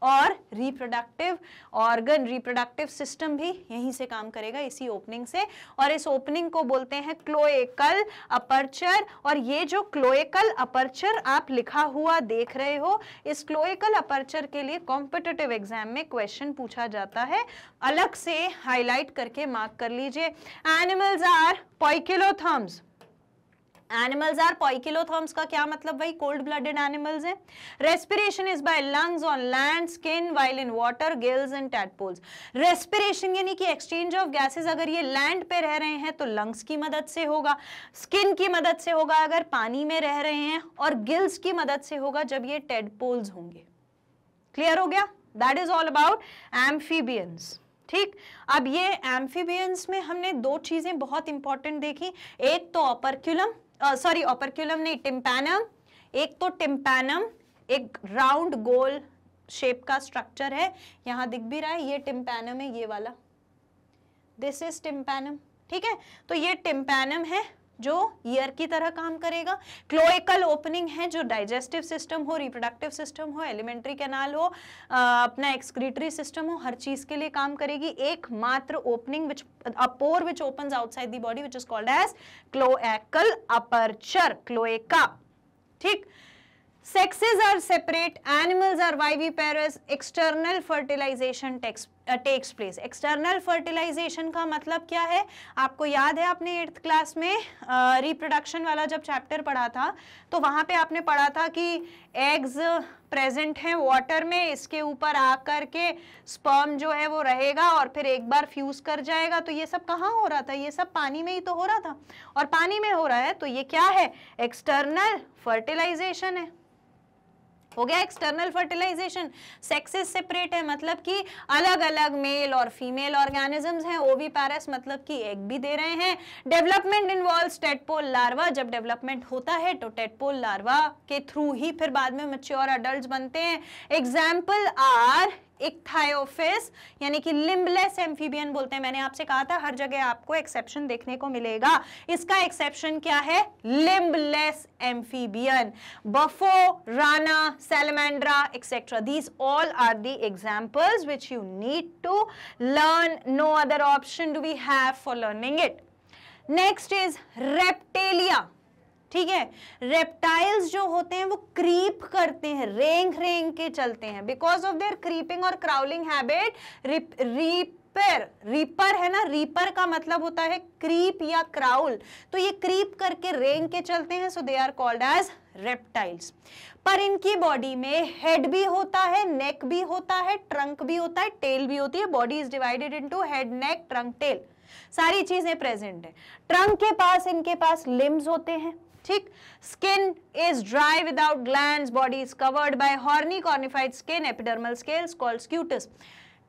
और रिप्रोडक्टिव ऑर्गन, रिप्रोडक्टिव सिस्टम भी यहीं से काम करेगा, इसी ओपनिंग से, और इस ओपनिंग को बोलते हैं क्लोएकल अपर्चर। और ये जो क्लोएकल अपर्चर आप लिखा हुआ देख रहे हो, इस क्लोएकल अपर्चर के लिए कॉम्पिटिटिव एग्जाम में क्वेश्चन पूछा जाता है, अलग से हाईलाइट करके मार्क कर लीजिए। Animals are poikilotherms. Animals are poikilotherms का क्या मतलब, वही कोल्ड ब्लडेड एनिमल्स हैं। Respiration is by lungs on land, skin while in water, gills and tadpoles. Respiration यानी कि एक्सचेंज ऑफ गैसेस अगर ये लैंड पे रह रहे हैं तो लंग्स की मदद से होगा, स्किन की मदद से होगा अगर पानी में रह रहे हैं, और गिल्स की मदद से होगा जब ये टेडपोल्स होंगे। क्लियर हो गया? That is all about amphibians. ठीक, अब ये एम्फीबियंस में हमने दो चीजें बहुत इंपॉर्टेंट देखी, एक तो ऑपरक्यूलम, ऑपरक्यूलम नहीं, टिम्पैनम। एक तो टिम्पैनम एक राउंड गोल शेप का स्ट्रक्चर है, यहां दिख भी रहा है, ये टिम्पैनम है, ये वाला, दिस इज टिम्पैनम। ठीक है, तो ये टिम्पैनम है जो ईयर की तरह काम करेगा। क्लोएकल ओपनिंग है जो डाइजेस्टिव सिस्टम हो, रिप्रोडक्टिव सिस्टम हो, एलिमेंट्री कैनाल हो, अपना एक्सक्रीटरी सिस्टम हो, हर चीज के लिए काम करेगी। एकमात्र opening a pore which opens outside the body which is called as cloacal aperture, cloaca. ठीक, sexes are separate, animals are viviparous, external fertilization takes place। external fertilization का मतलब क्या है? आपको याद है आपने 8th क्लास में रिप्रोडक्शन वाला जब चैप्टर पढ़ा था तो वहां पे आपने पढ़ा था कि एग्स प्रेजेंट हैं वाटर में, इसके ऊपर आकर के स्पर्म जो है वो रहेगा और फिर एक बार फ्यूज कर जाएगा। तो ये सब कहाँ हो रहा था? ये सब पानी में ही तो हो रहा था, और पानी में हो रहा है तो ये क्या है? एक्सटर्नल फर्टिलाइजेशन है। हो गया एक्सटर्नल फर्टिलाइजेशन। सेक्सेस सेपरेट है मतलब कि अलग अलग मेल और फीमेल ऑर्गेनिजम्स हैं। ओविपारस मतलब कि एग भी दे रहे हैं। Development involves tadpole larva. जब डेवलपमेंट होता है तो टेडपोल लार्वा के थ्रू ही फिर बाद में मैच्योर अडल्ट्स बनते हैं। एग्जाम्पल आर इक्थायोफिस यानी कि लिम्बलेस एम्फीबियन बोलते हैं। मैंने आपसे कहा था हर जगह आपको एक्सेप्शन देखने को मिलेगा। इसका एक्सेप्शन क्या है? Limbless amphibian. बफो, Rana, salamandra, etc. These all are the examples which you need to learn. No other option do we have for learning it. Next is reptilia. ठीक है, रेप्टाइल्स जो होते हैं वो क्रीप करते हैं, रेंग रेंग के चलते हैं। बिकॉज ऑफ देयर क्रीपिंग और क्राउलिंग हैबिट, रीपर है ना, रीपर का मतलब होता है क्रीप या क्राउल, तो ये क्रीप करके रेंग के चलते हैं, so they are called as reptiles. पर इनकी बॉडी में हेड भी होता है, नेक भी होता है, ट्रंक भी होता है, टेल भी होती है। Body is divided into head, neck, trunk, tail, सारी चीजें प्रेजेंट है। ट्रंक के पास इनके पास लिम्स होते हैं। ठीक, skin is dry without glands, body is covered by horny cornified skin, epidermal scales called scutes.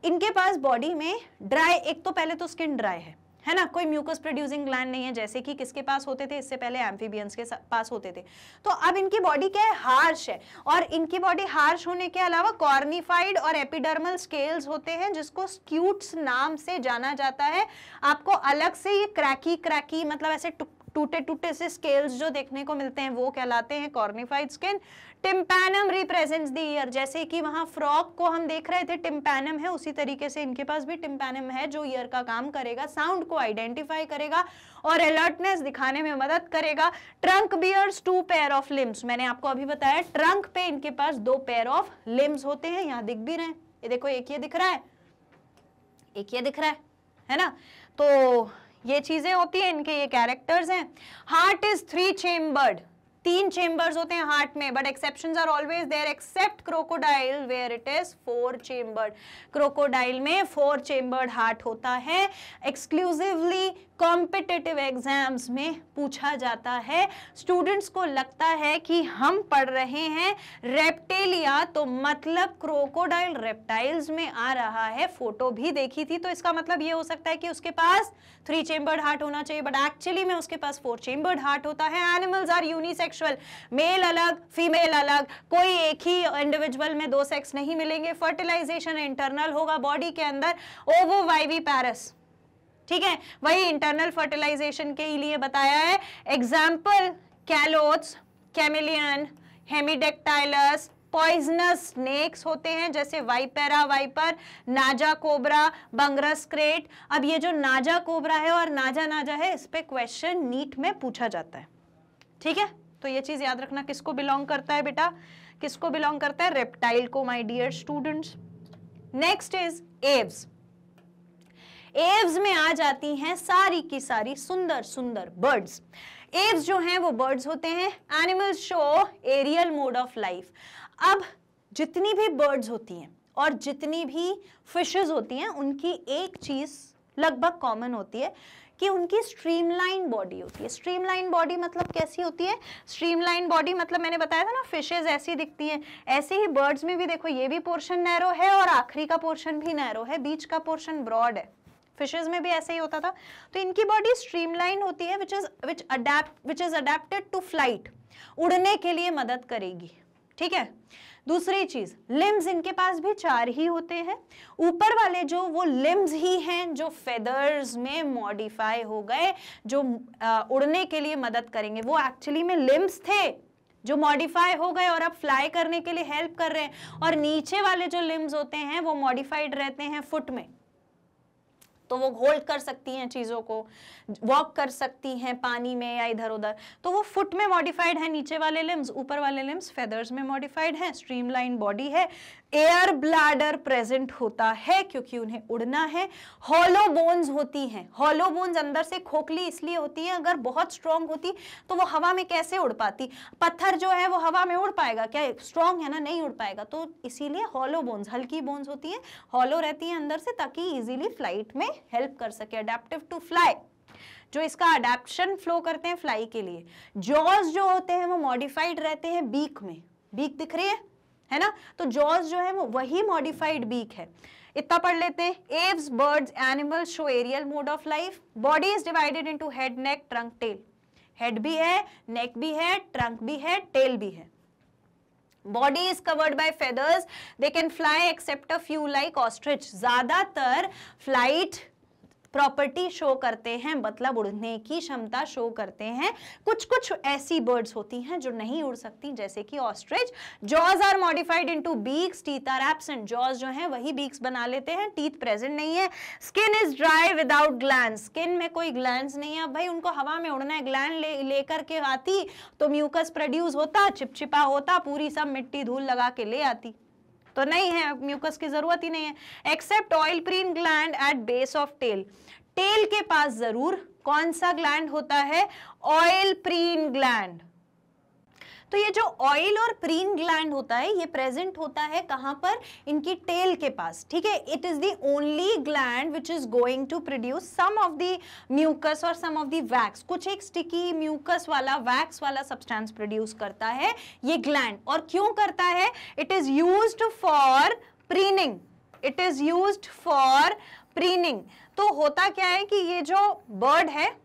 इनके पास बॉडी में ड्राई, एक तो पहले तो स्किन ड्राई है ना, कोई म्यूकस प्रोड्यूसिंग ग्लैंड नहीं है जैसे कि किसके पास होते थे इससे पहले, एम्फीबियंस के पास होते थे। तो अब इनकी बॉडी क्या है? हार्श है। और इनकी बॉडी हार्श होने के अलावा कॉर्निफाइड और एपिडर्मल स्केल्स होते हैं जिसको स्क्यूट्स नाम से जाना जाता है। आपको अलग से ये क्रैकी मतलब ऐसे टूटे टूटे से स्केल्स जो देखने को मिलते हैं वो कहलाते हैं cornified skin. Tympanum represents the year, जैसे कि वहां फ्रॉग को हम देख रहे थे टिम्पैनम है, उसी तरीके से इनके पास भी टिम्पैनम है जो ईयर का काम करेगा, साउंड को आइडेंटिफाई करेगा और अलर्टनेस दिखाने में मदद करेगा। Trunk bears 2 pair of limbs, मैंने आपको अभी बताया ट्रंक पे इनके पास 2 पेयर ऑफ लिम्स होते हैं, यहाँ दिख भी रहे हैं, ये देखो एक ये दिख रहा है, एक ये दिख रहा है ना। तो ये चीजें होती हैं, इनके ये कैरेक्टर्स हैं। हार्ट इज 3 चेम्बर्ड, 3 चेम्बर्स होते हैं हार्ट में, but exceptions are always there except crocodile where it is 4 chambered. Crocodile में 4 चेम्बर्ड हार्ट होता है। एक्सक्लूसिवली कॉम्पिटिटिव एग्जाम्स में पूछा जाता है। स्टूडेंट्स को लगता है कि हम पढ़ रहे हैं रेप्टिलिया तो मतलब क्रोकोडाइल रेप्टाइल्स में आ रहा है, फोटो भी देखी थी तो इसका मतलब ये हो सकता है कि उसके पास 3 चेम्बर्ड हार्ट होना चाहिए, बट एक्चुअली में उसके पास 4 चेम्बर्ड हार्ट होता है। एनिमल्स आर यूनिसेक्सुअल, मेल अलग फीमेल अलग, कोई एक ही इंडिविजुअल में 2 सेक्स नहीं मिलेंगे। फर्टिलाइजेशन इंटरनल होगा बॉडी के अंदर, ओवोवाइविपैरस, ठीक है, वही इंटरनल फर्टिलाइजेशन के लिए बताया है। Example Calotes, chameleon, Hemidactylus, poisonous snakes होते हैं जैसे Vipera viper, Naja cobra, Bungarus krait. अब ये जो नाजा कोबरा है और नाजा है, इस पे क्वेश्चन नीट में पूछा जाता है, ठीक है। तो ये चीज याद रखना, किसको बिलोंग करता है बेटा, किसको बिलोंग करता है? रेप्टाइल को, my dear students. Next is Aves. Aves में आ जाती हैं सारी की सारी सुंदर सुंदर बर्ड्स। एव्स जो हैं वो बर्ड्स होते हैं। Animals show aerial mode of life. अब जितनी भी बर्ड्स होती हैं और जितनी भी फिशेस होती हैं उनकी एक चीज लगभग कॉमन होती है कि उनकी स्ट्रीमलाइन बॉडी होती है। स्ट्रीमलाइन बॉडी मतलब कैसी होती है? स्ट्रीमलाइन बॉडी मतलब मैंने बताया था ना, फिशेस ऐसी दिखती हैं, ऐसे ही बर्ड्स में भी देखो ये भी पोर्शन नैरो है और आखिरी का पोर्शन भी नैरो है, बीच का पोर्शन ब्रॉड है। फिशेस में भी ऐसे ही होता था। तो इनकी बॉडी स्ट्रीमलाइन होती है which is adapted to flight, उड़ने के लिए मदद करेगी। ठीक है। दूसरी चीज, लिम्स इनके पास भी 4 ही होते हैं। ऊपर वाले जो वो लिम्स ही हैं जो फेदर्स में मॉडिफाई हो गए, जो उड़ने के लिए मदद करेंगे, वो एक्चुअली में लिम्स थे जो मॉडिफाई हो गए और अब फ्लाई करने के लिए हेल्प कर रहे हैं। और नीचे वाले जो लिम्स होते हैं वो मॉडिफाइड रहते हैं फुट में, तो वो होल्ड कर सकती हैं चीजों को, वॉक कर सकती हैं पानी में या इधर उधर, तो वो फुट में मॉडिफाइड है नीचे वाले लिम्स। ऊपर वाले लिम्स फेदर्स में मॉडिफाइड है, स्ट्रीमलाइन बॉडी है। एयर ब्लैडर प्रेजेंट होता है क्योंकि उन्हें उड़ना है। हॉलो बोन्स होती हैं। हॉलो बोन्स अंदर से खोखली इसलिए होती है, अगर बहुत स्ट्रांग होती तो वो हवा में कैसे उड़ पाती? पत्थर जो है वो हवा में उड़ पाएगा क्या? स्ट्रांग है ना, नहीं उड़ पाएगा। तो इसीलिए हॉलो बोन्स, हल्की बोन्स होती हैं, हॉलो रहती हैं अंदर से, ताकि इजीली फ्लाइट में हेल्प कर सके, अडेप्टिव टू फ्लाई, जो इसका अडेप्शन फ्लो करते हैं फ्लाई के लिए। जॉज जो होते हैं वो मॉडिफाइड रहते हैं बीक में। बीक दिख रही है ना? तो जॉज जो है वो वही मॉडिफाइड बीक है। इतना पढ़ लेते हैं। Aves, birds, animals show aerial mode of life. Body is divided into head, neck, trunk, tail. Head भी है, नेक भी है, ट्रंक भी है, टेल भी है। Body is covered by feathers. They can fly except a few like ostrich. ज्यादातर flight property show करते हैं, मतलब उड़ने की क्षमता शो करते हैं। कुछ कुछ ऐसी बर्ड्स होती हैं जो नहीं उड़ सकती, जैसे कि ostrich. Jaws are modified into beaks, teeth are absent. Jaws जो हैं वही बीक्स बना लेते हैं, टीथ प्रेजेंट नहीं है। Skin is dry without glands. Skin में कोई ग्लैंड्स नहीं है। अब भाई उनको हवा में उड़ना है, ग्लैंड लेकर के आती तो म्यूकस प्रोड्यूस होता, चिपचिपा होता, पूरी सब मिट्टी धूल लगा के ले आती, तो नहीं है, म्यूकस की जरूरत ही नहीं है। Except oil preen gland at base of tail. Tail के पास जरूर कौन सा ग्लैंड होता है? Oil preen gland. तो ये जो ऑयल और प्रीन ग्लैंड होता है ये प्रेजेंट होता है कहां पर? इनकी टेल के पास। ठीक है। It is the only gland which is going to produce some of the mucus और सम ऑफ द वैक्स। कुछ एक स्टिकी म्यूकस वाला, वैक्स वाला सब्सटेंस प्रोड्यूस करता है ये ग्लैंड। और क्यों करता है? It is used for preening. It is used for preening. तो होता क्या है कि ये जो बर्ड है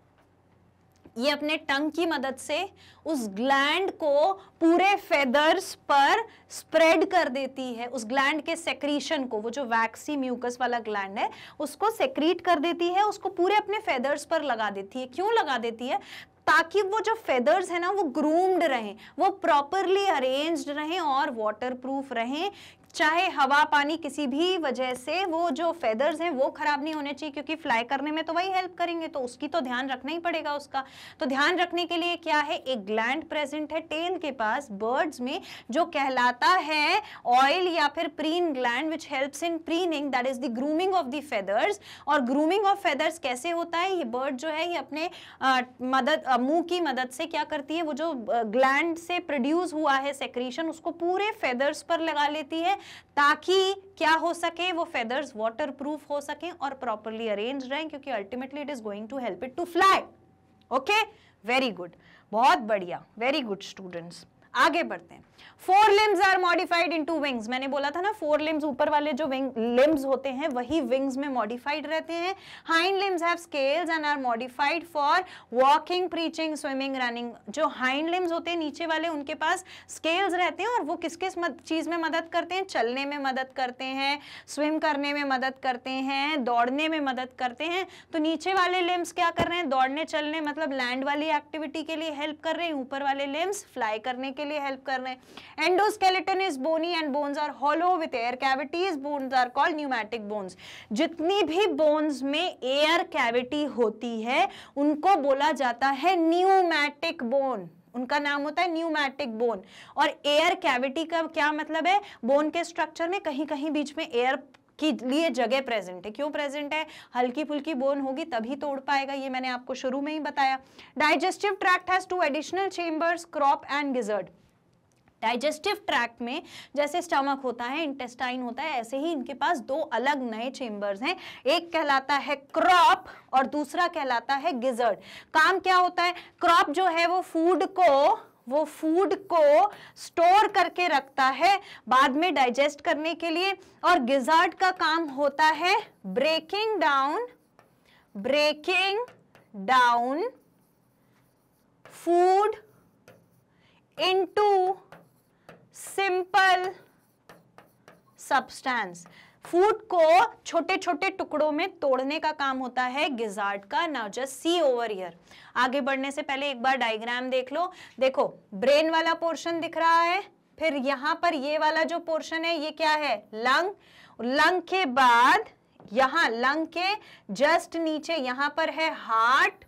ये अपने टंग की मदद से उस ग्लैंड को पूरे फेदर्स पर स्प्रेड कर देती है। उस ग्लैंड के सेक्रीशन को, वो जो वैक्सी म्यूकस वाला ग्लैंड है उसको सेक्रीट कर देती है, उसको पूरे अपने फेदर्स पर लगा देती है। क्यों लगा देती है? ताकि वो जो फेदर्स है ना वो ग्रूम्ड रहें, वो प्रॉपरली अरेंज्ड रहें और वाटरप्रूफ रहें। चाहे हवा पानी किसी भी वजह से वो जो फेदर्स हैं वो खराब नहीं होने चाहिए, क्योंकि फ्लाई करने में तो वही हेल्प करेंगे, तो उसकी तो ध्यान रखना ही पड़ेगा उसका। तो ध्यान रखने के लिए क्या है? एक ग्लैंड प्रेजेंट है टेल के पास बर्ड्स में जो कहलाता है ऑयल या फिर preen gland, which helps in preening, that is the grooming of the feathers. और ग्रूमिंग ऑफ फेदर्स कैसे होता है? ये बर्ड जो है ये अपने मुंह की मदद से क्या करती है? वो जो ग्लैंड से प्रोड्यूस हुआ है सेक्रीशन उसको पूरे फेदर्स पर लगा लेती है, ताकि क्या हो सके? वो फेदर्स वाटरप्रूफ हो सके और प्रॉपरली अरेंज रहें, क्योंकि ultimately it is going to help it to fly. Okay, very good, बहुत बढ़िया, वेरी गुड स्टूडेंट्स। आगे बढ़ते हैं। 4 limbs are modified into wings। मैंने बोला था ना 4 limbs, ऊपर वाले जो limbs होते हैं वही wings में modified रहते हैं। Hind limbs have scales and are modified for walking, preaching, swimming, running। जो hind limbs होते हैं नीचे वाले उनके पास scales रहते हैं और वो किस किस चीज में मदद करते हैं? चलने में मदद करते हैं, swim करने में मदद करते हैं, दौड़ने में मदद करते हैं। तो नीचे वाले limbs क्या कर रहे हैं? दौड़ने चलने मतलब लैंड वाली एक्टिविटी के लिए हेल्प कर रहे हैं। ऊपर वाले limbs फ्लाई करने के लिए हेल्प कर रहे हैं। Endoskeleton is bony and bones are hollow with air cavities. Bones are called pneumatic bones। जितनी भी bones में air cavity होती है उनको बोला जाता है pneumatic bone। उनका नाम होता है न्यूमैटिक बोन। और एयर कैविटी का क्या मतलब है? बोन के स्ट्रक्चर में कहीं कहीं बीच में एयर के लिए जगह प्रेजेंट है। क्यों प्रेजेंट है? हल्की फुल्की बोन होगी तभी तोड़ पाएगा, ये मैंने आपको शुरू में ही बताया। Digestive tract has 2 additional chambers, crop and gizzard. Digestive tract में जैसे स्टमक होता है, इंटेस्टाइन होता है, ऐसे ही इनके पास 2 अलग नए चेम्बर्स हैं। एक कहलाता है क्रॉप और दूसरा कहलाता है गिजर्ड। काम क्या होता है? क्रॉप जो है वो फूड को स्टोर करके रखता है बाद में डाइजेस्ट करने के लिए, और गिजर्ड का काम होता है breaking down food into simple substance. Food को छोटे छोटे टुकड़ों में तोड़ने का काम होता है गिजार्ड का। Now just see over here. आगे बढ़ने से पहले एक बार डायग्राम देख लो। देखो ब्रेन वाला पोर्शन दिख रहा है, फिर यहां पर ये वाला जो पोर्शन है ये क्या है? लंग। लंग के बाद यहां लंग के जस्ट नीचे यहां पर है हार्ट।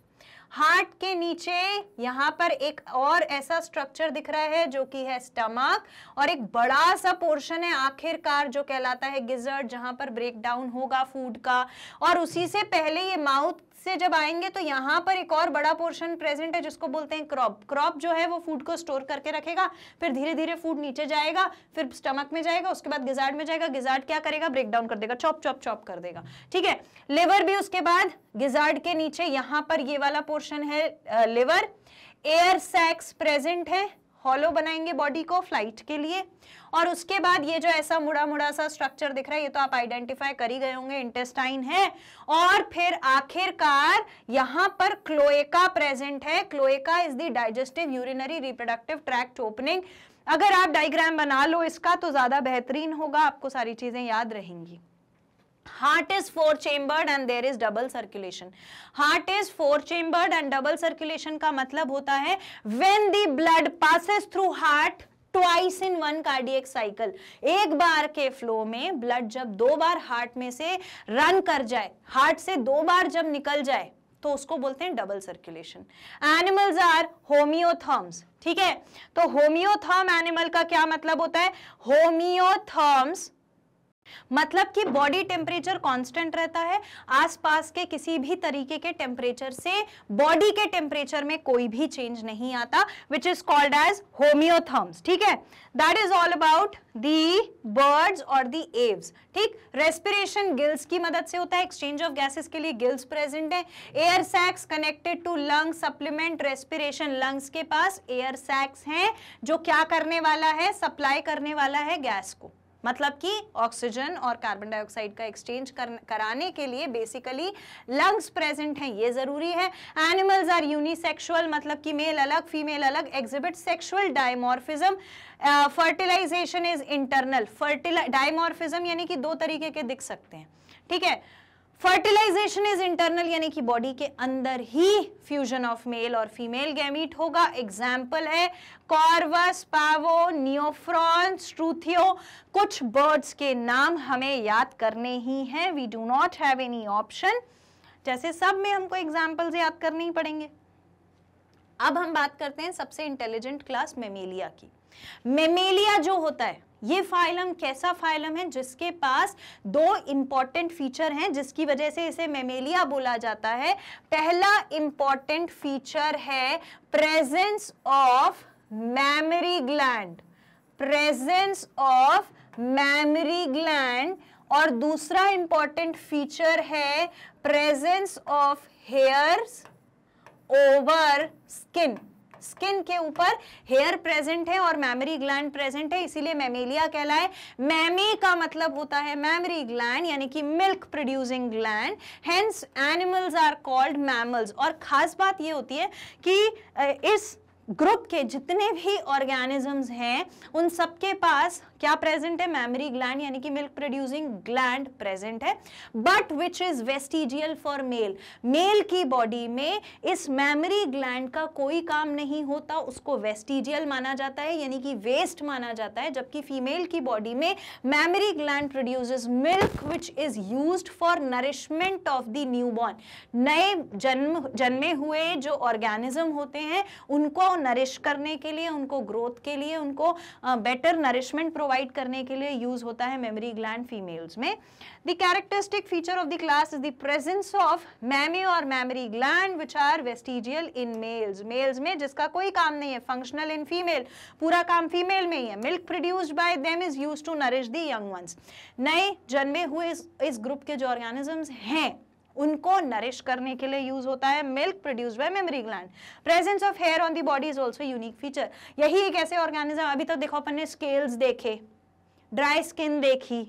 हार्ट के नीचे यहां पर एक और ऐसा स्ट्रक्चर दिख रहा है जो कि है स्टमक, और एक बड़ा सा पोर्शन है आखिरकार जो कहलाता है गिजर्ड, जहां पर ब्रेक डाउन होगा फूड का। और उसी से पहले ये माउथ से जब आएंगे तो यहां पर एक और बड़ा पोर्शन प्रेजेंट है जिसको बोलते हैं क्रॉप। क्रॉप जो है वो फूड को स्टोर करके रखेगा, फिर धीरे धीरे फूड नीचे जाएगा, फिर स्टमक में जाएगा, उसके बाद गिजार्ड में जाएगा। गिजार्ड क्या करेगा? ब्रेक डाउन कर देगा, चॉप चॉप चॉप कर देगा। ठीक है, लिवर भी उसके बाद गिजार्ड के नीचे यहां पर ये वाला पोर्शन है लिवर। एयर सैक्स प्रेजेंट है, हॉलो बनाएंगे बॉडी को फ्लाइट के लिए। और उसके बाद ये जो ऐसा मुड़ा मुड़ा सा स्ट्रक्चर दिख रहा है ये तो आप आइडेंटिफाई कर ही गए होंगे, इंटेस्टाइन है। और फिर आखिरकार यहां पर क्लोएका प्रेजेंट है। Cloaca is the digestive urinary reproductive tract opening. अगर आप डायग्राम बना लो इसका तो ज्यादा बेहतरीन होगा, आपको सारी चीजें याद रहेंगी। Heart is 4-chambered and there is double circulation. Heart is 4-chambered and double circulation का मतलब होता है when the blood passes through heart twice in one cardiac cycle. एक बार के फ्लो में ब्लड जब 2 बार हार्ट में से रन कर जाए, हार्ट से 2 बार जब निकल जाए तो उसको बोलते हैं double circulation. Animals are homeotherms. ठीक है, तो होमियोथर्म एनिमल का क्या मतलब होता है? होमियोथर्म्स मतलब कि बॉडी टेम्परेचर कांस्टेंट रहता है, आसपास के किसी भी तरीके के टेम्परेचर से बॉडी के टेम्परेचर में कोई भी चेंज नहीं आता, विच इज कॉल्ड एज होमियोथर्म्स। ठीक है, that is all about the birds और दी एव्स। ठीक, रेस्पिरेशन गिल्स की मदद से होता है, एक्सचेंज ऑफ गैसेस के लिए गिल्स प्रेजेंट है। Air sacs connected to lung supplement respiration. Lungs के पास एयर सैक्स हैं जो क्या करने वाला है? सप्लाई करने वाला है गैस को, मतलब कि ऑक्सीजन और कार्बन डाइऑक्साइड का एक्सचेंज कराने के लिए बेसिकली लंग्स प्रेजेंट हैं, ये जरूरी है। एनिमल्स आर यूनिसेक्सुअल मतलब कि मेल अलग फीमेल अलग, exhibit sexual dimorphism. Fertilization is internal. Dimorphism यानी कि 2 तरीके के दिख सकते हैं। ठीक है, फर्टिलाइजेशन इज इंटरनल यानी कि बॉडी के अंदर ही फ्यूजन ऑफ मेल और फीमेल गैमीट होगा। एग्जाम्पल है कॉर्वस, पावो, नियोफ्रॉन, स्ट्रूथियो। कुछ बर्ड्स के नाम हमें याद करने ही हैं, we do not have any option. जैसे सब में हमको एग्जाम्पल्स याद करने ही पड़ेंगे। अब हम बात करते हैं सबसे इंटेलिजेंट क्लास मेमेलिया की। मेमेलिया जो होता है ये फाइलम कैसा फाइलम है? जिसके पास 2 इंपॉर्टेंट फीचर हैं जिसकी वजह से इसे मेमेलिया बोला जाता है। पहला इंपॉर्टेंट फीचर है presence of mammary gland, presence of mammary gland, और दूसरा इंपॉर्टेंट फीचर है presence of hairs over skin. Skin के ऊपर हेयर प्रेजेंट है और मैमरी ग्लैंड प्रेजेंट है, इसीलिए मैमेलिया कहलाए। मैमी का मतलब होता है मैमरी ग्लैंड यानी कि milk producing gland, hence animals are called mammals. और खास बात ये होती है कि इस ग्रुप के जितने भी ऑर्गेनिजम्स हैं उन सबके पास क्या प्रेजेंट है? मैमरी ग्लैंड यानी कि मिल्क प्रोड्यूसिंग ग्लैंड प्रेजेंट है, but which is vestigial for male. Male की बॉडी में इस मैमरी ग्लैंड का कोई काम नहीं होता, उसको वेस्टिजियल माना जाता है यानी कि वेस्ट माना जाता है। जबकि फीमेल की बॉडी में mammary gland produces milk which is used for nourishment of the newborn. नए जन्मे हुए जो ऑर्गेनिज्म होते हैं उनको नरिश करने के लिए, उनको ग्रोथ के लिए, उनको बेटर नरिशमेंट प्रोवाइड प्रोवाइड करने के लिए यूज होता है मेमोरी ग्लैंड फीमेल्स में। The characteristic feature of the class is the presence of mammae और mammary gland which are vestigial in males, males में जिसका कोई काम नहीं है, फंक्शनल इन फीमेल, पूरा काम फीमेल में ही है। Milk produced by them is used to nourish the young ones, नए जन्मे हुए इस ग्रुप के जो ऑर्गेनिजम्स हैं उनको नरिश करने के लिए यूज होता है milk produced by memory gland. Presence of hair on the body is also unique feature, यही एक ऐसे ऑर्गेनिज्म, अभी तक देखो अपन ने स्केल्स देखे, ड्राई स्किन देखी,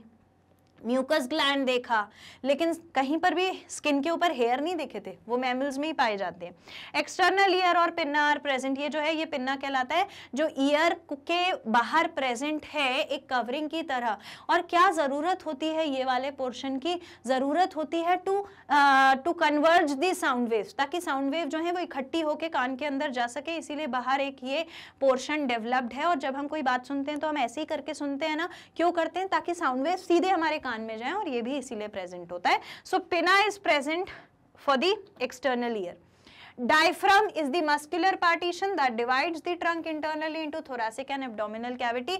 म्यूकस ग्लैंड देखा, लेकिन कहीं पर भी स्किन के ऊपर हेयर नहीं देखे थे, वो मैमल्स में ही पाए जाते हैं। एक्सटर्नल ईयर और पिन्ना आर प्रेजेंट, ये जो है ये पिन्ना कहलाता है, जो ईयर के बाहर प्रेजेंट है एक कवरिंग की तरह। और क्या जरूरत होती है ये वाले पोर्शन की, जरूरत होती है to converge the sound waves, ताकि साउंड वेव जो है वो इकट्ठी होकर कान के अंदर जा सके, इसीलिए बाहर एक ये पोर्शन डेवलप्ड है। और जब हम कोई बात सुनते हैं तो हम ऐसे ही करके सुनते हैं ना, क्यों करते हैं, ताकि साउंड वेव सीधे हमारे कान में जाए, और ये भी इसीलिए प्रेजेंट होता है। सो पिना is present for the external ear. Diaphragm is the muscular partition that divides the trunk internally into thoracic and abdominal cavity.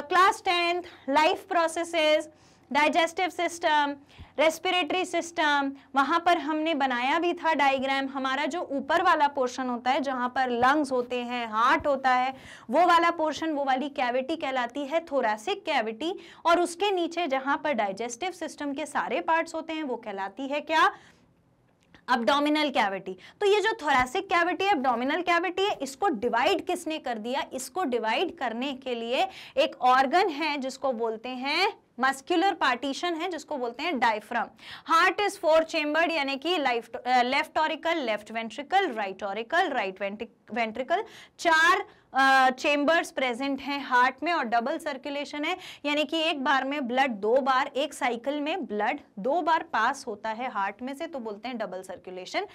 Class 10th, life processes, digestive system, respiratory system, वहां पर हमने बनाया भी था डायग्राम। हमारा जो ऊपर वाला पोर्शन होता है जहां पर लंग्स होते हैं, हार्ट होता है, वो वाला पोर्शन, वो वाली कैविटी कहलाती है थोरैसिक कैविटी। और उसके नीचे जहां पर डाइजेस्टिव सिस्टम के सारे पार्ट्स होते हैं वो कहलाती है क्या, अब्डोमिनल कैविटी। तो ये जो थोरैसिक कैविटी है, अब्डोमिनल कैविटी है, इसको डिवाइड किसने कर दिया, इसको डिवाइड करने के लिए एक ऑर्गन है जिसको बोलते हैं मस्कुलर पार्टीशन है, जिसको बोलते हैं डायफ्राम। हार्ट इज 4 चेम्बर्ड, यानी कि left auricle, left ventricle, right auricle, right ventricle, 4 chambers present हैं हार्ट में। और डबल सर्कुलेशन है, यानी कि एक बार में ब्लड 2 बार, एक साइकिल में ब्लड 2 बार पास होता है हार्ट में से, तो बोलते हैं double circulation.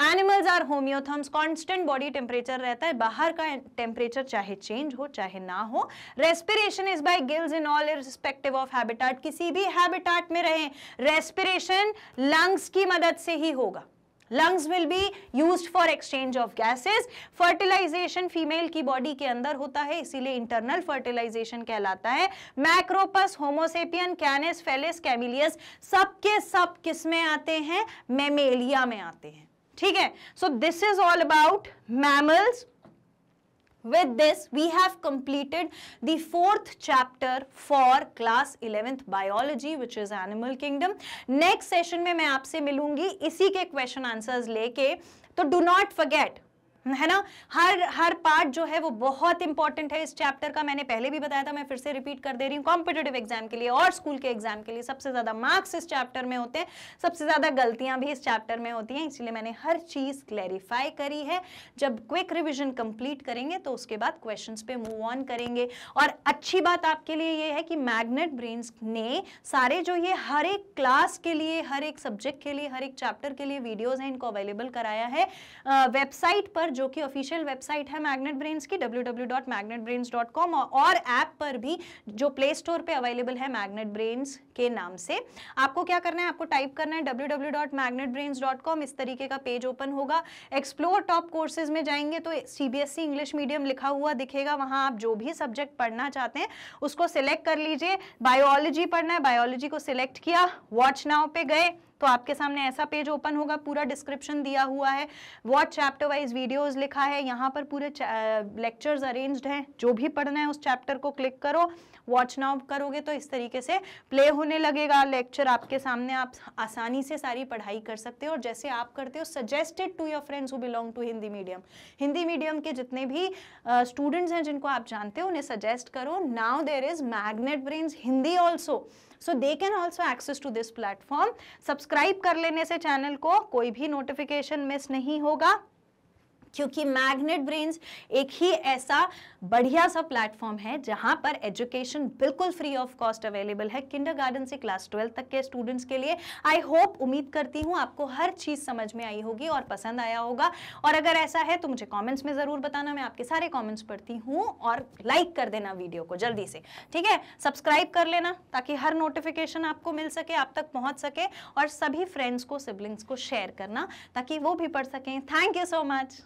Animals are homeotherms, constant body temperature रहता है, बाहर का टेम्परेचर चाहे चेंज हो चाहे ना हो। Respiration is bye gills in all irrespective of habitat, किसी भी हैबिटेट में रहें, रेस्पिरेशन लंग्स की मदद से ही होगा। Lungs will be used for exchange of gases. Fertilization female की बॉडी के अंदर होता है, इसीलिए इंटरनल फर्टिलाइजेशन कहलाता है। मैक्रोपस, होमोसेपियन, कैनिस, फेलिस, कैमिलियस, सबके सब किस में आते हैं, मैमेलिया में आते हैं। ठीक है, so this is all about mammals. With this, we have completed the 4th chapter for class 11th biology, which is animal kingdom. Next session में मैं आपसे मिलूंगी इसी के question answers लेके, तो do not forget, है ना, हर पार्ट जो है वो बहुत इंपॉर्टेंट है इस चैप्टर का। मैंने पहले भी बताया था, मैं फिर से रिपीट कर दे रही हूँ। कॉम्पिटिटिव एग्जाम के लिए और स्कूल के एग्जाम के लिए सबसे ज्यादा मार्क्स इस चैप्टर में होते हैं, सबसे ज्यादा गलतियां भी इस चैप्टर में होती हैं, इसीलिए मैंने हर चीज क्लैरिफाई करी है। जब क्विक रिविजन कंप्लीट करेंगे तो उसके बाद क्वेश्चंस पे मूव ऑन करेंगे। और अच्छी बात आपके लिए ये है कि मैग्नेट ब्रेन्स ने सारे जो ये हर एक क्लास के लिए, हर एक सब्जेक्ट के लिए, हर एक चैप्टर के लिए वीडियोज हैं, इनको अवेलेबल कराया है वेबसाइट पर, जो कि ऑफिशियल वेबसाइट है मैग्नेट ब्रेन्स की, www.magnetbrains.com, और ऐप पर भी जो प्ले स्टोर पे अवेलेबल है मैग्नेट ब्रेन्स के नाम से। आपको क्या करना है, आपको टाइप करना है www.magnetbrains.com, इस तरीके का पेज ओपन होगा। एक्सप्लोर टॉप कोर्सेज में जाएंगे तो CBSE इंग्लिश मीडियम लिखा हुआ दिखेगा, वहां आप जो भी सब्जेक्ट पढ़ना चाहते हैं उसको सिलेक्ट कर लीजिए। बायोलॉजी पढ़ना है, बायोलॉजी को सिलेक्ट किया, वॉच नाउ पे गए तो आपके सामने ऐसा पेज ओपन होगा, पूरा डिस्क्रिप्शन दिया हुआ है, वॉच चैप्टर वाइज वीडियोस लिखा है, यहाँ पर पूरे लेक्चर्स अरेंज्ड हैं। जो भी पढ़ना है उस चैप्टर को क्लिक करो, वॉच नाउ करोगे तो इस तरीके से प्ले होने लगेगा लेक्चर आपके सामने, आप आसानी से सारी पढ़ाई कर सकते हो। और जैसे आप करते हो, suggested to your friends who belong to Hindi medium, Hindi medium के जितने भी स्टूडेंट्स हैं जिनको आप जानते हो उन्हें सजेस्ट करो। Now there is Magnet Brains Hindi also, so they can also access to this platform. Subscribe कर लेने से चैनल को कोई भी नोटिफिकेशन मिस नहीं होगा, क्योंकि मैग्नेट ब्रेन्स एक ही ऐसा बढ़िया सा प्लेटफॉर्म है जहां पर एजुकेशन बिल्कुल फ्री ऑफ कॉस्ट अवेलेबल है, किंडरगार्टन से क्लास 12 तक के स्टूडेंट्स के लिए। आई होप, उम्मीद करती हूं आपको हर चीज समझ में आई होगी और पसंद आया होगा। और अगर ऐसा है तो मुझे कमेंट्स में जरूर बताना, मैं आपके सारे कमेंट्स पढ़ती हूँ। और लाइक कर देना वीडियो को जल्दी से, ठीक है, सब्सक्राइब कर लेना ताकि हर नोटिफिकेशन आपको मिल सके, आप तक पहुंच सके। और सभी फ्रेंड्स को, सिबलिंग्स को शेयर करना ताकि वो भी पढ़ सकें। Thank you so much.